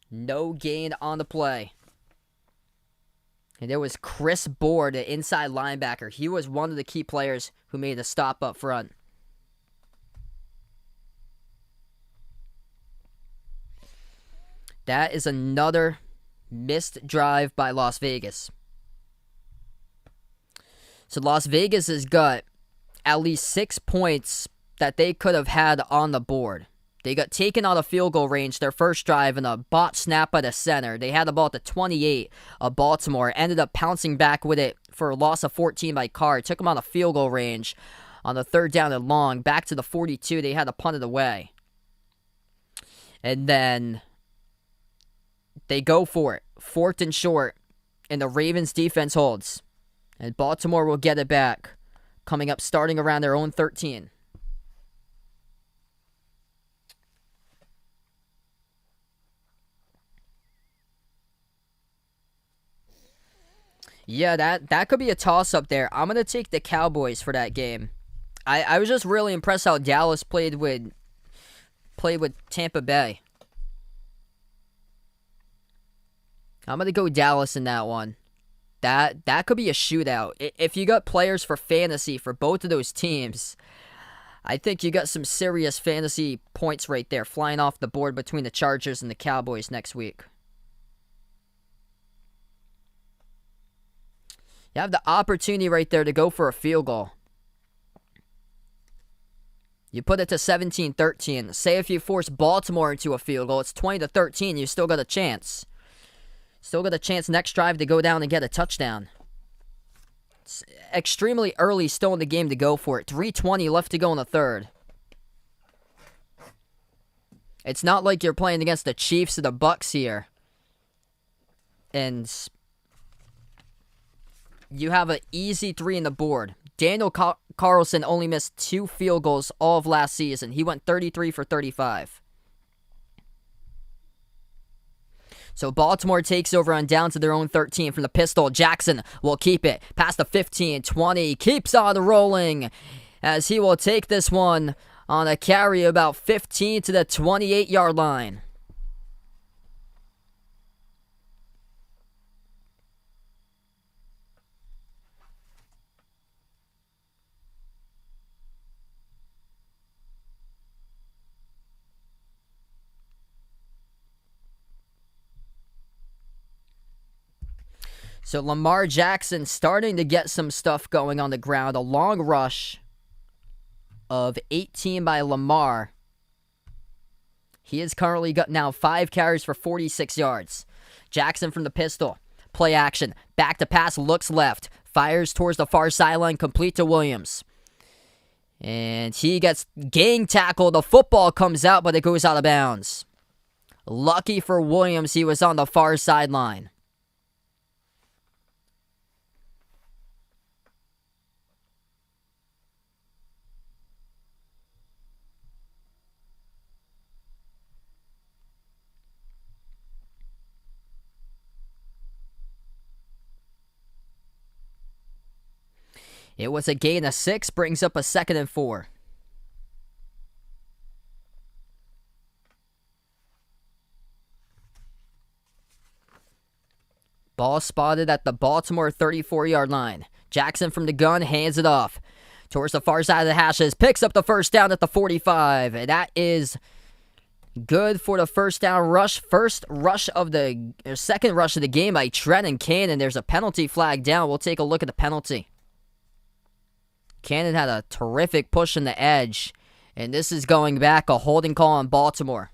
No gain on the play. And there was Chris Board, the inside linebacker. He was one of the key players who made the stop up front. That is another missed drive by Las Vegas. So Las Vegas has got at least 6 points that they could have had on the board. They got taken out of field goal range their first drive in a bot snap by the center. They had the ball at the 28 of Baltimore. Ended up pouncing back with it for a loss of 14 by Carr. Took them out of field goal range on the 3rd down and long. Back to the 42. They had to punt it away. And then they go for it. 4th and short. And the Ravens defense holds. And Baltimore will get it back. Coming up starting around their own 13. Yeah, that could be a toss-up there. I'm going to take the Cowboys for that game. I was just really impressed how Dallas played with Tampa Bay. I'm going to go Dallas in that one. That could be a shootout. If you got players for fantasy for both of those teams, I think you got some serious fantasy points right there flying off the board between the Chargers and the Cowboys next week. You have the opportunity right there to go for a field goal. You put it to 17-13. Say if you force Baltimore into a field goal, it's 20-13. You still got a chance. Still got a chance next drive to go down and get a touchdown. It's extremely early still in the game to go for it. 3:20 left to go in the third. It's not like you're playing against the Chiefs or the Bucks here. And you have an easy 3 in the board. Daniel Carlson only missed 2 field goals all of last season. He went 33 for 35. So Baltimore takes over on down to their own 13 from the pistol. Jackson will keep it past the 15, 20. Keeps on rolling as he will take this one on a carry about 15 to the 28-yard line. So Lamar Jackson starting to get some stuff going on the ground. A long rush of 18 by Lamar. He has currently got now 5 carries for 46 yards. Jackson from the pistol. Play action. Back to pass. Looks left. Fires towards the far sideline. Complete to Williams. And he gets gang tackled. The football comes out, but it goes out of bounds. Lucky for Williams, he was on the far sideline. It was a gain of 6, brings up a 2nd and 4. Ball spotted at the Baltimore 34-yard line. Jackson from the gun hands it off towards the far side of the hashes. Picks up the first down at the 45. And that is good for the first down rush. Second rush of the game by Trent and Cannon. There's a penalty flag down. We'll take a look at the penalty. Cannon had a terrific push on the edge. And this is going back, a holding call on Baltimore.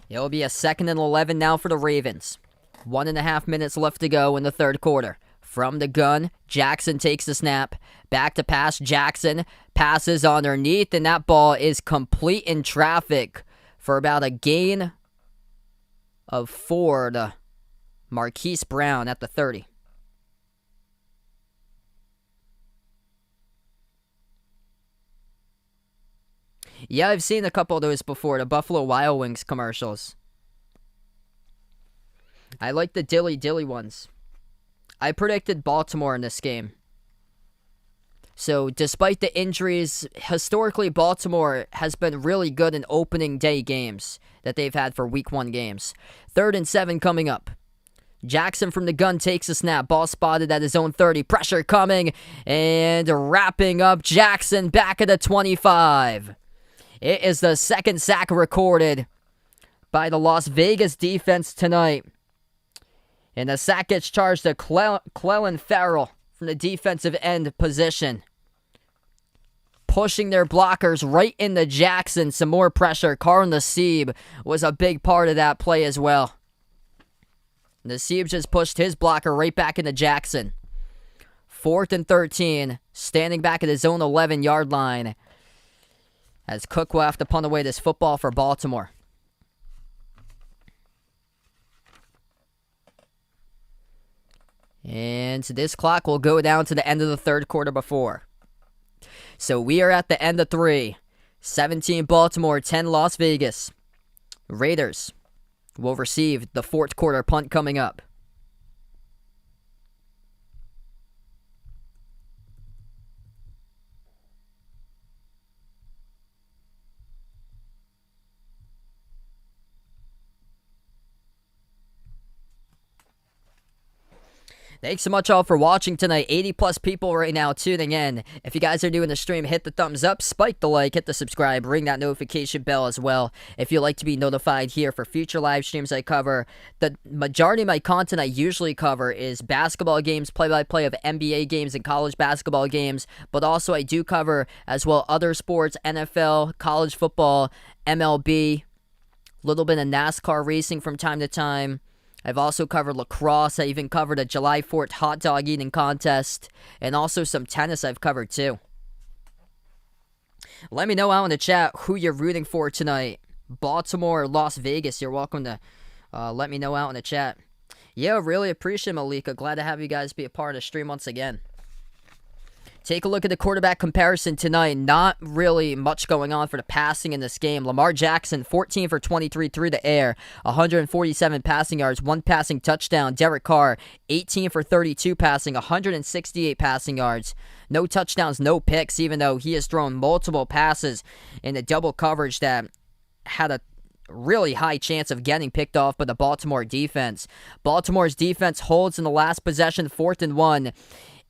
It'll be a 2nd and 11 now for the Ravens. 1.5 minutes left to go in the third quarter. From the gun, Jackson takes the snap. Back to pass, Jackson passes underneath, and that ball is complete in traffic for about a gain of 4 to Marquise Brown at the 30. Yeah, I've seen a couple of those before, the Buffalo Wild Wings commercials. I like the dilly dilly ones. I predicted Baltimore in this game. So, despite the injuries, historically Baltimore has been really good in opening day games that they've had for week 1 games. 3rd and 7 coming up. Jackson from the gun takes a snap. Ball spotted at his own 30. Pressure coming and wrapping up Jackson back at the 25. It is the 2nd sack recorded by the Las Vegas defense tonight. And the sack gets charged to Clelin Ferrell from the defensive end position. Pushing their blockers right into Jackson. Some more pressure. Carl Nassib was a big part of that play as well. Nassib just pushed his blocker right back into Jackson. 4th and 13. Standing back at his own 11-yard line. As Cook will have to punt away this football for Baltimore. And this clock will go down to the end of the third quarter before. So we are at the end of 3. 17 Baltimore, 10 Las Vegas. Raiders will receive the fourth quarter punt coming up. Thanks so much all for watching tonight. 80 plus people right now tuning in. If you guys are new in the stream, hit the thumbs up, spike the like, hit the subscribe, ring that notification bell as well. If you'd like to be notified here for future live streams I cover, the majority of my content I usually cover is basketball games, play-by-play of NBA games and college basketball games, but also I do cover as well other sports, NFL, college football, MLB, a little bit of NASCAR racing from time to time. I've also covered lacrosse. I even covered a July 4th hot dog eating contest. And also some tennis I've covered too. Let me know out in the chat who you're rooting for tonight. Baltimore or Las Vegas. You're welcome to let me know out in the chat. Yeah, really appreciate it, Malika. Glad to have you guys be a part of the stream once again. Take a look at the quarterback comparison tonight. Not really much going on for the passing in this game. Lamar Jackson, 14 for 23 through the air, 147 passing yards, 1 passing touchdown. Derek Carr, 18 for 32 passing, 168 passing yards. No touchdowns, no picks, even though he has thrown multiple passes in the double coverage that had a really high chance of getting picked off by the Baltimore defense. Baltimore's defense holds in the last possession, 4th and 1.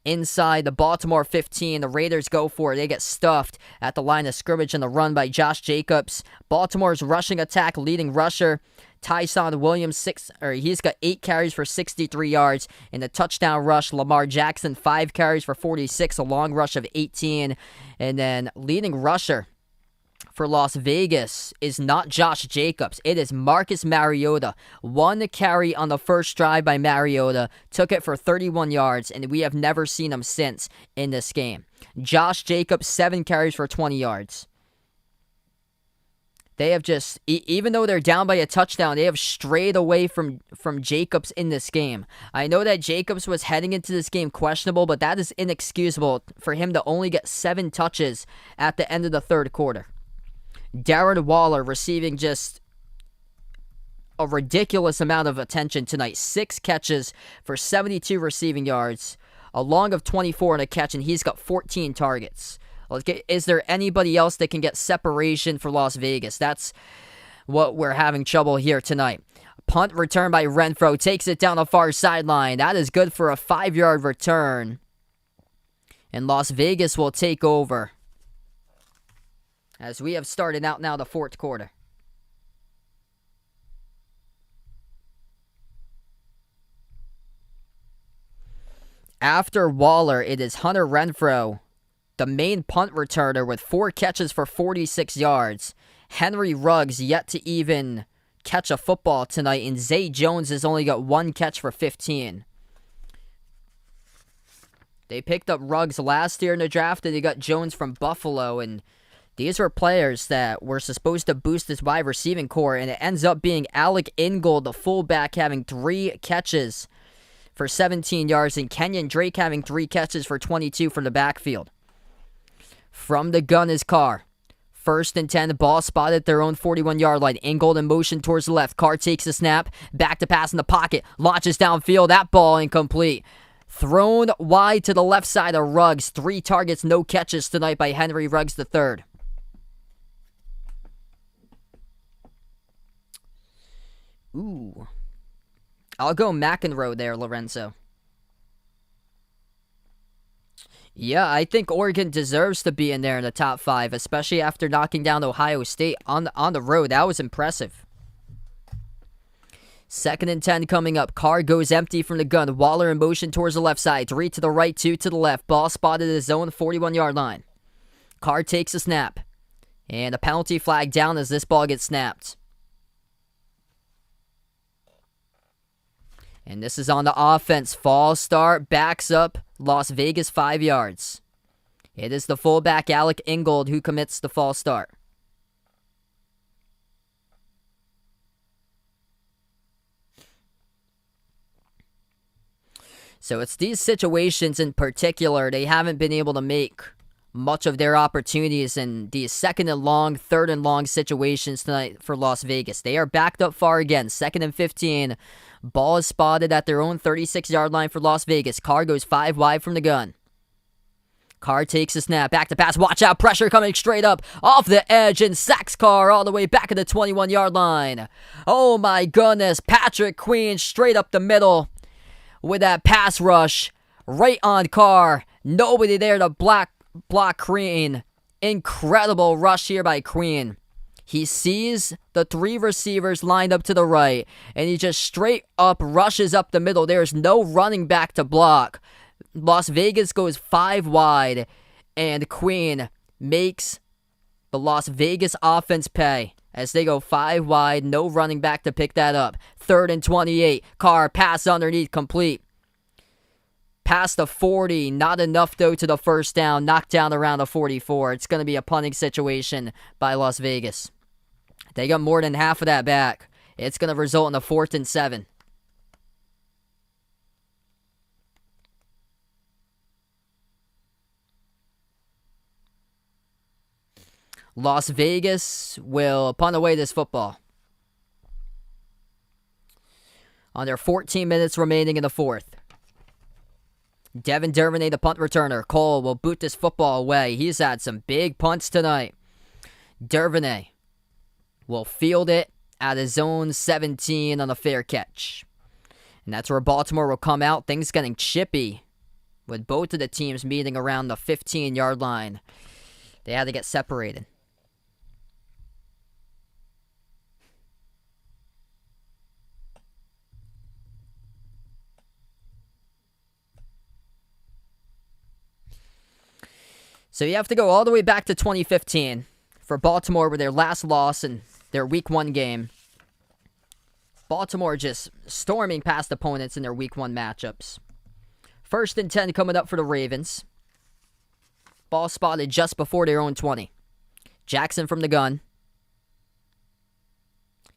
Inside the Baltimore 15, the Raiders go for it. They get stuffed at the line of scrimmage in the run by Josh Jacobs. Baltimore's rushing attack leading rusher, Tyson Williams, he's got 8 carries for 63 yards. In the touchdown rush, Lamar Jackson, 5 carries for 46, a long rush of 18. And then leading rusher for Las Vegas is not Josh Jacobs. It is Marcus Mariota. 1 carry on the first drive by Mariota. Took it for 31 yards, and we have never seen him since in this game. Josh Jacobs, 7 carries for 20 yards. They have just, even though they're down by a touchdown, they have strayed away from Jacobs in this game. I know that Jacobs was heading into this game questionable, but that is inexcusable for him to only get 7 touches at the end of the third quarter. Darren Waller receiving just a ridiculous amount of attention tonight. 6 catches for 72 receiving yards, a long of 24 and a catch, and he's got 14 targets. Is there anybody else that can get separation for Las Vegas? That's what we're having trouble here tonight. Punt return by Renfro, takes it down the far sideline. That is good for a 5-yard return. And Las Vegas will take over, as we have started out now the fourth quarter. After Waller, it is Hunter Renfro, the main punt returner, with 4 catches for 46 yards. Henry Ruggs yet to even catch a football tonight, and Zay Jones has only got 1 catch for 15. They picked up Ruggs last year in the draft, and they got Jones from Buffalo, and these were players that were supposed to boost this wide receiving core, and it ends up being Alec Ingold, the fullback, having 3 catches for 17 yards, and Kenyon Drake having 3 catches for 22 from the backfield. From the gun is Carr. 1st and 10, the ball spotted at their own 41-yard line. Ingold in motion towards the left. Carr takes a snap, back to pass in the pocket, launches downfield. That ball incomplete. Thrown wide to the left side of Ruggs. 3 targets, no catches tonight by Henry Ruggs III. Ooh. I'll go McEnroe there, Lorenzo. Yeah, I think Oregon deserves to be in there in the top 5, especially after knocking down Ohio State on the road. That was impressive. 2nd and 10 coming up. Carr goes empty from the gun. Waller in motion towards the left side. 3 to the right, 2 to the left. Ball spotted at his own 41-yard line. Carr takes a snap. And a penalty flag down as this ball gets snapped. And this is on the offense. False start, backs up. Las Vegas 5 yards. It is the fullback Alec Ingold who commits the false start. So it's these situations in particular, they haven't been able to make much of their opportunities in these 2nd and long, 3rd and long situations tonight for Las Vegas. They are backed up far again. 2nd and 15. Ball is spotted at their own 36-yard line for Las Vegas. Carr goes 5 wide from the gun. Carr takes a snap. Back to pass. Watch out. Pressure coming straight up off the edge and sacks Carr all the way back at the 21-yard line. Oh my goodness. Patrick Queen straight up the middle with that pass rush right on Carr. Nobody there to block Queen. Incredible rush here by Queen. He sees the 3 receivers lined up to the right, and he just straight up rushes up the middle. There's no running back to block. Las Vegas goes 5 wide, and Queen makes the Las Vegas offense pay as they go 5 wide. No running back to pick that up. 3rd and 28. Carr pass underneath, complete. Past the 40, not enough though to the first down. Knocked down around the 44. It's going to be a punting situation by Las Vegas. They got more than half of that back. It's going to result in a 4th and 7. Las Vegas will punt away this football. Under 14 minutes remaining in the 4th. Devin Duvernay, the punt returner. Cole will boot this football away. He's had some big punts tonight. Duvernay will field it at his own 17 on a fair catch. And that's where Baltimore will come out. Things getting chippy with both of the teams meeting around the 15-yard line. They had to get separated. So you have to go all the way back to 2015 for Baltimore with their last loss in their Week 1 game. Baltimore just storming past opponents in their Week 1 matchups. 1st and 10 coming up for the Ravens. Ball spotted just before their own 20. Jackson from the gun.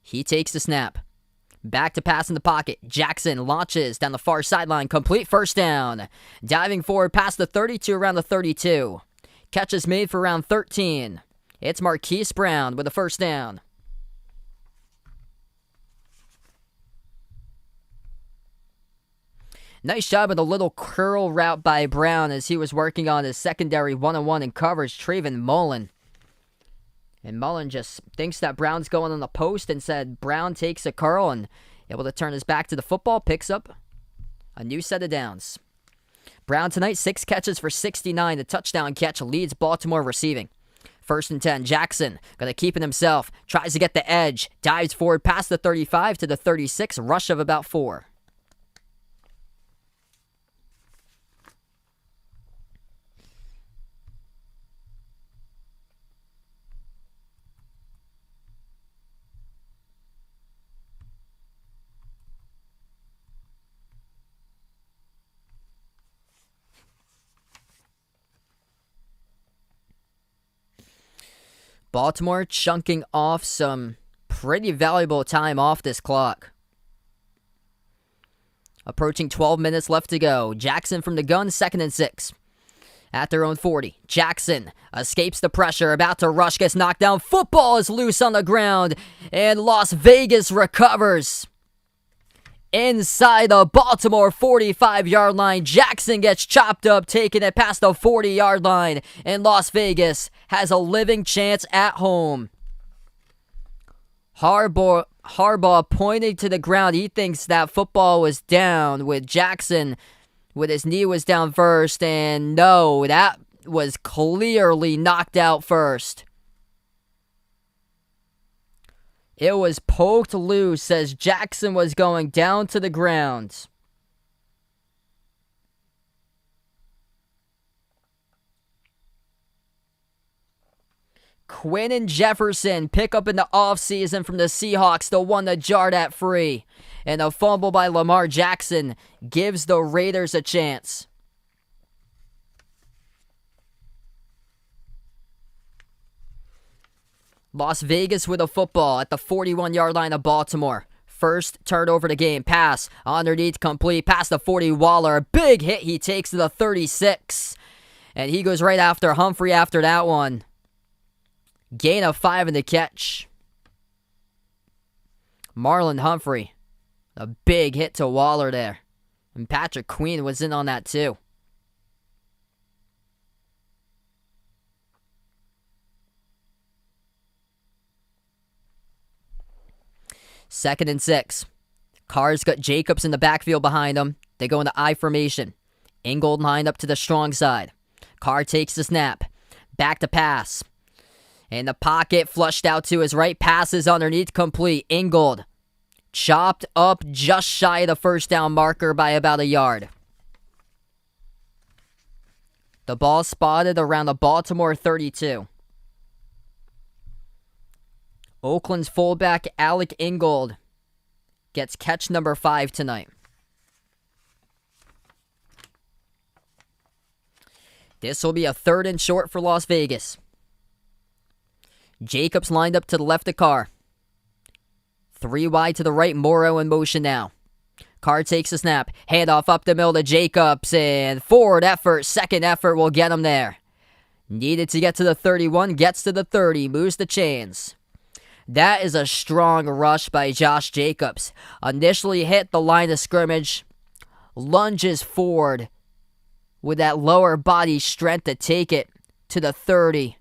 He takes the snap. Back to pass in the pocket. Jackson launches down the far sideline. Complete 1st down. Diving forward past the 32 around the 32. Catch is made for around 13. It's Marquise Brown with the 1st down. Nice job with a little curl route by Brown as he was working on his secondary one-on-one in coverage, Trayvon Mullen. And Mullen just thinks that Brown's going on the post and said Brown takes a curl and able to turn his back to the football, picks up a new set of downs. Brown tonight, 6 catches for 69. The touchdown catch leads Baltimore receiving. 1st and 10. Jackson going to keep it himself. Tries to get the edge. Dives forward past the 35 to the 36. Rush of about 4. Baltimore chunking off some pretty valuable time off this clock. Approaching 12 minutes left to go. Jackson from the gun, 2nd and 6. At their own 40. Jackson escapes the pressure, about to rush, gets knocked down. Football is loose on the ground, and Las Vegas recovers. Inside the Baltimore 45-yard line, Jackson gets chopped up, taking it past the 40-yard line, and Las Vegas has a living chance at home. Harbaugh pointing to the ground. He thinks that football was down, with Jackson with his knee was down first, and no, that was clearly knocked out first. It was poked loose as Jackson was going down to the ground. Quinn and Jefferson pick up in the offseason from the Seahawks, the one that jarred at free. And a fumble by Lamar Jackson gives the Raiders a chance. Las Vegas with a football at the 41-yard line of Baltimore. First turnover of the game. Pass underneath, complete. Past the 40, Waller. A big hit he takes to the 36. And he goes right after Humphrey after that one. Gain of 5 in the catch. Marlon Humphrey. A big hit to Waller there. And Patrick Queen was in on that too. Second and 6. Carr's got Jacobs in the backfield behind him. They go into I formation. Ingold lined up to the strong side. Carr takes the snap. Back to pass. In the pocket, flushed out to his right. Passes underneath, complete. Ingold chopped up just shy of the first down marker by about a yard. The ball spotted around the Baltimore 32. Oakland's fullback Alec Ingold gets catch number 5 tonight. This will be a 3rd and short for Las Vegas. Jacobs lined up to the left of Carr. 3 wide to the right, Morrow in motion now. Carr takes the snap. Handoff up the middle to Jacobs, and forward effort, second effort will get him there. Needed to get to the 31, gets to the 30, moves the chains. That is a strong rush by Josh Jacobs. Initially hit the line of scrimmage, lunges forward with that lower body strength to take it to the 30.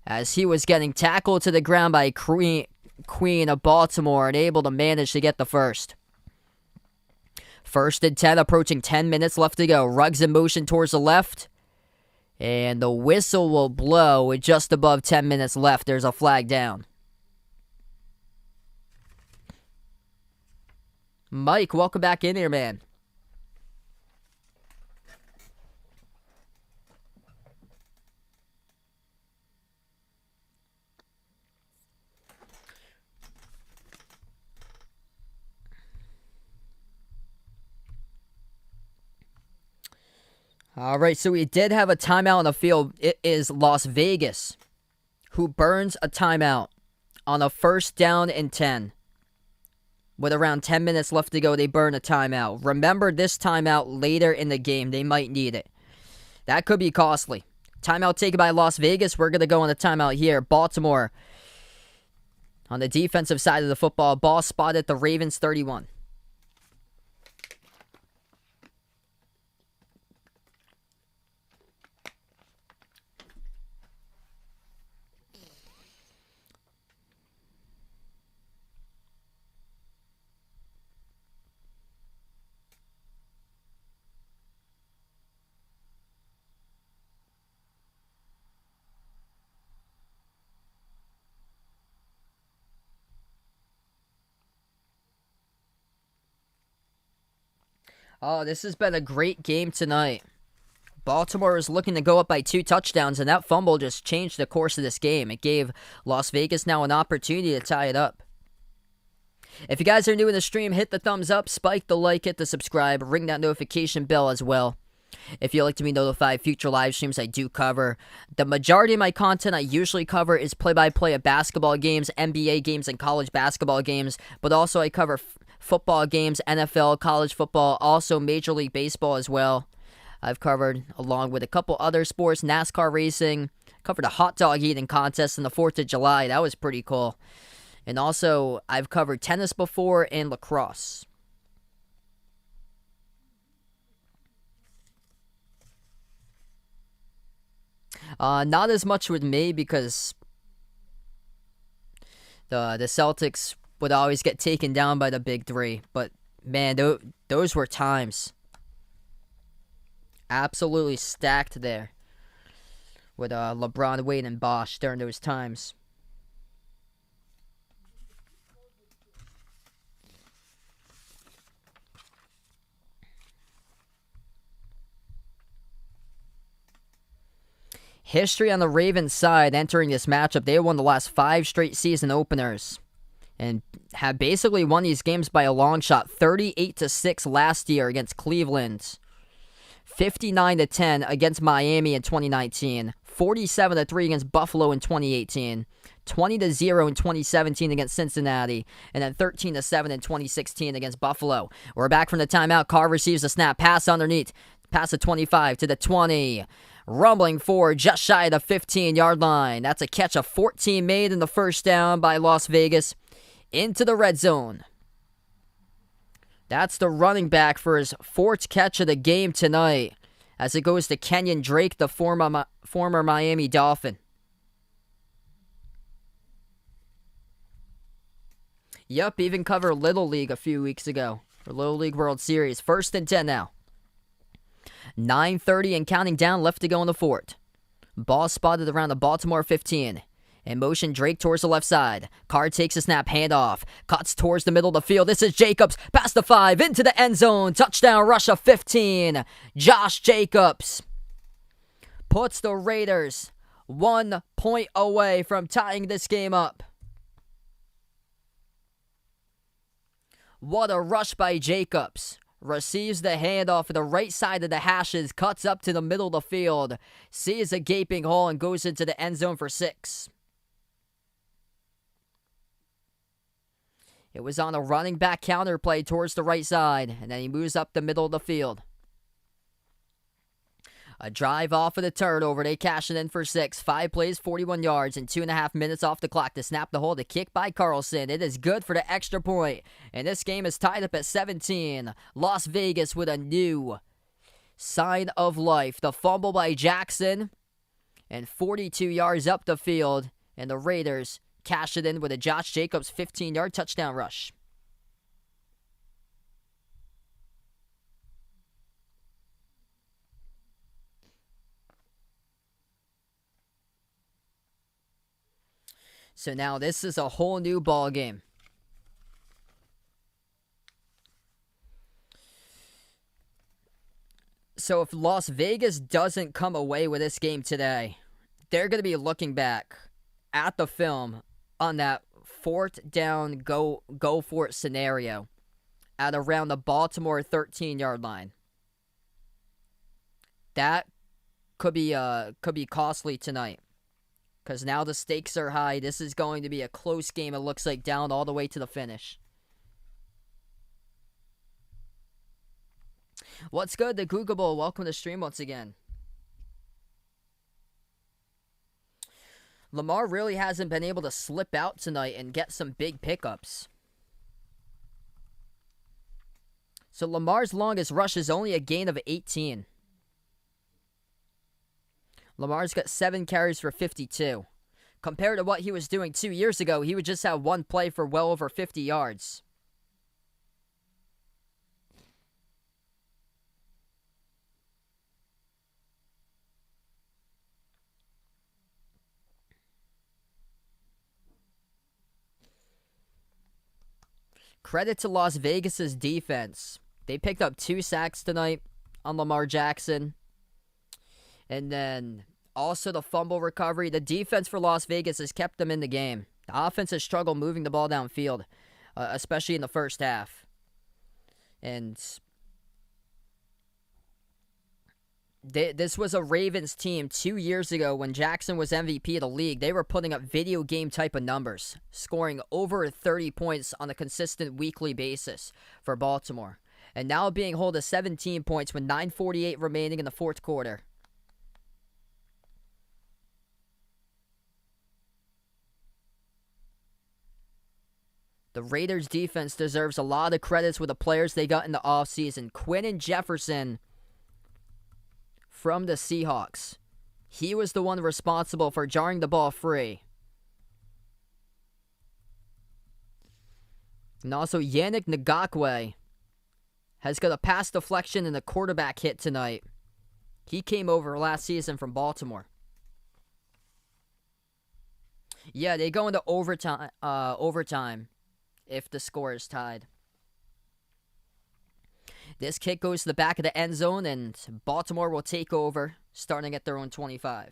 As he was getting tackled to the ground by Queen of Baltimore and able to manage to get the first. 1st and 10, approaching 10 minutes left to go. Ruggs in motion towards the left. And the whistle will blow with just above 10 minutes left. There's a flag down. Mike, welcome back in here, man. All right, so we did have a timeout on the field. It is Las Vegas who burns a timeout on a 1st down and 10. With around 10 minutes left to go, they burn a timeout. Remember this timeout later in the game. They might need it. That could be costly. Timeout taken by Las Vegas. We're going to go on the timeout here. Baltimore on the defensive side of the football. Ball spotted at the Ravens 31. Oh, this has been a great game tonight. Baltimore is looking to go up by 2 touchdowns, and that fumble just changed the course of this game. It gave Las Vegas now an opportunity to tie it up. If you guys are new in the stream, hit the thumbs up, spike the like, hit the subscribe, ring that notification bell as well. If you'd like to be notified of future live streams I do cover, the majority of my content I usually cover is play-by-play of basketball games, NBA games, and college basketball games, but also I cover football games, NFL, college football, also Major League Baseball as well. I've covered, along with a couple other sports, NASCAR racing, covered a hot dog eating contest on the 4th of July. That was pretty cool. And also, I've covered tennis before and lacrosse. Not as much with me because the Celtics would always get taken down by the big three. But, man, those were times. Absolutely stacked there with LeBron, Wade, and Bosh during those times. History on the Ravens side entering this matchup. They won the last 5 straight season openers and have basically won these games by a long shot. 38-6 last year against Cleveland. 59-10 against Miami in 2019, 47-3 against Buffalo in 2018, 20-0 in 2017 against Cincinnati, and then 13-7 in 2016 against Buffalo. We're back from the timeout. Carr receives the snap, pass underneath, pass the 25 to the 20, rumbling forward just shy of the 15-yard line. That's a catch of 14 made in the first down by Las Vegas into the red zone. That's the running back for his 4th catch of the game tonight, as it goes to Kenyon Drake, the former Miami Dolphin. Yup, even covered Little League a few weeks ago, for Little League World Series. 1st and 10 now. 9:30 and counting down left to go in the 4th. Ball spotted around the Baltimore 15. In motion, Drake towards the left side. Carr takes a snap, handoff. Cuts towards the middle of the field. This is Jacobs. Past the 5, into the end zone. Touchdown rush of 15. Josh Jacobs puts the Raiders 1 point away from tying this game up. What a rush by Jacobs. Receives the handoff to the right side of the hashes. Cuts up to the middle of the field. Sees a gaping hole and goes into the end zone for 6. It was on a running back counter play towards the right side, and then he moves up the middle of the field. A drive off of the turnover. They cash it in for 6. 5 plays, 41 yards, and 2.5 minutes off the clock to snap the hold. A kick by Carlson. It is good for the extra point, and this game is tied up at 17. Las Vegas with a new sign of life. The fumble by Jackson, and 42 yards up the field, and the Raiders cash it in with a Josh Jacobs 15-yard touchdown rush. So now this is a whole new ball game. So if Las Vegas doesn't come away with this game today, they're going to be looking back at the film on that 4th down go for it scenario at around the Baltimore 13-yard line. That could be costly tonight, because now the stakes are high. This is going to be a close game, it looks like, down all the way to the finish. What's good, the Googleable? Welcome to the stream once again. Lamar really hasn't been able to slip out tonight and get some big pickups. So Lamar's longest rush is only a gain of 18. Lamar's got 7 carries for 52. Compared to what he was doing 2 years ago, he would just have 1 play for well over 50 yards. Credit to Las Vegas's defense. They picked up 2 sacks tonight on Lamar Jackson. And then also the fumble recovery. The defense for Las Vegas has kept them in the game. The offense has struggled moving the ball downfield, especially in the first half. And This was a Ravens team 2 years ago when Jackson was MVP of the league. They were putting up video game type of numbers, scoring over 30 points on a consistent weekly basis for Baltimore. And now being held to 17 points with 9:48 remaining in the fourth quarter. The Raiders defense deserves a lot of credits with the players they got in the offseason. Quinton Jefferson from the Seahawks. He was the one responsible for jarring the ball free. And also Yannick Ngakoue has got a pass deflection and a quarterback hit tonight. He came over last season from Baltimore. Yeah, they go into overtime if the score is tied. This kick goes to the back of the end zone, and Baltimore will take over, starting at their own 25.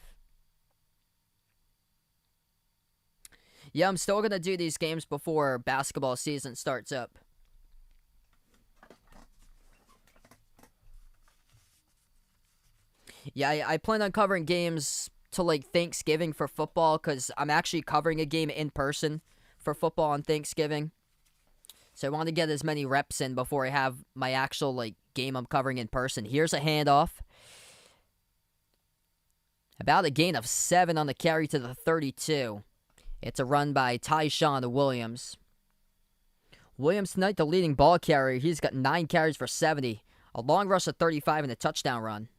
Yeah, I'm still going to do these games before basketball season starts up. Yeah, I plan on covering games to like Thanksgiving for football, because I'm actually covering a game in person for football on Thanksgiving. So I want to get as many reps in before I have my actual like game I'm covering in person. Here's a handoff. About a gain of 7 on the carry to the 32. It's a run by Tyson Williams. Williams tonight the leading ball carrier. He's got 9 carries for 70. A long rush of 35 and a touchdown run.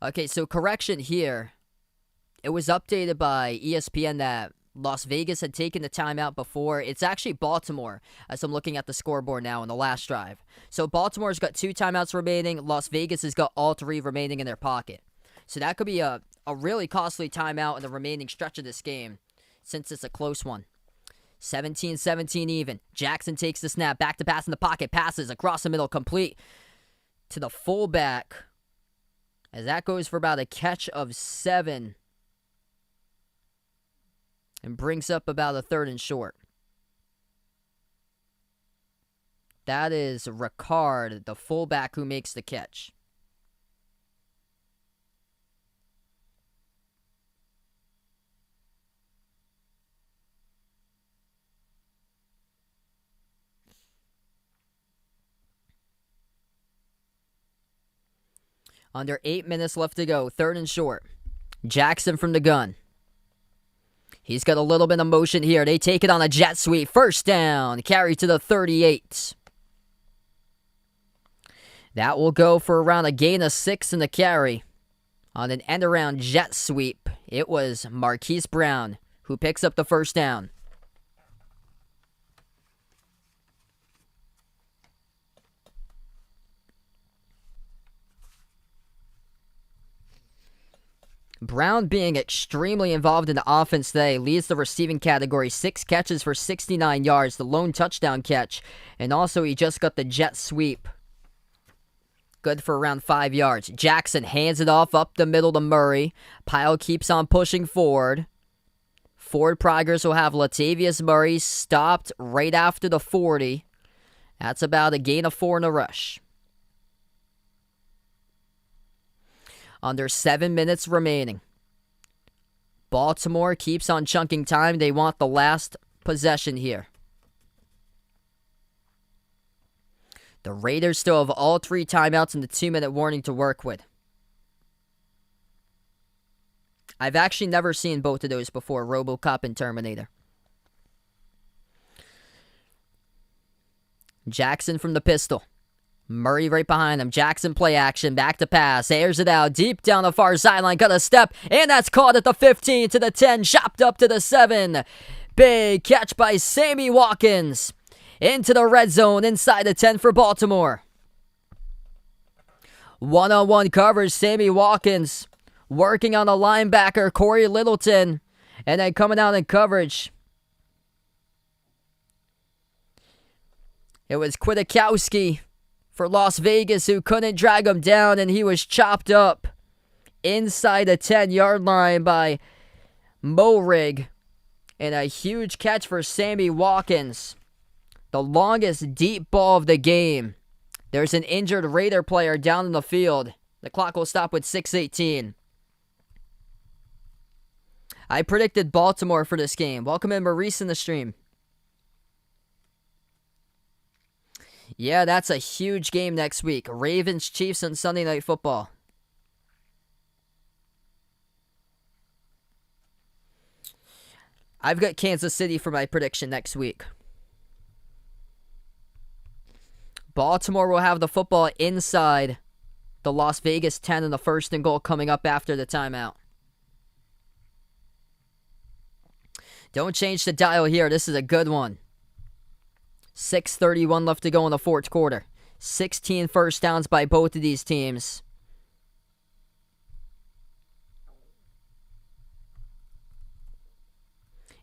Okay, so correction here. It was updated by ESPN that Las Vegas had taken the timeout before. It's actually Baltimore, as I'm looking at the scoreboard now in the last drive. So Baltimore's got 2 timeouts remaining. Las Vegas has got all 3 remaining in their pocket. So that could be a really costly timeout in the remaining stretch of this game, since it's a close one. 17-17 even. Jackson takes the snap. Back to pass in the pocket. Passes across the middle. Complete to the fullback. As that goes for about a catch of 7. And brings up about a 3rd and short. That is Ricard, the fullback, who makes the catch. Under 8 minutes left to go. 3rd and short. Jackson from the gun. He's got a little bit of motion here. They take it on a jet sweep. First down. Carry to the 38. That will go for around a gain of 6 in the carry. On an end-around jet sweep, it was Marquise Brown who picks up the first down. Brown, being extremely involved in the offense today, leads the receiving category. 6 catches for 69 yards, the lone touchdown catch. And also he just got the jet sweep. Good for around 5 yards. Jackson hands it off up the middle to Murray. Pyle keeps on pushing forward. Forward progress will have Latavius Murray stopped right after the 40. That's about a gain of 4 in a rush. Under 7 minutes remaining. Baltimore keeps on chunking time. They want the last possession here. The Raiders still have all 3 timeouts and the 2-minute warning to work with. I've actually never seen both of those before, RoboCop and Terminator. Jackson from the pistol. Murray right behind him. Jackson play action. Back to pass. Airs it out. Deep down the far sideline. Got a step. And that's caught at the 15 to the 10. Chopped up to the 7. Big catch by Sammy Watkins. Into the red zone. Inside the 10 for Baltimore. One-on-one coverage. Sammy Watkins working on a linebacker, Corey Littleton. And then coming out in coverage. It was Kwiatkowski for Las Vegas, who couldn't drag him down, and he was chopped up inside the 10-yard line by Morig. And a huge catch for Sammy Watkins. The longest deep ball of the game There's an injured Raider player down in the field. The clock will stop with 6:18. I predicted Baltimore for this game. Welcome in, Maurice, in the stream. Yeah, that's a huge game next week. Ravens-Chiefs on Sunday Night Football. I've got Kansas City for my prediction next week. Baltimore will have the football inside the Las Vegas 10 in the 1st and goal coming up after the timeout. Don't change the dial here. This is a good one. 6:31 left to go in the 4th quarter. 16 first downs by both of these teams.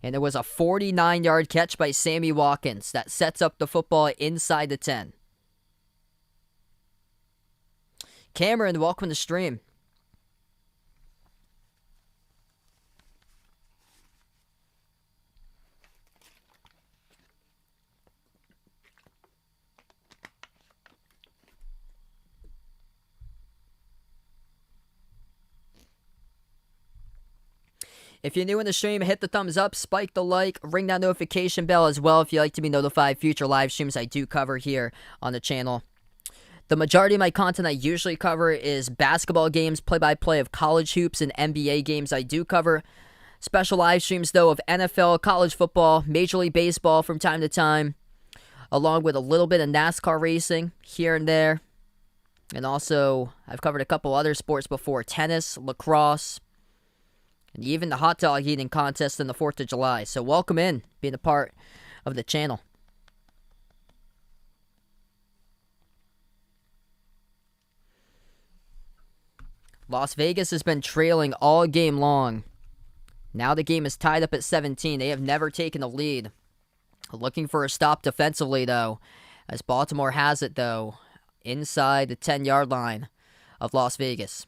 And it was a 49-yard catch by Sammy Watkins that sets up the football inside the 10. Cameron, welcome to the stream. If you're new in the stream, hit the thumbs up, spike the like, ring that notification bell as well if you'd like to be notified future live streams I do cover here on the channel. The majority of my content I usually cover is basketball games, play-by-play of college hoops, and NBA games I do cover. Special live streams, though, of NFL, college football, Major League Baseball from time to time, along with a little bit of NASCAR racing here and there. And also, I've covered a couple other sports before, tennis, lacrosse, and even the hot dog eating contest on the 4th of July. So welcome in, being a part of the channel. Las Vegas has been trailing all game long. Now the game is tied up at 17. They have never taken a lead. Looking for a stop defensively, though, as Baltimore has it, though, inside the 10-yard line of Las Vegas.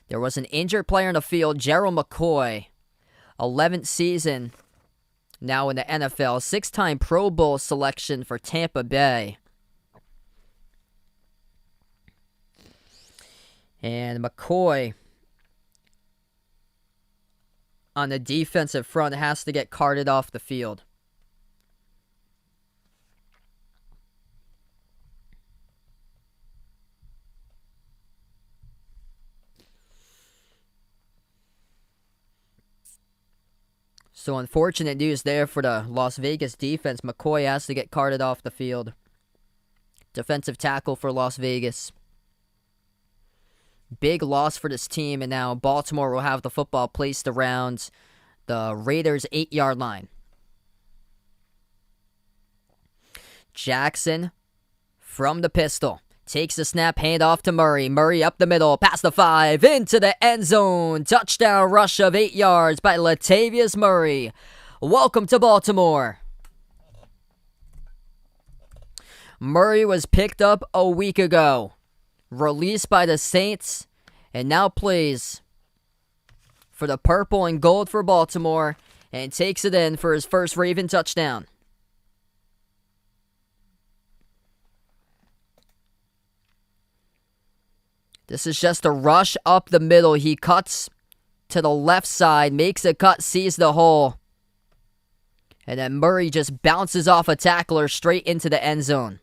There was an injured player in the field, Gerald McCoy, 11th season now in the NFL, 6-time Pro Bowl selection for Tampa Bay. And McCoy on the defensive front has to get carted off the field. So unfortunate news there for the Las Vegas defense. McCoy has to get carted off the field. Defensive tackle for Las Vegas. Big loss for this team, and now Baltimore will have the football placed around the Raiders' 8-yard line. Jackson from the pistol. Takes the snap, hand off to Murray. Murray up the middle, past the 5, into the end zone. Touchdown rush of 8 yards by Latavius Murray. Welcome to Baltimore. Murray was picked up a week ago. Released by the Saints, and now plays for the purple and gold for Baltimore, and takes it in for his first Raven touchdown. This is just a rush up the middle. He cuts to the left side, makes a cut, sees the hole. And then Murray just bounces off a tackler straight into the end zone.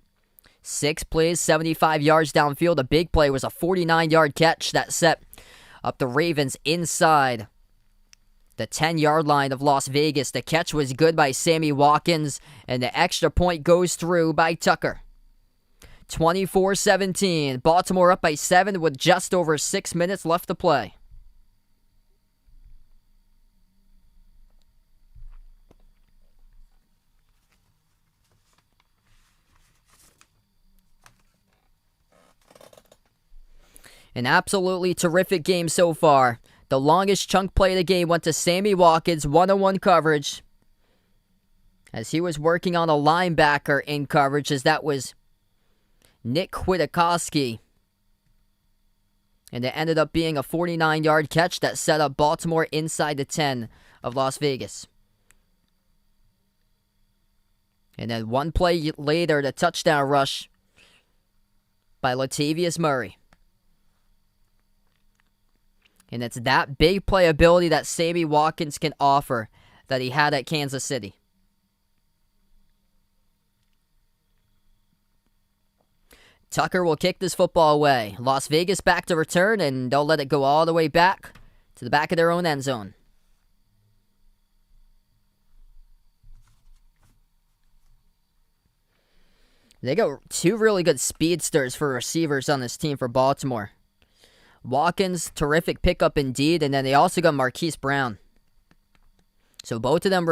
6 plays, 75 yards downfield. A big play was a 49-yard catch that set up the Ravens inside the 10-yard line of Las Vegas. The catch was good by Sammy Watkins, and the extra point goes through by Tucker. 24-17. Baltimore up by 7 with just over 6 minutes left to play. An absolutely terrific game so far. The longest chunk play of the game went to Sammy Watkins, one-on-one coverage, as he was working on a linebacker in coverage, as that was Nick Kwiatkowski. And it ended up being a 49-yard catch that set up Baltimore inside the 10 of Las Vegas. And then one play later, the touchdown rush by Latavius Murray. And it's that big playability that Sammy Watkins can offer that he had at Kansas City. Tucker will kick this football away. Las Vegas back to return, and they'll let it go all the way back to the back of their own end zone. They got two really good speedsters for receivers on this team for Baltimore. Watkins, terrific pickup indeed, and then they also got Marquise Brown. So both of them,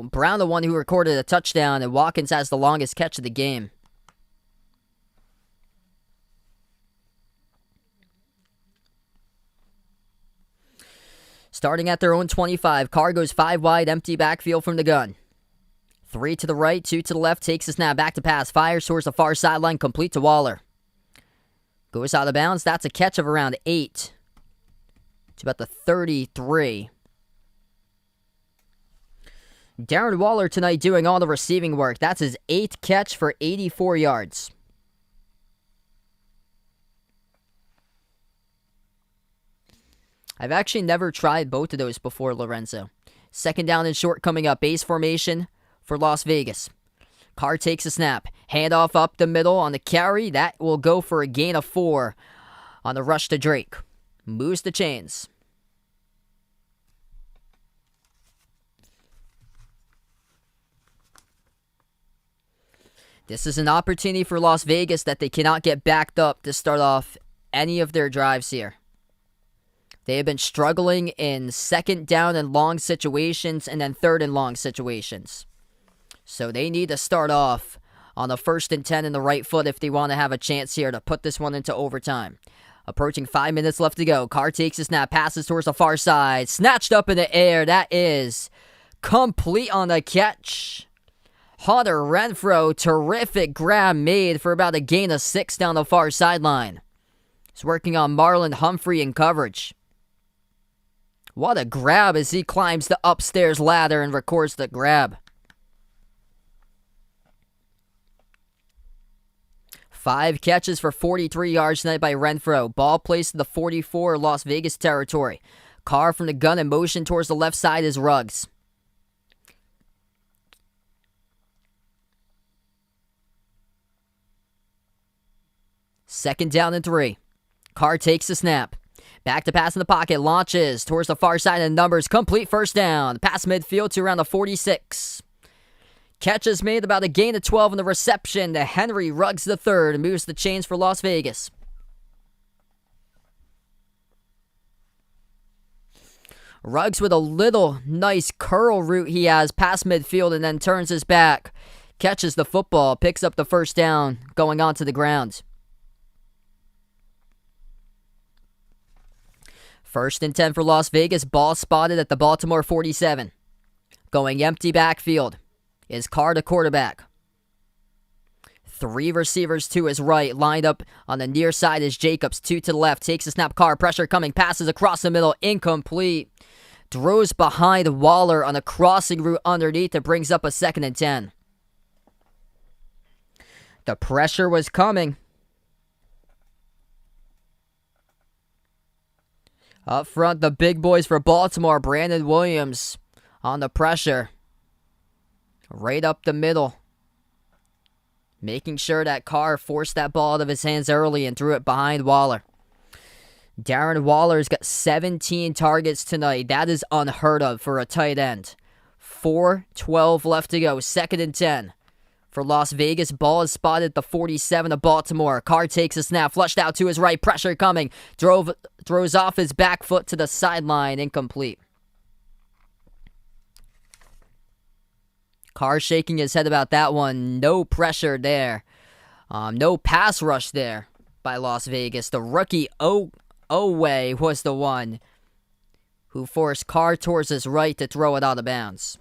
Brown the one who recorded a touchdown, and Watkins has the longest catch of the game. Starting at their own 25, Carr goes 5 wide, empty backfield from the gun. 3 to the right, 2 to the left, takes the snap, back to pass, fires towards the far sideline, complete to Waller. Goes out of bounds, that's a catch of around 8. To about the 33. Darren Waller tonight doing all the receiving work. That's his 8th catch for 84 yards. I've actually never tried both of those before, Lorenzo. Second down and short coming up. Base formation for Las Vegas. Carr takes a snap. Handoff up the middle on the carry. That will go for a gain of 4 on the rush to Drake. Moves the chains. This is an opportunity for Las Vegas that they cannot get backed up to start off any of their drives here. They have been struggling in second down and long situations and then third and long situations. So they need to start off on the 1st and 10 in the right foot if they want to have a chance here to put this one into overtime. Approaching 5 minutes left to go. Carr takes a snap, passes towards the far side. Snatched up in the air. That is complete on the catch. Hunter Renfrow, terrific grab made for about a gain of 6 down the far sideline. He's working on Marlon Humphrey in coverage. What a grab as he climbs the upstairs ladder and records the grab. 5 catches for 43 yards tonight by Renfrow. Ball placed in the 44 Las Vegas territory. Carr from the gun in motion towards the left side is Ruggs. Second down and 3. Carr takes the snap. Back to pass in the pocket, launches towards the far side and numbers. Complete first down. Pass midfield to around the 46. Catches made about a gain of 12 in the reception to Henry Ruggs III. Moves the chains for Las Vegas. Ruggs with a little nice curl route he has past midfield and then turns his back. Catches the football, picks up the first down, going onto the ground. 1st and 10 for Las Vegas. Ball spotted at the Baltimore 47. Going empty backfield is Carr to quarterback. 3 receivers to his right. Lined up on the near side is Jacobs. 2 to the left. Takes a snap. Carr. Pressure coming. Passes across the middle. Incomplete. Throws behind Waller on a crossing route underneath. It brings up a 2nd and 10. The pressure was coming. Up front, the big boys for Baltimore. Brandon Williams on the pressure. Right up the middle. Making sure that Carr forced that ball out of his hands early and threw it behind Waller. Darren Waller's got 17 targets tonight. That is unheard of for a tight end. 4:12 left to go. 2nd and 10. For Las Vegas, ball is spotted at the 47 of Baltimore. Carr takes a snap, flushed out to his right, pressure coming. Throws off his back foot to the sideline, incomplete. Carr shaking his head about that one. No pressure there. No pass rush there by Las Vegas. The rookie Oway was the one who forced Carr towards his right to throw it out of bounds.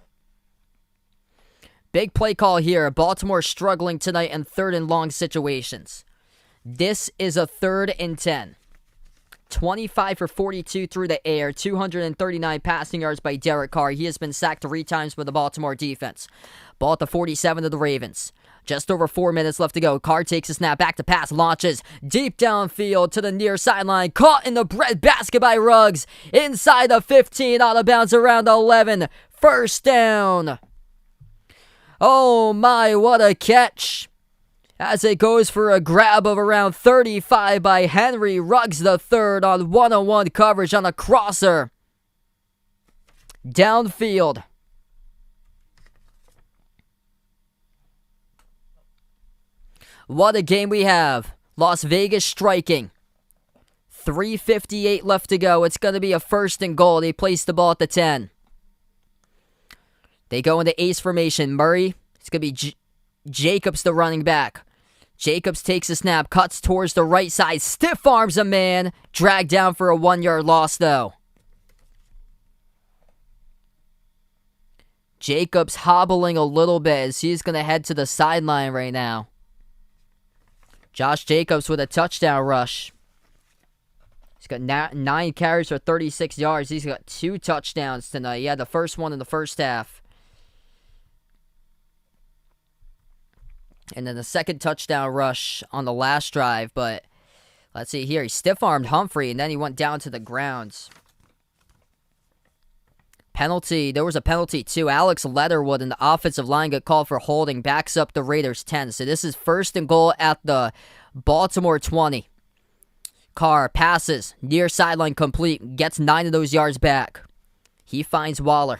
Big play call here. Baltimore struggling tonight in 3rd and long situations. This is a 3rd and 10. 25 for 42 through the air. 239 passing yards by Derek Carr. He has been sacked 3 times by the Baltimore defense. Ball at the 47 of the Ravens. Just over 4 minutes left to go. Carr takes a snap, back to pass, launches deep downfield to the near sideline. Caught in the breadbasket by Ruggs. Inside the 15, out of bounds around 11. First down. Oh my, what a catch. As it goes for a grab of around 35 by Henry Ruggs III on one-on-one coverage on a crosser. Downfield. What a game we have. Las Vegas striking. 3:58 left to go. It's going to be a first and goal. They place the ball at the 10. They go into ace formation. Murray, it's going to be Jacobs, the running back. Jacobs takes a snap, cuts towards the right side, stiff arms a man, dragged down for a 1-yard loss though. Jacobs hobbling a little bit as he's going to head to the sideline right now. Josh Jacobs with a touchdown rush. He's got 9 carries for 36 yards. He's got 2 touchdowns tonight. He had the first one in the first half. And then the second touchdown rush on the last drive. But let's see here. He stiff-armed Humphrey, and then he went down to the ground. Penalty. There was a penalty, too. Alex Leatherwood and the offensive line got called for holding. Backs up the Raiders 10. So this is first and goal at the Baltimore 20. Carr passes. Near sideline complete. Gets 9 of those yards back. He finds Waller.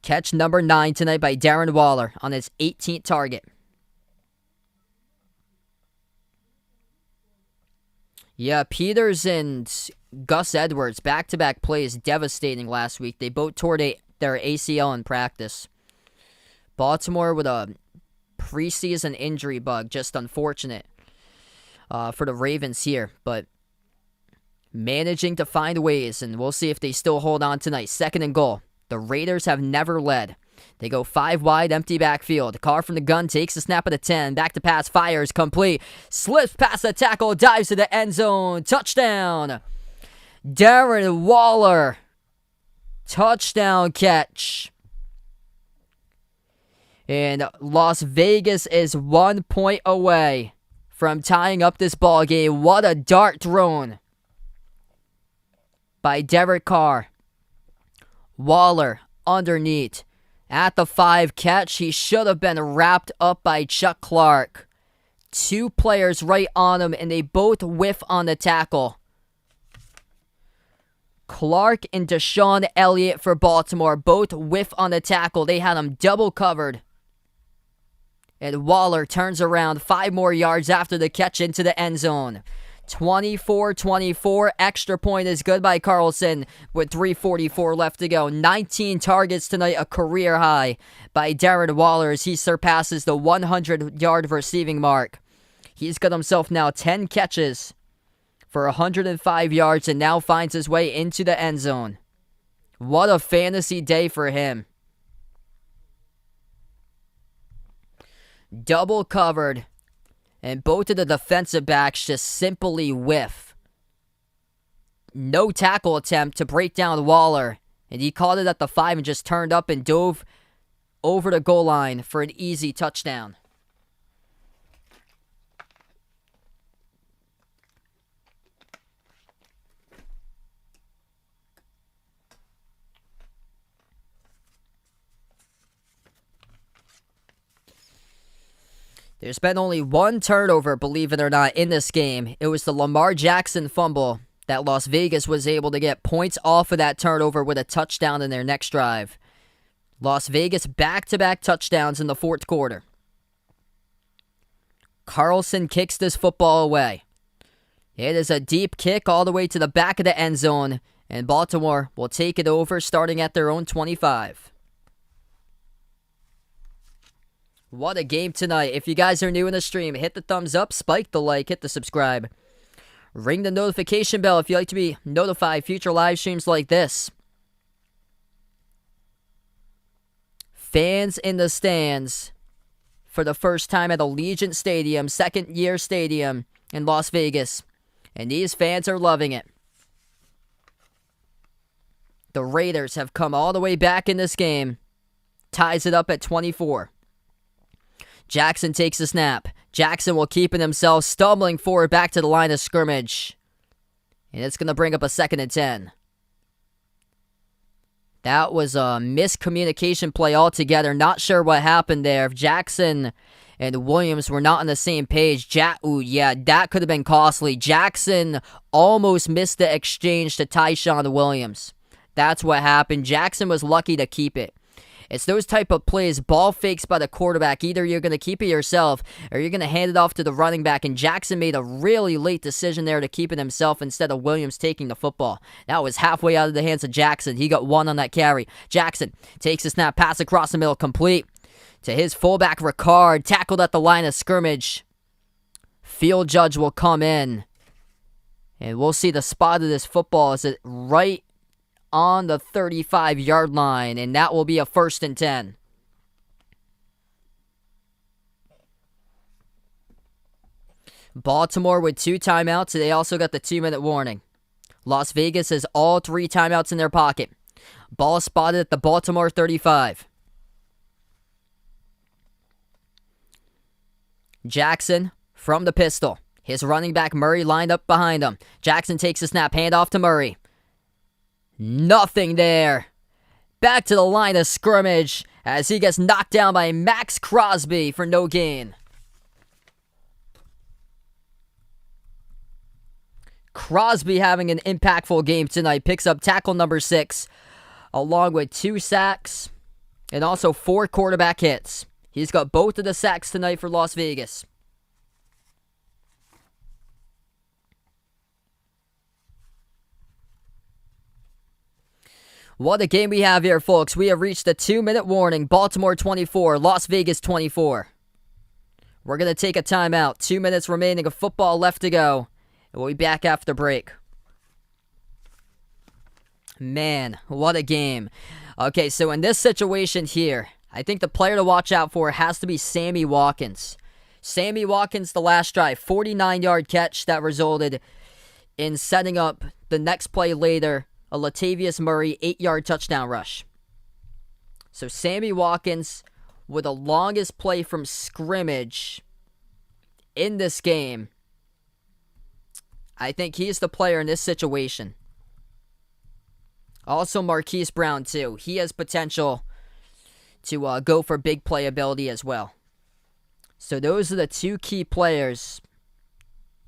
Catch number 9 tonight by Darren Waller on his 18th target. Yeah, Peters and Gus Edwards, back-to-back plays, devastating last week. They both tore their ACL in practice. Baltimore with a preseason injury bug, just unfortunate for the Ravens here. But managing to find ways, and we'll see if they still hold on tonight. Second and goal. The Raiders have never led. They go 5 wide, empty backfield. Carr from the gun takes the snap at the 10. Back to pass, fires, complete. Slips past the tackle, dives to the end zone. Touchdown. Darren Waller. Touchdown catch. And Las Vegas is 1 point away from tying up this ball game. What a dart thrown by Derek Carr. Waller underneath at the 5 catch. He should have been wrapped up by Chuck Clark. 2 players right on him, and they both whiff on the tackle. Clark and Deshaun Elliott for Baltimore both whiff on the tackle. They had him double covered. And Waller turns around 5 more yards after the catch into the end zone. 24-24. Extra point is good by Carlson with 3:44 left to go. 19 targets tonight, a career high by Darren Waller as he surpasses the 100-yard receiving mark. He's got himself now 10 catches for 105 yards and now finds his way into the end zone. What a fantasy day for him. Double covered. And both of the defensive backs just simply whiff. No tackle attempt to break down Waller. And he caught it at the 5 and just turned up and dove over the goal line for an easy touchdown. There's been only 1 turnover, believe it or not, in this game. It was the Lamar Jackson fumble that Las Vegas was able to get points off of that turnover with a touchdown in their next drive. Las Vegas back-to-back touchdowns in the 4th quarter. Carlson kicks this football away. It is a deep kick all the way to the back of the end zone, and Baltimore will take it over starting at their own 25. What a game tonight. If you guys are new in the stream, hit the thumbs up, spike the like, hit the subscribe. Ring the notification bell if you'd like to be notified future live streams like this. Fans in the stands for the first time at Allegiant Stadium, second-year stadium in Las Vegas. And these fans are loving it. The Raiders have come all the way back in this game. Ties it up at 24. Jackson takes the snap. Jackson will keep it himself, stumbling forward back to the line of scrimmage. And it's going to bring up a 2nd and 10. That was a miscommunication play altogether. Not sure what happened there. If Jackson and Williams were not on the same page, that could have been costly. Jackson almost missed the exchange to Tyson Williams. That's what happened. Jackson was lucky to keep it. It's those type of plays, ball fakes by the quarterback. Either you're going to keep it yourself or you're going to hand it off to the running back. And Jackson made a really late decision there to keep it himself instead of Williams taking the football. That was halfway out of the hands of Jackson. He got 1 on that carry. Jackson takes a snap, pass across the middle, complete to his fullback Ricard, tackled at the line of scrimmage. Field judge will come in. And we'll see the spot of this football. Is it right on the 35-yard line, and that will be a 1st and 10. Baltimore with 2 timeouts. They also got the 2-minute warning. Las Vegas has all 3 timeouts in their pocket. Ball spotted at the Baltimore 35. Jackson from the pistol. His running back Murray lined up behind him. Jackson takes a snap, hand off to Murray. Nothing there. Back to the line of scrimmage as he gets knocked down by Max Crosby for no gain. Crosby having an impactful game tonight. Picks up tackle number 6 along with 2 sacks and also 4 quarterback hits. He's got both of the sacks tonight for Las Vegas. What a game we have here, folks. We have reached the 2-minute warning. Baltimore 24, Las Vegas 24. We're going to take a timeout. 2 minutes remaining of football left to go. And we'll be back after break. Man, what a game. Okay, so in this situation here, I think the player to watch out for has to be Sammy Watkins. Sammy Watkins, the last drive, 49-yard catch that resulted in setting up the next play later, a Latavius Murray 8-yard touchdown rush. So Sammy Watkins with the longest play from scrimmage in this game. I think he's the player in this situation. Also Marquise Brown too. He has potential to go for big playability as well. So those are the 2 key players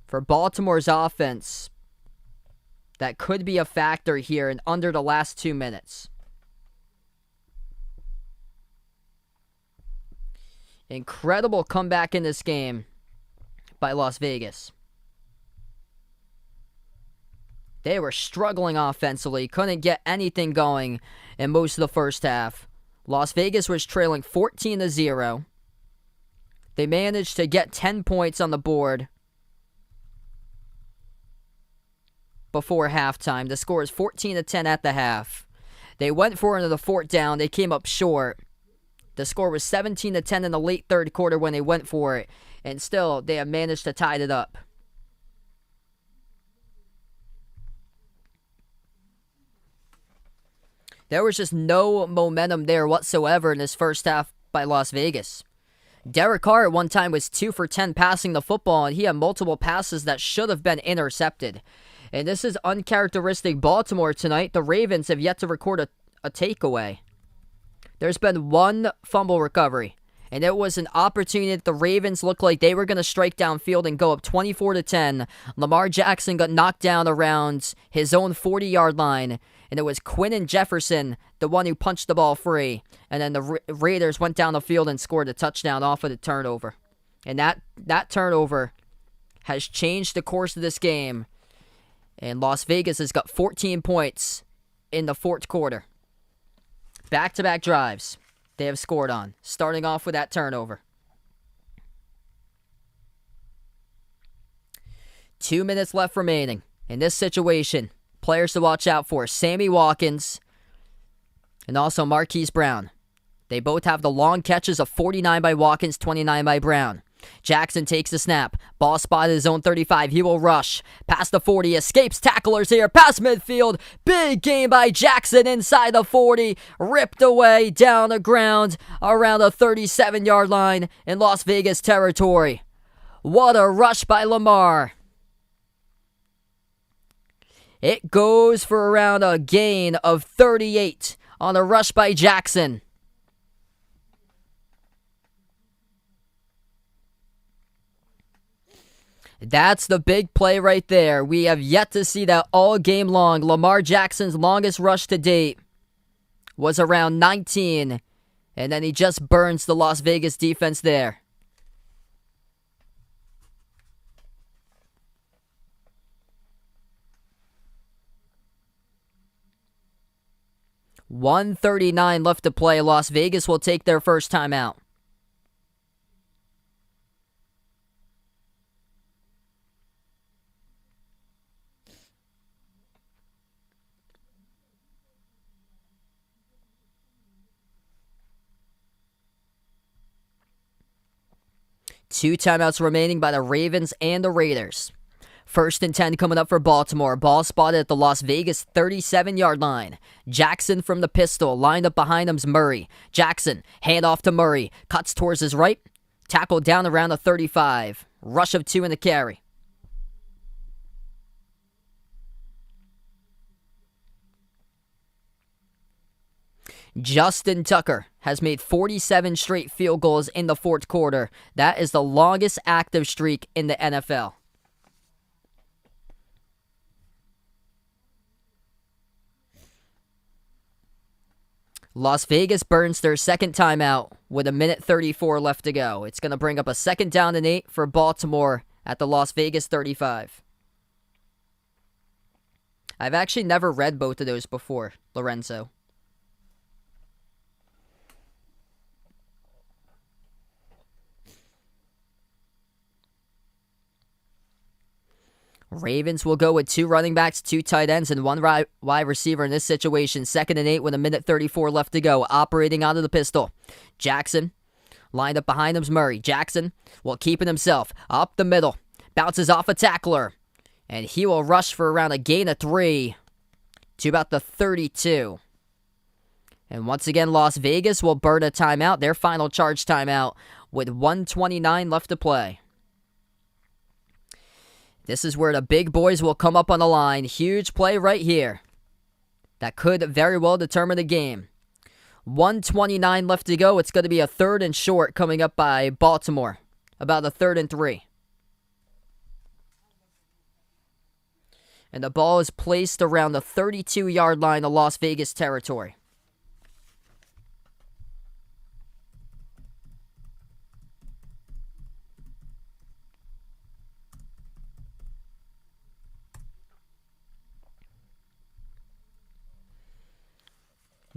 for Baltimore's offense that could be a factor here in under the last 2 minutes. Incredible comeback in this game by Las Vegas. They were struggling offensively, couldn't get anything going in most of the first half. Las Vegas was trailing 14-0. They managed to get 10 points on the board before halftime. The score is 14-10 at the half. They went for it into the 4th down. They came up short. The score was 17-10 in the late 3rd quarter when they went for it. And still, they have managed to tie it up. There was just no momentum there whatsoever in this first half by Las Vegas. Derek Carr at one time was 2 for 10 passing the football, and he had multiple passes that should have been intercepted. And this is uncharacteristic Baltimore tonight. The Ravens have yet to record a takeaway. There's been 1 fumble recovery. And it was an opportunity that the Ravens looked like they were going to strike downfield and go up 24-10. Lamar Jackson got knocked down around his own 40-yard line. And it was Quinnen Jefferson, the one who punched the ball free. And then the Raiders went down the field and scored a touchdown off of the turnover. And that turnover has changed the course of this game. And Las Vegas has got 14 points in the 4th quarter. Back-to-back drives they have scored on, starting off with that turnover. 2 minutes left remaining. In this situation, players to watch out for, Sammy Watkins and also Marquise Brown. They both have the long catches of 49 by Watkins, 29 by Brown. Jackson takes the snap. Ball spotted his own 35. He will rush. Past the 40. Escapes tacklers here. Past midfield. Big game by Jackson inside the 40. Ripped away down the ground around the 37-yard line in Las Vegas territory. What a rush by Lamar. It goes for around a gain of 38 on a rush by Jackson. That's the big play right there. We have yet to see that all game long. Lamar Jackson's longest rush to date was around 19, and then he just burns the Las Vegas defense there. $1:39 left to play. Las Vegas will take their first timeout. Two timeouts remaining by the Ravens and the Raiders. 1st and 10 coming up for Baltimore. Ball spotted at the Las Vegas 37-yard line. Jackson from the pistol. Lined up behind him's Murray. Jackson, hand off to Murray. Cuts towards his right. Tackled down around the 35. Rush of 2 in the carry. Justin Tucker has made 47 straight field goals in the fourth quarter. That is the longest active streak in the NFL. Las Vegas burns their second timeout with 1:34 left to go. It's going to bring up a 2nd down and 8 for Baltimore at the Las Vegas 35. I've actually never read both of those before, Lorenzo. Ravens will go with 2 running backs, 2 tight ends, and 1 wide receiver in this situation. 2nd and 8 with 1:34 left to go. Operating out of the pistol. Jackson lined up behind him's Murray. Jackson will keep it himself. Up the middle. Bounces off a tackler. And he will rush for around a gain of 3 to about the 32. And once again, Las Vegas will burn a timeout. Their final charge timeout with 1:29 left to play. This is where the big boys will come up on the line. Huge play right here. That could very well determine the game. 1:29 left to go. It's going to be a 3rd and short coming up by Baltimore. About a 3rd and 3. And the ball is placed around the 32-yard line of Las Vegas territory.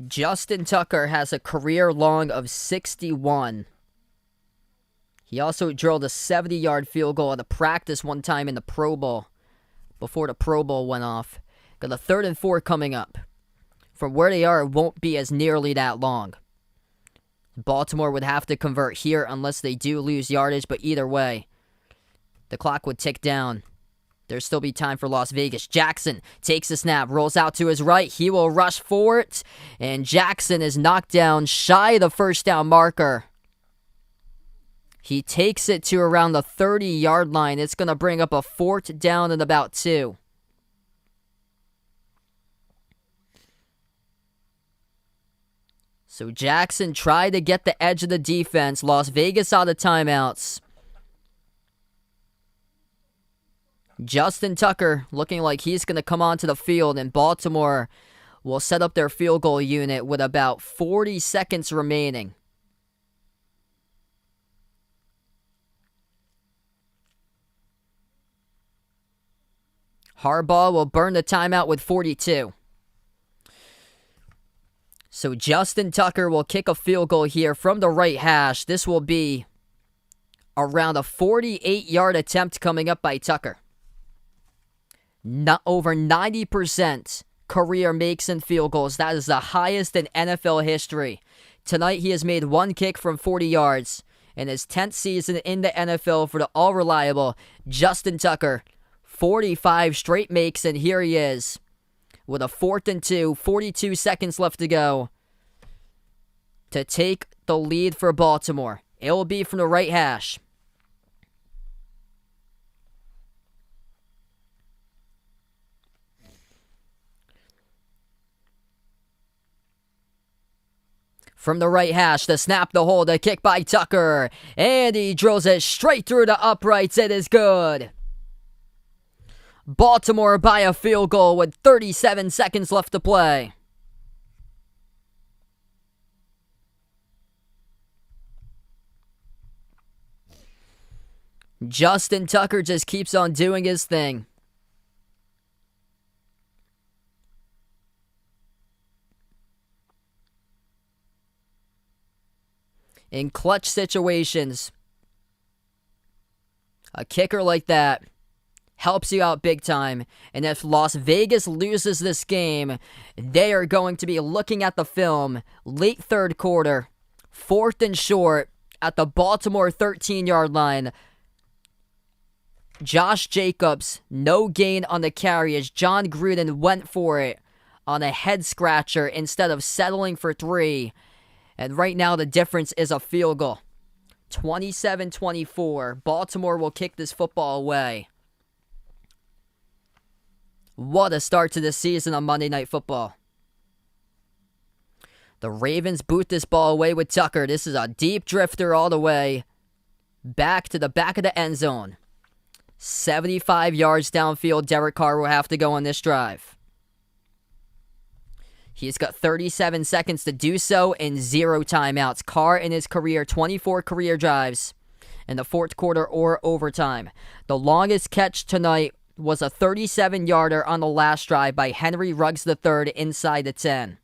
Justin Tucker has a career long of 61. He also drilled a 70-yard field goal at a practice one time in the Pro Bowl before the Pro Bowl went off. Got a 3rd and 4 coming up. From where they are, it won't be as nearly that long. Baltimore would have to convert here unless they do lose yardage, but either way, the clock would tick down. There'll still be time for Las Vegas. Jackson takes the snap, rolls out to his right. He will rush for it, and Jackson is knocked down shy of the 1st down marker. He takes it to around the 30-yard line. It's going to bring up a 4th down and about 2. So Jackson tried to get the edge of the defense. Las Vegas out of timeouts. Justin Tucker looking like he's going to come onto the field, and Baltimore will set up their field goal unit with about 40 seconds remaining. Harbaugh will burn the timeout with 42. So Justin Tucker will kick a field goal here from the right hash. This will be around a 48-yard attempt coming up by Tucker. Not over 90% career makes and field goals. That is the highest in NFL history. Tonight he has made 1 kick from 40 yards, in his 10th season in the NFL for the all-reliable Justin Tucker. 45 straight makes, and here he is with a 4th and 2, 42 seconds left to go to take the lead for Baltimore. It will be from the right hash. From the right hash, the snap, the hold, the kick by Tucker. And he drills it straight through the uprights. It is good. Baltimore by a field goal with 37 seconds left to play. Justin Tucker just keeps on doing his thing. In clutch situations, a kicker like that helps you out big time. And if Las Vegas loses this game, they are going to be looking at the film late third quarter, 4th and short at the Baltimore 13-yard line. Josh Jacobs, no gain on the carry as John Gruden went for it on a head scratcher instead of settling for 3. And right now the difference is a field goal. 27-24. Baltimore will kick this football away. What a start to the season on Monday Night Football. The Ravens boot this ball away with Tucker. This is a deep drifter all the way back to the back of the end zone. 75 yards downfield, Derek Carr will have to go on this drive. He's got 37 seconds to do so and 0 timeouts. Carr in his career, 24 career drives in the fourth quarter or overtime. The longest catch tonight was a 37-yarder on the last drive by Henry Ruggs III inside the 10.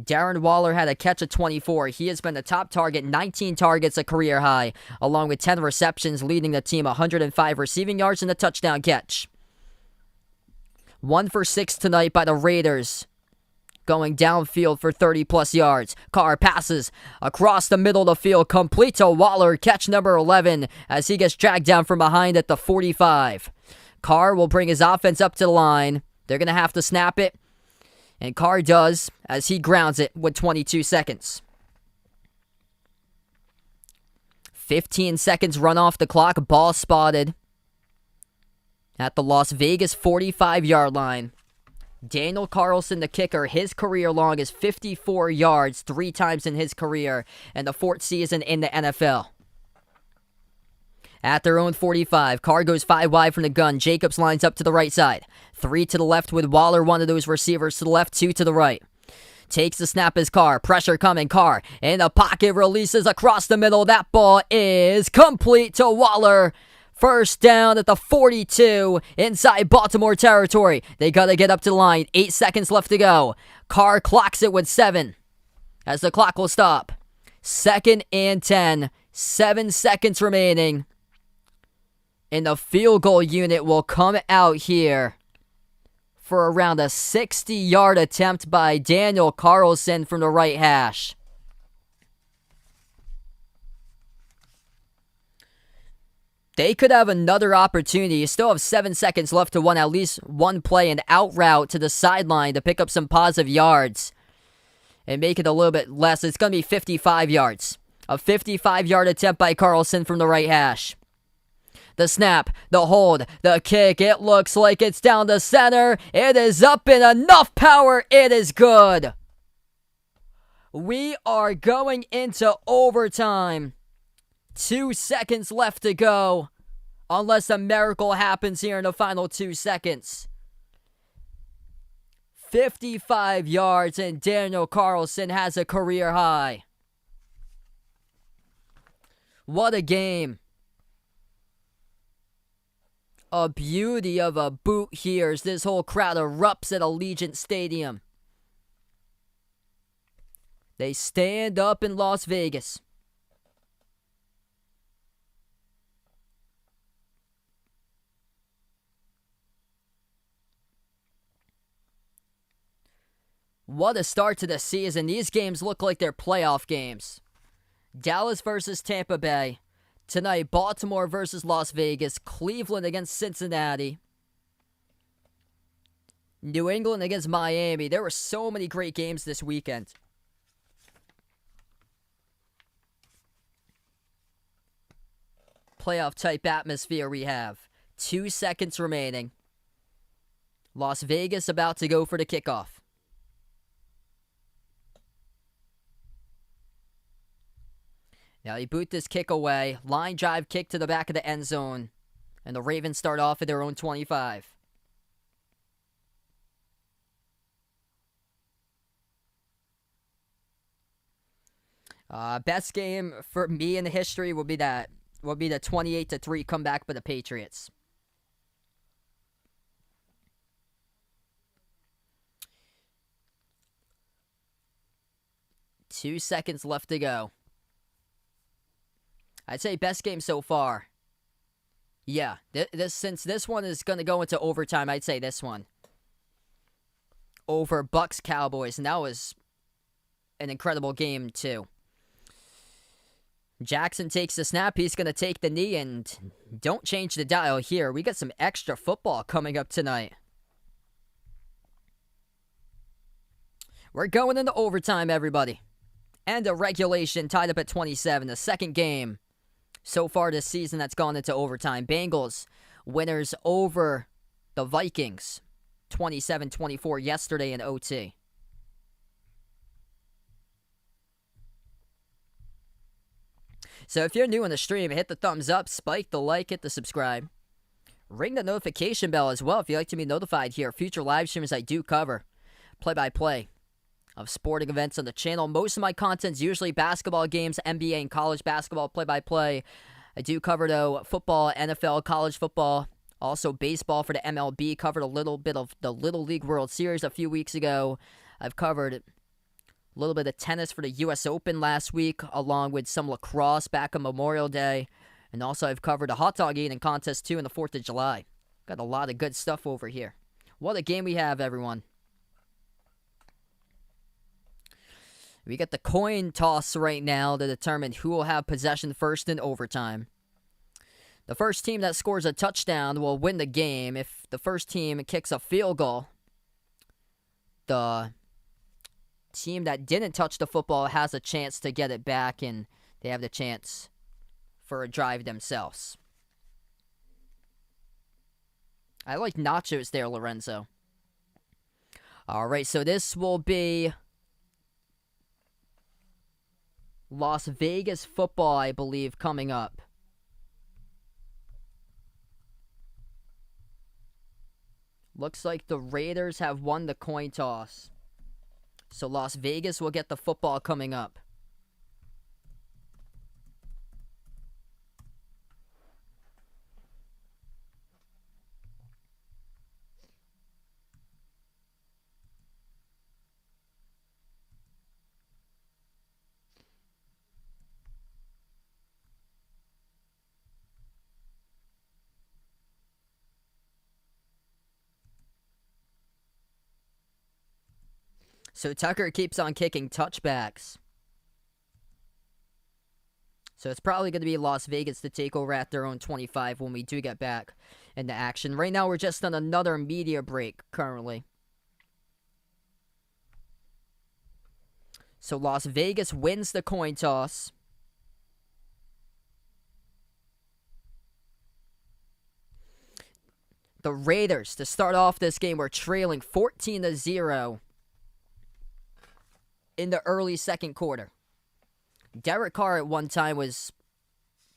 Darren Waller had a catch of 24. He has been the top target, 19 targets, a career high, along with 10 receptions, leading the team 105 receiving yards and a touchdown catch. 1 for 6 tonight by the Raiders, going downfield for 30-plus yards. Carr passes across the middle of the field, complete to Waller, catch number 11, as he gets dragged down from behind at the 45. Carr will bring his offense up to the line. They're going to have to snap it, and Carr does, as he grounds it with 22 seconds. 15 seconds run off the clock, ball spotted at the Las Vegas 45-yard line. Daniel Carlson, the kicker, his career long is 54 yards 3 times in his career and the 4th season in the NFL. At their own 45, Carr goes 5 wide from the gun. Jacobs lines up to the right side. 3 to the left with Waller, one of those receivers to the left, 2 to the right. Takes the snap as Carr. Pressure coming. Carr in the pocket, releases across the middle. That ball is complete to Waller. First down at the 42 inside Baltimore territory. They got to get up to the line. 8 seconds left to go. Carr clocks it with 7 as the clock will stop. 2nd and 10. 7 seconds remaining. And the field goal unit will come out here for around a 60-yard attempt by Daniel Carlson from the right hash. They could have another opportunity. You still have 7 seconds left to win at least one play, an out route to the sideline to pick up some positive yards and make it a little bit less. It's going to be 55 yards. A 55-yard attempt by Carlson from the right hash. The snap, the hold, the kick. It looks like it's down the center. It is up in enough power. It is good. We are going into overtime. 2 seconds left to go. Unless a miracle happens here in the final 2 seconds. 55 yards and Daniel Carlson has a career high. What a game. A beauty of a boot here as this whole crowd erupts at Allegiant Stadium. They stand up in Las Vegas. What a start to the season. These games look like they're playoff games. Dallas versus Tampa Bay. Tonight, Baltimore versus Las Vegas. Cleveland against Cincinnati. New England against Miami. There were so many great games this weekend. Playoff type atmosphere we have. 2 seconds remaining. Las Vegas about to go for the kickoff. Now you boot this kick away. Line drive kick to the back of the end zone. And the Ravens start off at their own 25. Best game for me in the history would be the 28-3 comeback by the Patriots. Two seconds left to go. I'd say best game so far. Yeah, since this one is going to go into overtime, I'd say this one. Over Bucks Cowboys, and that was an incredible game too. Jackson takes the snap. He's going to take the knee, and don't change the dial here. We got some extra football coming up tonight. We're going into overtime, everybody. And a regulation tied up at 27. The second game so far this season that's gone into overtime. Bengals winners over the Vikings. 27-24 yesterday in OT. So if you're new in the stream, hit the thumbs up, spike the like, hit the subscribe. Ring the notification bell as well if you'd like to be notified here. Future live streams I do cover. Play-by-play of sporting events on the channel. Most of my content is usually basketball games, NBA and college basketball play-by-play. I do cover, though, football, NFL, college football, also baseball for the MLB. Covered a little bit of the Little League World Series a few weeks ago. I've covered a little bit of tennis for the U.S. Open last week, along with some lacrosse back on Memorial Day. And also I've covered a hot dog eating contest, too, on the 4th of July. Got a lot of good stuff over here. What a game we have, everyone. We got the coin toss right now to determine who will have possession first in overtime. The first team that scores a touchdown will win the game. If the first team kicks a field goal, the team that didn't touch the football has a chance to get it back, and they have the chance for a drive themselves. I like nachos there, Lorenzo. All right, so this will be Las Vegas football, I believe, coming up. Looks like the Raiders have won the coin toss. So Las Vegas will get the football coming up. So Tucker keeps on kicking touchbacks. So it's probably going to be Las Vegas to take over at their own 25 when we do get back into action. Right now we're just on another media break currently. So Las Vegas wins the coin toss. The Raiders, to start off this game, were trailing 14-0 in the early second quarter. Derek Carr at one time was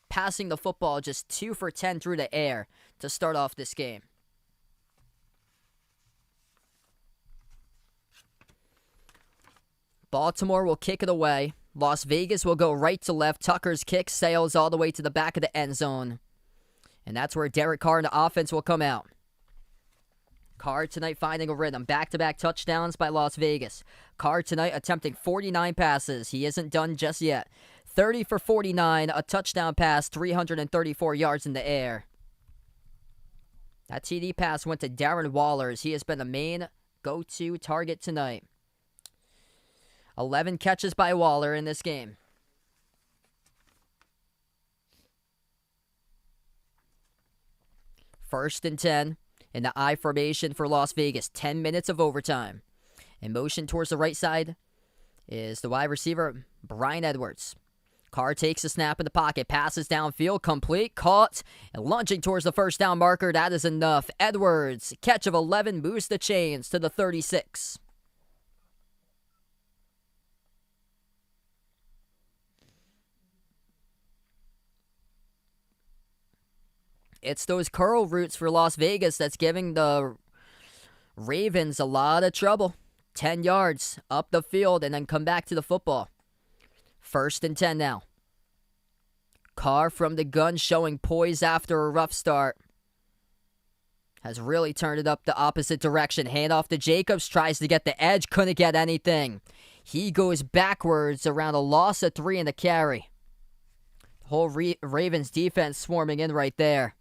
passing the football just 2 for 10 through the air to start off this game. Baltimore will kick it away. Las Vegas will go right to left. Tucker's kick sails all the way to the back of the end zone. And that's where Derek Carr and the offense will come out. Carr tonight finding a rhythm. Back-to-back touchdowns by Las Vegas. Carr tonight attempting 49 passes. He isn't done just yet. 30 for 49, a touchdown pass, 334 yards in the air. That TD pass went to Darren Waller. He has been the main go-to target tonight. 11 catches by Waller in this game. First and 10 in the I formation for Las Vegas. 10 minutes of overtime. In motion towards the right side is the wide receiver, Bryan Edwards. Carr takes a snap in the pocket, passes downfield, complete, caught, and lunging towards the first down marker. That is enough. Edwards, catch of 11, moves the chains to the 36. It's those curl routes for Las Vegas that's giving the Ravens a lot of trouble. 10 yards up the field and then come back to the football. First and 10 now. Carr from the gun showing poise after a rough start. Has really turned it up the opposite direction. Handoff to Jacobs. Tries to get the edge. Couldn't get anything. He goes backwards around a loss of 3 in the carry. The whole Ravens defense swarming in right there.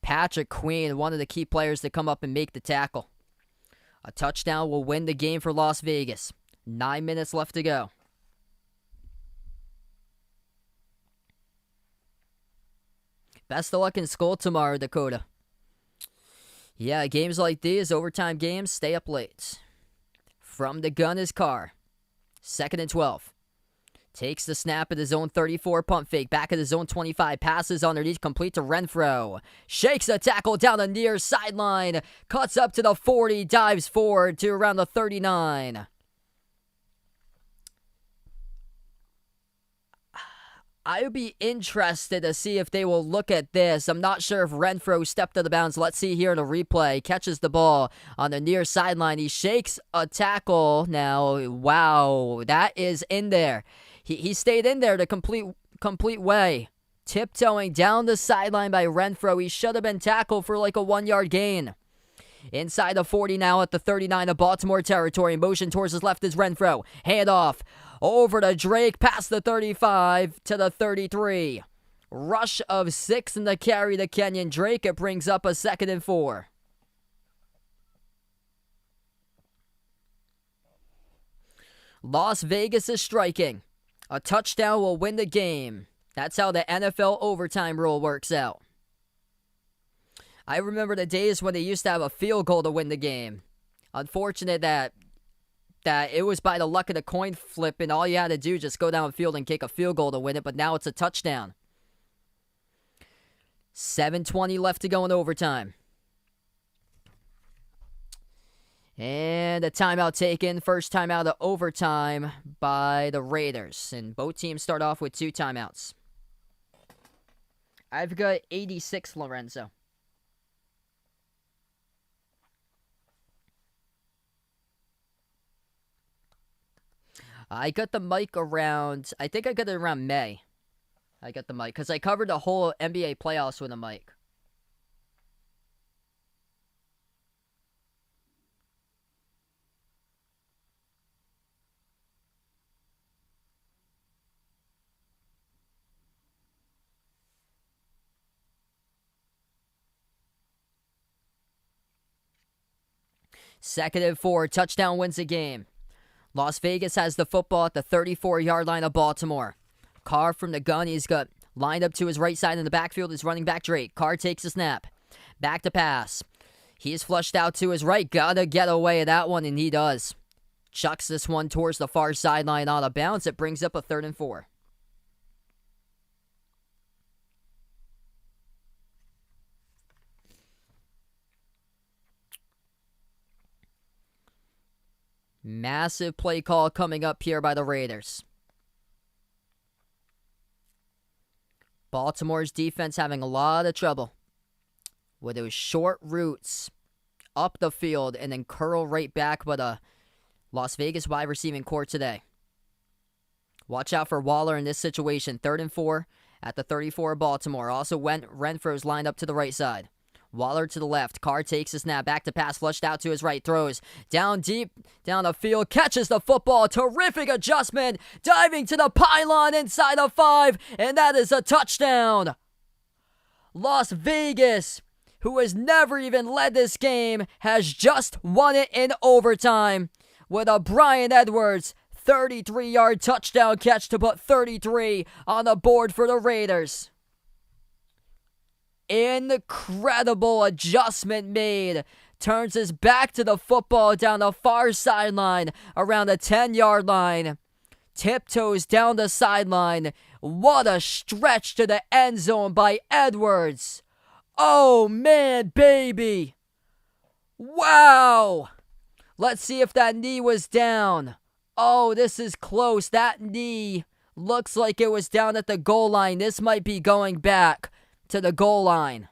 Patrick Queen, one of the key players to come up and make the tackle. A touchdown will win the game for Las Vegas. 9 minutes left to go. Best of luck in school tomorrow, Dakota. Yeah, games like these, overtime games, stay up late. From the gun is Carr. 2nd and 12. Takes the snap at his own 34, pump fake. Back at his own 25. Passes underneath, complete to Renfro. Shakes a tackle down the near sideline. Cuts up to the 40, dives forward to around the 39. I would be interested to see if they will look at this. I'm not sure if Renfro stepped out of bounds. Let's see here in the replay. Catches the ball on the near sideline. He shakes a tackle. Now, wow, that is in there. He stayed in there the complete way. Tiptoeing down the sideline by Renfro. He should have been tackled for like a 1-yard gain. Inside the 40 now at the 39 of Baltimore territory. Motion towards his left is Renfro. Handoff over to Drake, past the 35 to the 33. Rush of 6 in the carry to Kenyon Drake. It brings up a 2nd and 4. Las Vegas is striking. A touchdown will win the game. That's how the NFL overtime rule works out. I remember the days when they used to have a field goal to win the game. Unfortunate that it was by the luck of the coin flip and all you had to do just go downfield and kick a field goal to win it, but now it's a touchdown. 7:20 left to go in overtime. And a timeout taken. First timeout of overtime by the Raiders. And both teams start off with 2 timeouts. I've got 86, Lorenzo. I got the mic around, I think I got it around May. I got the mic, because I covered the whole NBA playoffs with a mic. Second and 4, touchdown wins the game. Las Vegas has the football at the 34-yard line of Baltimore. Carr from the gun. He's got lined up to his right side in the backfield. Is running back Drake. Carr takes a snap. Back to pass. He's flushed out to his right. Gotta get away of that one, and he does. Chucks this one towards the far sideline out of bounds. It brings up a 3rd and 4. Massive play call coming up here by the Raiders. Baltimore's defense having a lot of trouble with those short routes up the field and then curl right back by the Las Vegas wide receiving core today. Watch out for Waller in this situation. 3rd and 4 at the 34 of Baltimore. Also, Renfro's lined up to the right side. Waller to the left. Carr takes a snap. Back to pass. Flushed out to his right. Throws down deep. Down the field. Catches the football. Terrific adjustment. Diving to the pylon inside the 5. And that is a touchdown. Las Vegas, who has never even led this game, has just won it in overtime with a Bryan Edwards 33-yard touchdown catch to put 33 on the board for the Raiders. Incredible adjustment made. Turns his back to the football down the far sideline around the 10-yard line. Tiptoes down the sideline. What a stretch to the end zone by Edwards. Oh man, baby. Wow. Let's see if that knee was down. Oh, this is close. That knee looks like it was down at the goal line. This might be going back to the goal line.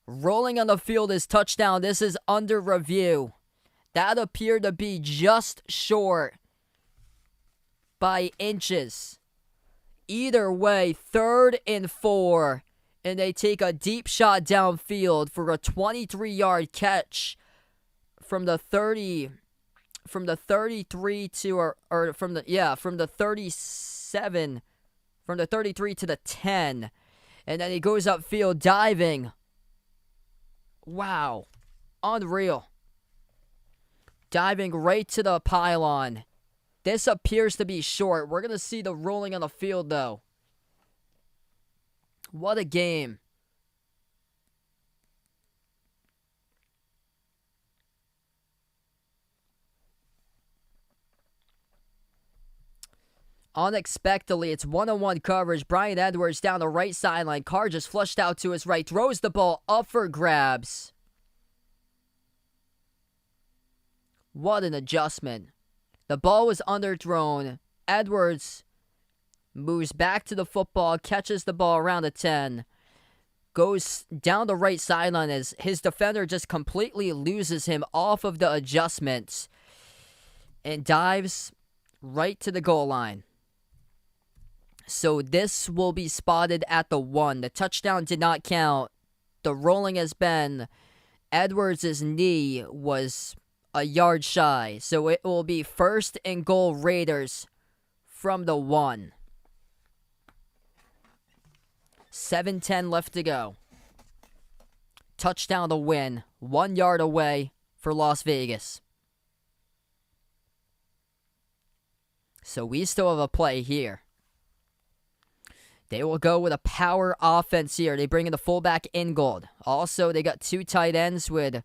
Rolling on the field is touchdown. This is under review. That appeared to be just short by inches. Either way, 3rd and 4. And they take a deep shot downfield for a 23-yard catch from the 33 to from the 37, from the 33 to the 10. And then he goes upfield diving. Wow. Unreal. Diving right to the pylon. This appears to be short. We're going to see the rolling on the field, though. What a game. Unexpectedly, it's one-on-one coverage. Bryan Edwards down the right sideline. Carr just flushed out to his right. Throws the ball up for grabs. What an adjustment. The ball was underthrown. Edwards moves back to the football, catches the ball around the 10. Goes down the right sideline as his defender just completely loses him off of the adjustments. And dives right to the goal line. So this will be spotted at the 1. The touchdown did not count. The rolling has been. Edwards' knee was a yard shy. So it will be 1st and goal Raiders from the 1. 7:10 left to go. Touchdown to win. 1 yard away for Las Vegas. So we still have a play here. They will go with a power offense here. They bring in the fullback Ingold. Also, they got 2 tight ends with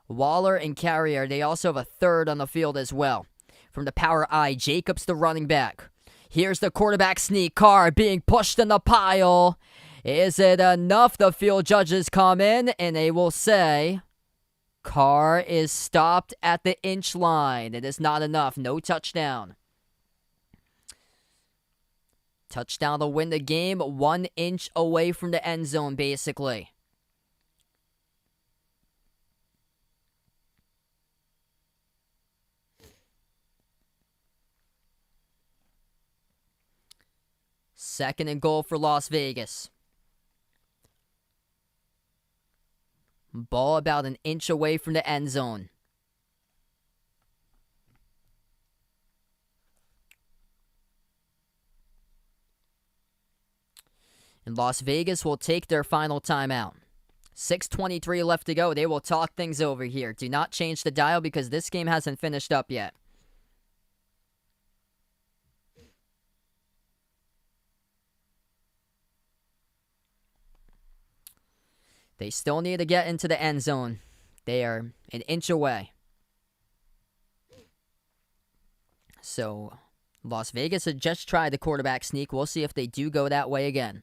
Waller and Carrier. They also have a 3rd on the field as well. From the power I, Jacobs the running back. Here's the quarterback sneak. Carr being pushed in the pile. Is it enough? The field judges come in and they will say Carr is stopped at the inch line. It is not enough. No touchdown. Touchdown to win the game. 1 inch away from the end zone, basically. Second and goal for Las Vegas. Ball about an inch away from the end zone. And Las Vegas will take their final timeout. 6:23 left to go. They will talk things over here. Do not change the dial because this game hasn't finished up yet. They still need to get into the end zone. They are an inch away. So, Las Vegas had just tried the quarterback sneak. We'll see if they do go that way again.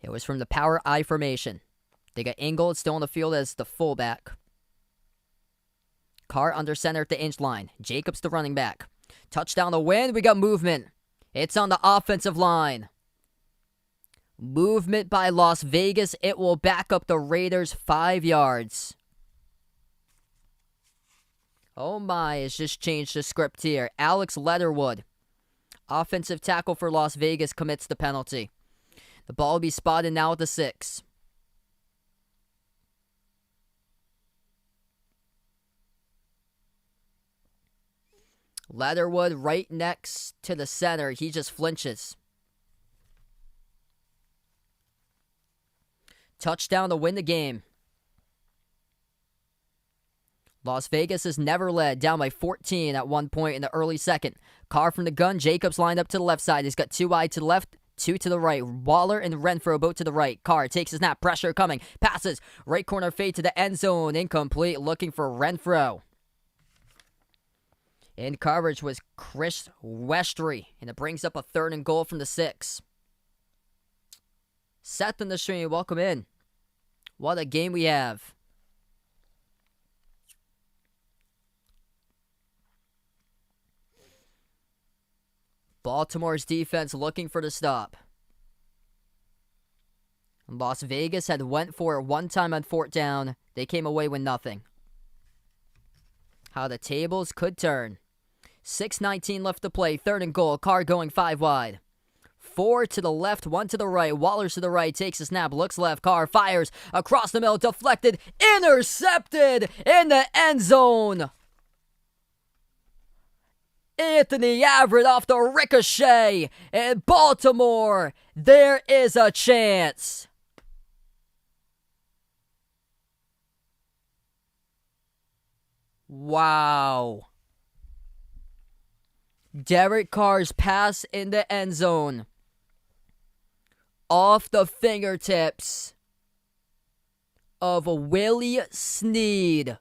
It was from the power I formation. They got Ingold still on the field as the fullback. Carr under center at the inch line. Jacobs the running back. Touchdown to win. We got movement. It's on the offensive line. Movement by Las Vegas. It will back up the Raiders 5 yards. Oh my, it's just changed the script here. Alex Leatherwood, offensive tackle for Las Vegas, commits the penalty. The ball will be spotted now at the 6. Leatherwood right next to the center. He just flinches. Touchdown to win the game. Las Vegas has never led, down by 14 at one point in the early second. Carr from the gun. Jacobs lined up to the left side. He's got 2 wide to the left. Two to the right. Waller and Renfrow both to the right. Carr takes his snap. Pressure coming. Passes. Right corner fade to the end zone. Incomplete. Looking for Renfrow. In coverage was Chris Westry. And it brings up a 3rd and goal from the 6. Seth in the stream. Welcome in. What a game we have. Baltimore's defense looking for the stop. Las Vegas had went for it one time on 4th down. They came away with nothing. How the tables could turn. 6:19 left to play. 3rd and goal. Carr going 5 wide. 4 to the left, 1 to the right. Waller's to the right. Takes a snap. Looks left. Carr fires across the middle. Deflected. Intercepted in the end zone. Anthony Averett off the ricochet. In Baltimore, there is a chance. Wow. Derek Carr's pass in the end zone. Off the fingertips of Willie Snead.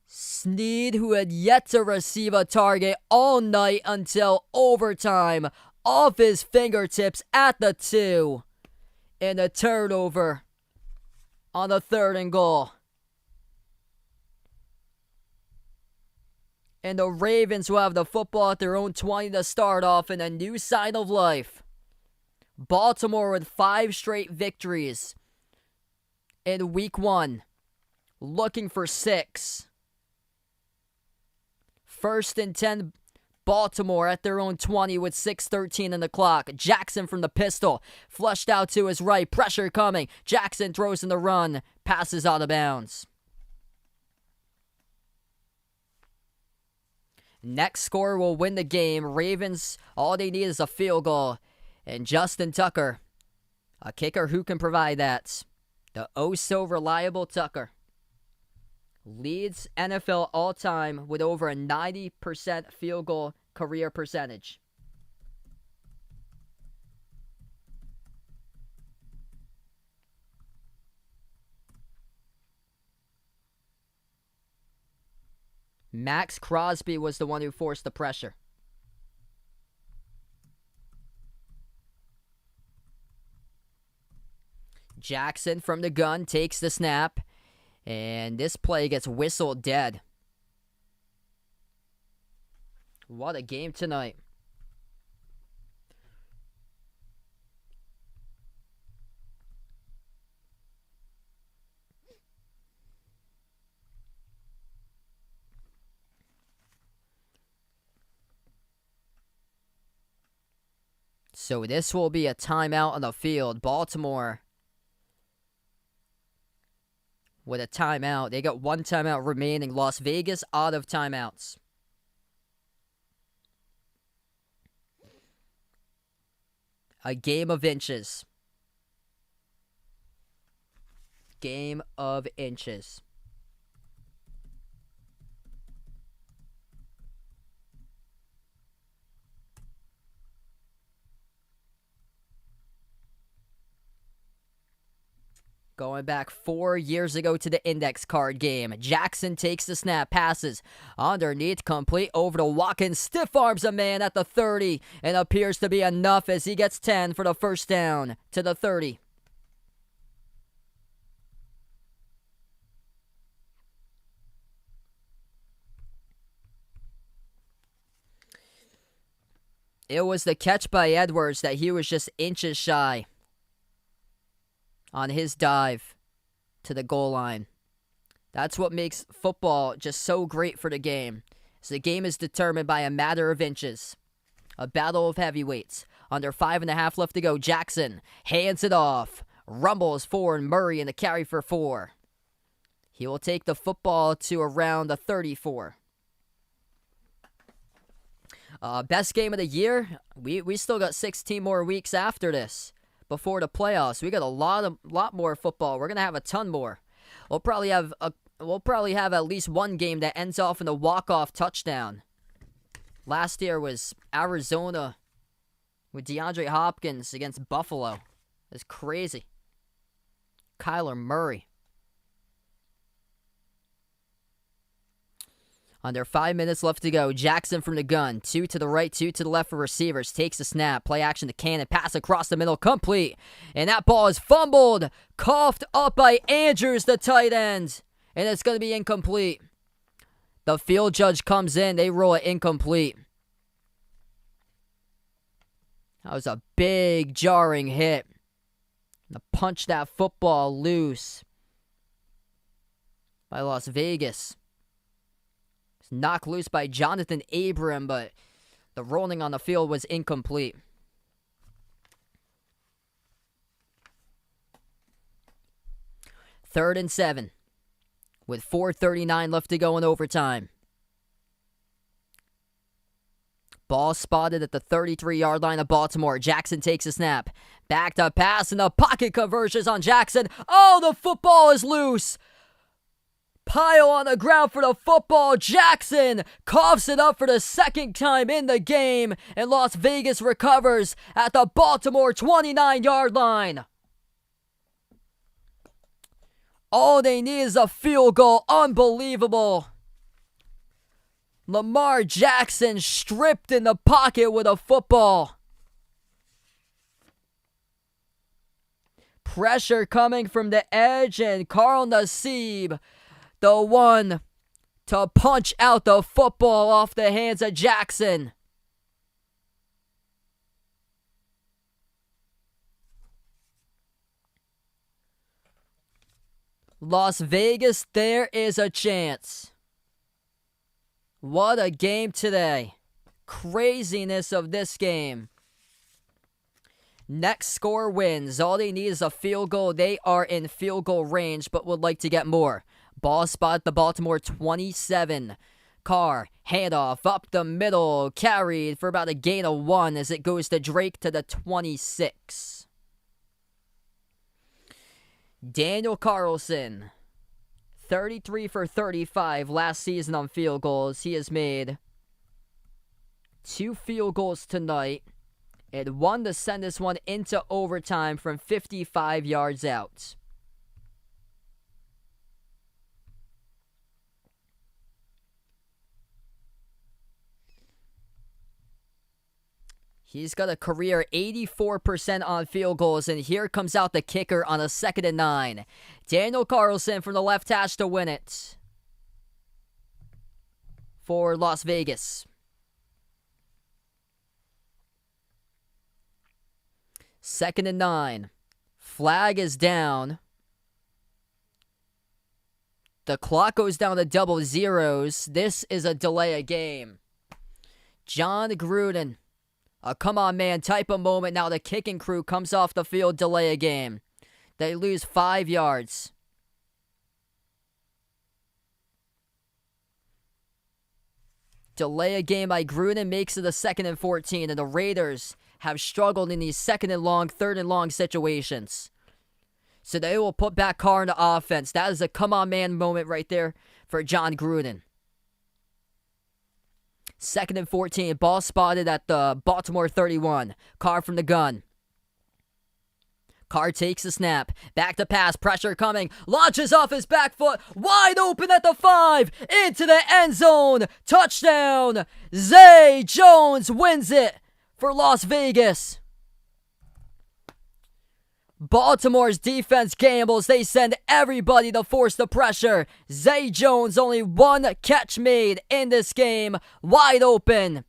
Snead, who had yet to receive a target all night until overtime, off his fingertips at the 2. And a turnover on the 3rd and goal. And the Ravens will have the football at their own 20 to start off in a new sign of life. Baltimore with 5 straight victories in week 1. Looking for 6. 1st and 10, Baltimore at their own 20 with 6:13 in the clock. Jackson from the pistol. Flushed out to his right. Pressure coming. Jackson throws in the run. Passes out of bounds. Next score will win the game. Ravens, all they need is a field goal. And Justin Tucker, a kicker who can provide that. The oh-so-reliable Tucker leads NFL all-time with over a 90% field goal career percentage. Max Crosby was the one who forced the pressure. Jackson from the gun takes the snap, and this play gets whistled dead. What a game tonight. So this will be a timeout on the field. Baltimore with a timeout. They got 1 timeout remaining. Las Vegas out of timeouts. A game of inches. Game of inches. Going back 4 years ago to the index card game. Jackson takes the snap, passes underneath, complete over to Watkins. Stiff arms a man at the 30 and appears to be enough as he gets 10 for the first down to the 30. It was the catch by Edwards that he was just inches shy on his dive to the goal line. That's what makes football just so great for the game. So the game is determined by a matter of inches. A battle of heavyweights. Under 5.5 left to go. Jackson hands it off. Rumbles forward. Murray in the carry for 4. He will take the football to around the 34. Best game of the year? We still got 16 more weeks after this. Before the playoffs, we got a lot more football. We're gonna have a ton more. We'll probably have at least one game that ends off in a walk-off touchdown. Last year was Arizona with DeAndre Hopkins against Buffalo. That's crazy. Kyler Murray. Under 5 minutes left to go. Jackson from the gun. 2 to the right, 2 to the left for receivers. Takes a snap. Play action to Cannon. Pass across the middle. Complete. And that ball is fumbled. Coughed up by Andrews, the tight end. And it's going to be incomplete. The field judge comes in. They rule it incomplete. That was a big jarring hit. To punch that football loose by Las Vegas. It's knocked loose by Jonathan Abram, but the rolling on the field was incomplete. Third and 7, with 4:39 left to go in overtime. Ball spotted at the 33-yard line of Baltimore. Jackson takes a snap. Back to pass, and the pocket conversions on Jackson. Oh, the football is loose. Pile on the ground for the football. Jackson coughs it up for the second time in the game, and Las Vegas recovers at the Baltimore 29-yard line. All they need is a field goal. Unbelievable. Lamar Jackson stripped in the pocket with a football. Pressure coming from the edge, and Carl Nassib, the one to punch out the football off the hands of Jackson. Las Vegas, there is a chance. What a game today. Craziness of this game. Next score wins. All they need is a field goal. They are in field goal range, but would like to get more. Ball spot at the Baltimore 27. Carr, handoff up the middle. Carried for about a gain of 1 as it goes to Drake to the 26. Daniel Carlson. 33 for 35 last season on field goals. He has made 2 field goals tonight and 1 to send this one into overtime from 55 yards out. He's got a career 84% on field goals, and here comes out the kicker on a 2nd and 9. Daniel Carlson from the left hash to win it for Las Vegas. 2nd and 9. Flag is down. The clock goes down to double zeros. This is a delay of game. John Gruden. A come-on, man type of moment. Now the kicking crew comes off the field, delay a game. They lose 5 yards. Delay a game by Gruden makes it a 2nd and 14, and the Raiders have struggled in these 2nd and long, 3rd and long situations. So they will put back Carr into offense. That is a come-on, man moment right there for John Gruden. 2nd and 14. Ball spotted at the Baltimore 31. Carr from the gun. Carr takes the snap. Back to pass. Pressure coming. Launches off his back foot. Wide open at the 5. Into the end zone. Touchdown. Zay Jones wins it for Las Vegas. Baltimore's defense gambles. They send everybody to force the pressure. Zay Jones, only 1 catch made in this game. Wide open.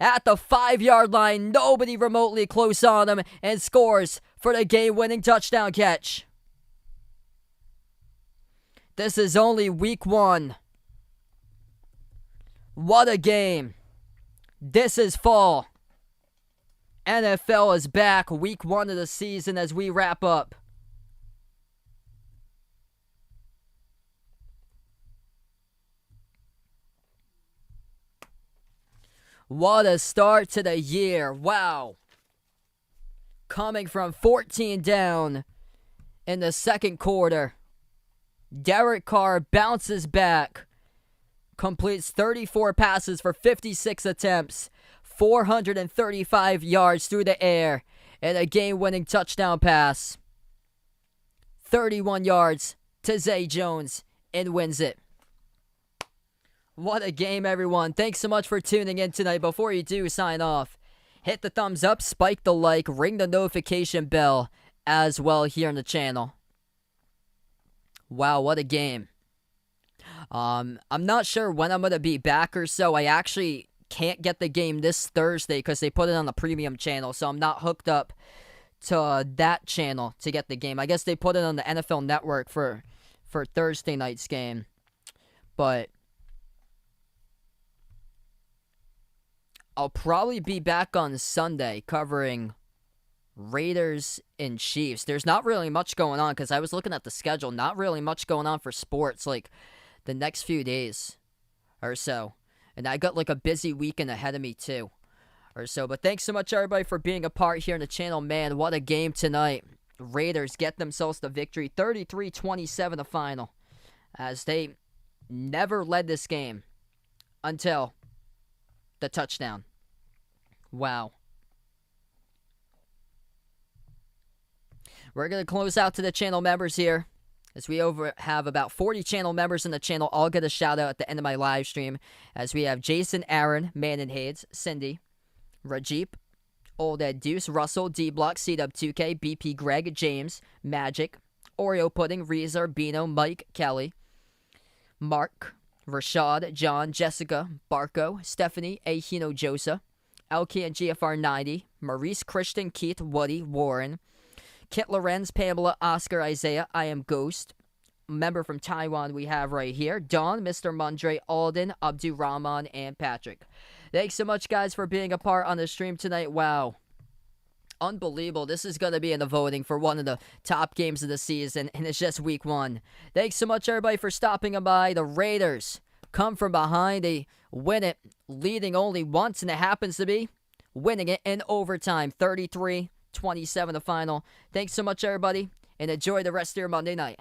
At the 5-yard line, nobody remotely close on him, and scores for the game-winning touchdown catch. This is only week 1. What a game. This is fall. NFL is back, week 1 of the season as we wrap up. What a start to the year. Wow. Coming from 14 down in the second quarter. Derek Carr bounces back. Completes 34 passes for 56 attempts. 435 yards through the air and a game-winning touchdown pass. 31 yards to Zay Jones and wins it. What a game, everyone. Thanks so much for tuning in tonight. Before you do sign off, hit the thumbs up, spike the like, ring the notification bell as well here on the channel. Wow, what a game. I'm not sure when I'm going to be back or so. I actually can't get the game this Thursday because they put it on the premium channel, so I'm not hooked up to that channel to get the game. I guess they put it on the NFL Network for Thursday night's game. But I'll probably be back on Sunday covering Raiders and Chiefs. There's not really much going on because I was looking at the schedule. Not really much going on for sports like the next few days or so. And I got like a busy weekend ahead of me too or so. But thanks so much everybody for being a part here on the channel. Man, what a game tonight. Raiders get themselves the victory. 33-27 the final. As they never led this game until the touchdown. Wow. We're going to close out to the channel members here, as we have about 40 channel members in the channel. I'll get a shout out at the end of my live stream, as we have Jason, Aaron, Manon Hades, Cindy, Rajip, Old Ed Deuce, Russell, D-Block, CW2K, BP Greg, James, Magic, Oreo Pudding, Reezer, Bino, Mike, Kelly, Mark, Rashad, John, Jessica, Barco, Stephanie, Ahino Josa, LK and GFR 90, Maurice, Christian, Keith, Woody, Warren, Kit Lorenz, Pamela, Oscar, Isaiah, I Am Ghost, member from Taiwan we have right here, Don, Mr. Mundre, Alden, Abdu Rahman, and Patrick. Thanks so much, guys, for being a part on the stream tonight. Wow. Unbelievable. This is going to be in the voting for one of the top games of the season, and it's just week one. Thanks so much, everybody, for stopping by. The Raiders come from behind. They win it, leading only once, and it happens to be winning it in overtime. 33-27 the final. Thanks so much, everybody, and enjoy the rest of your Monday night.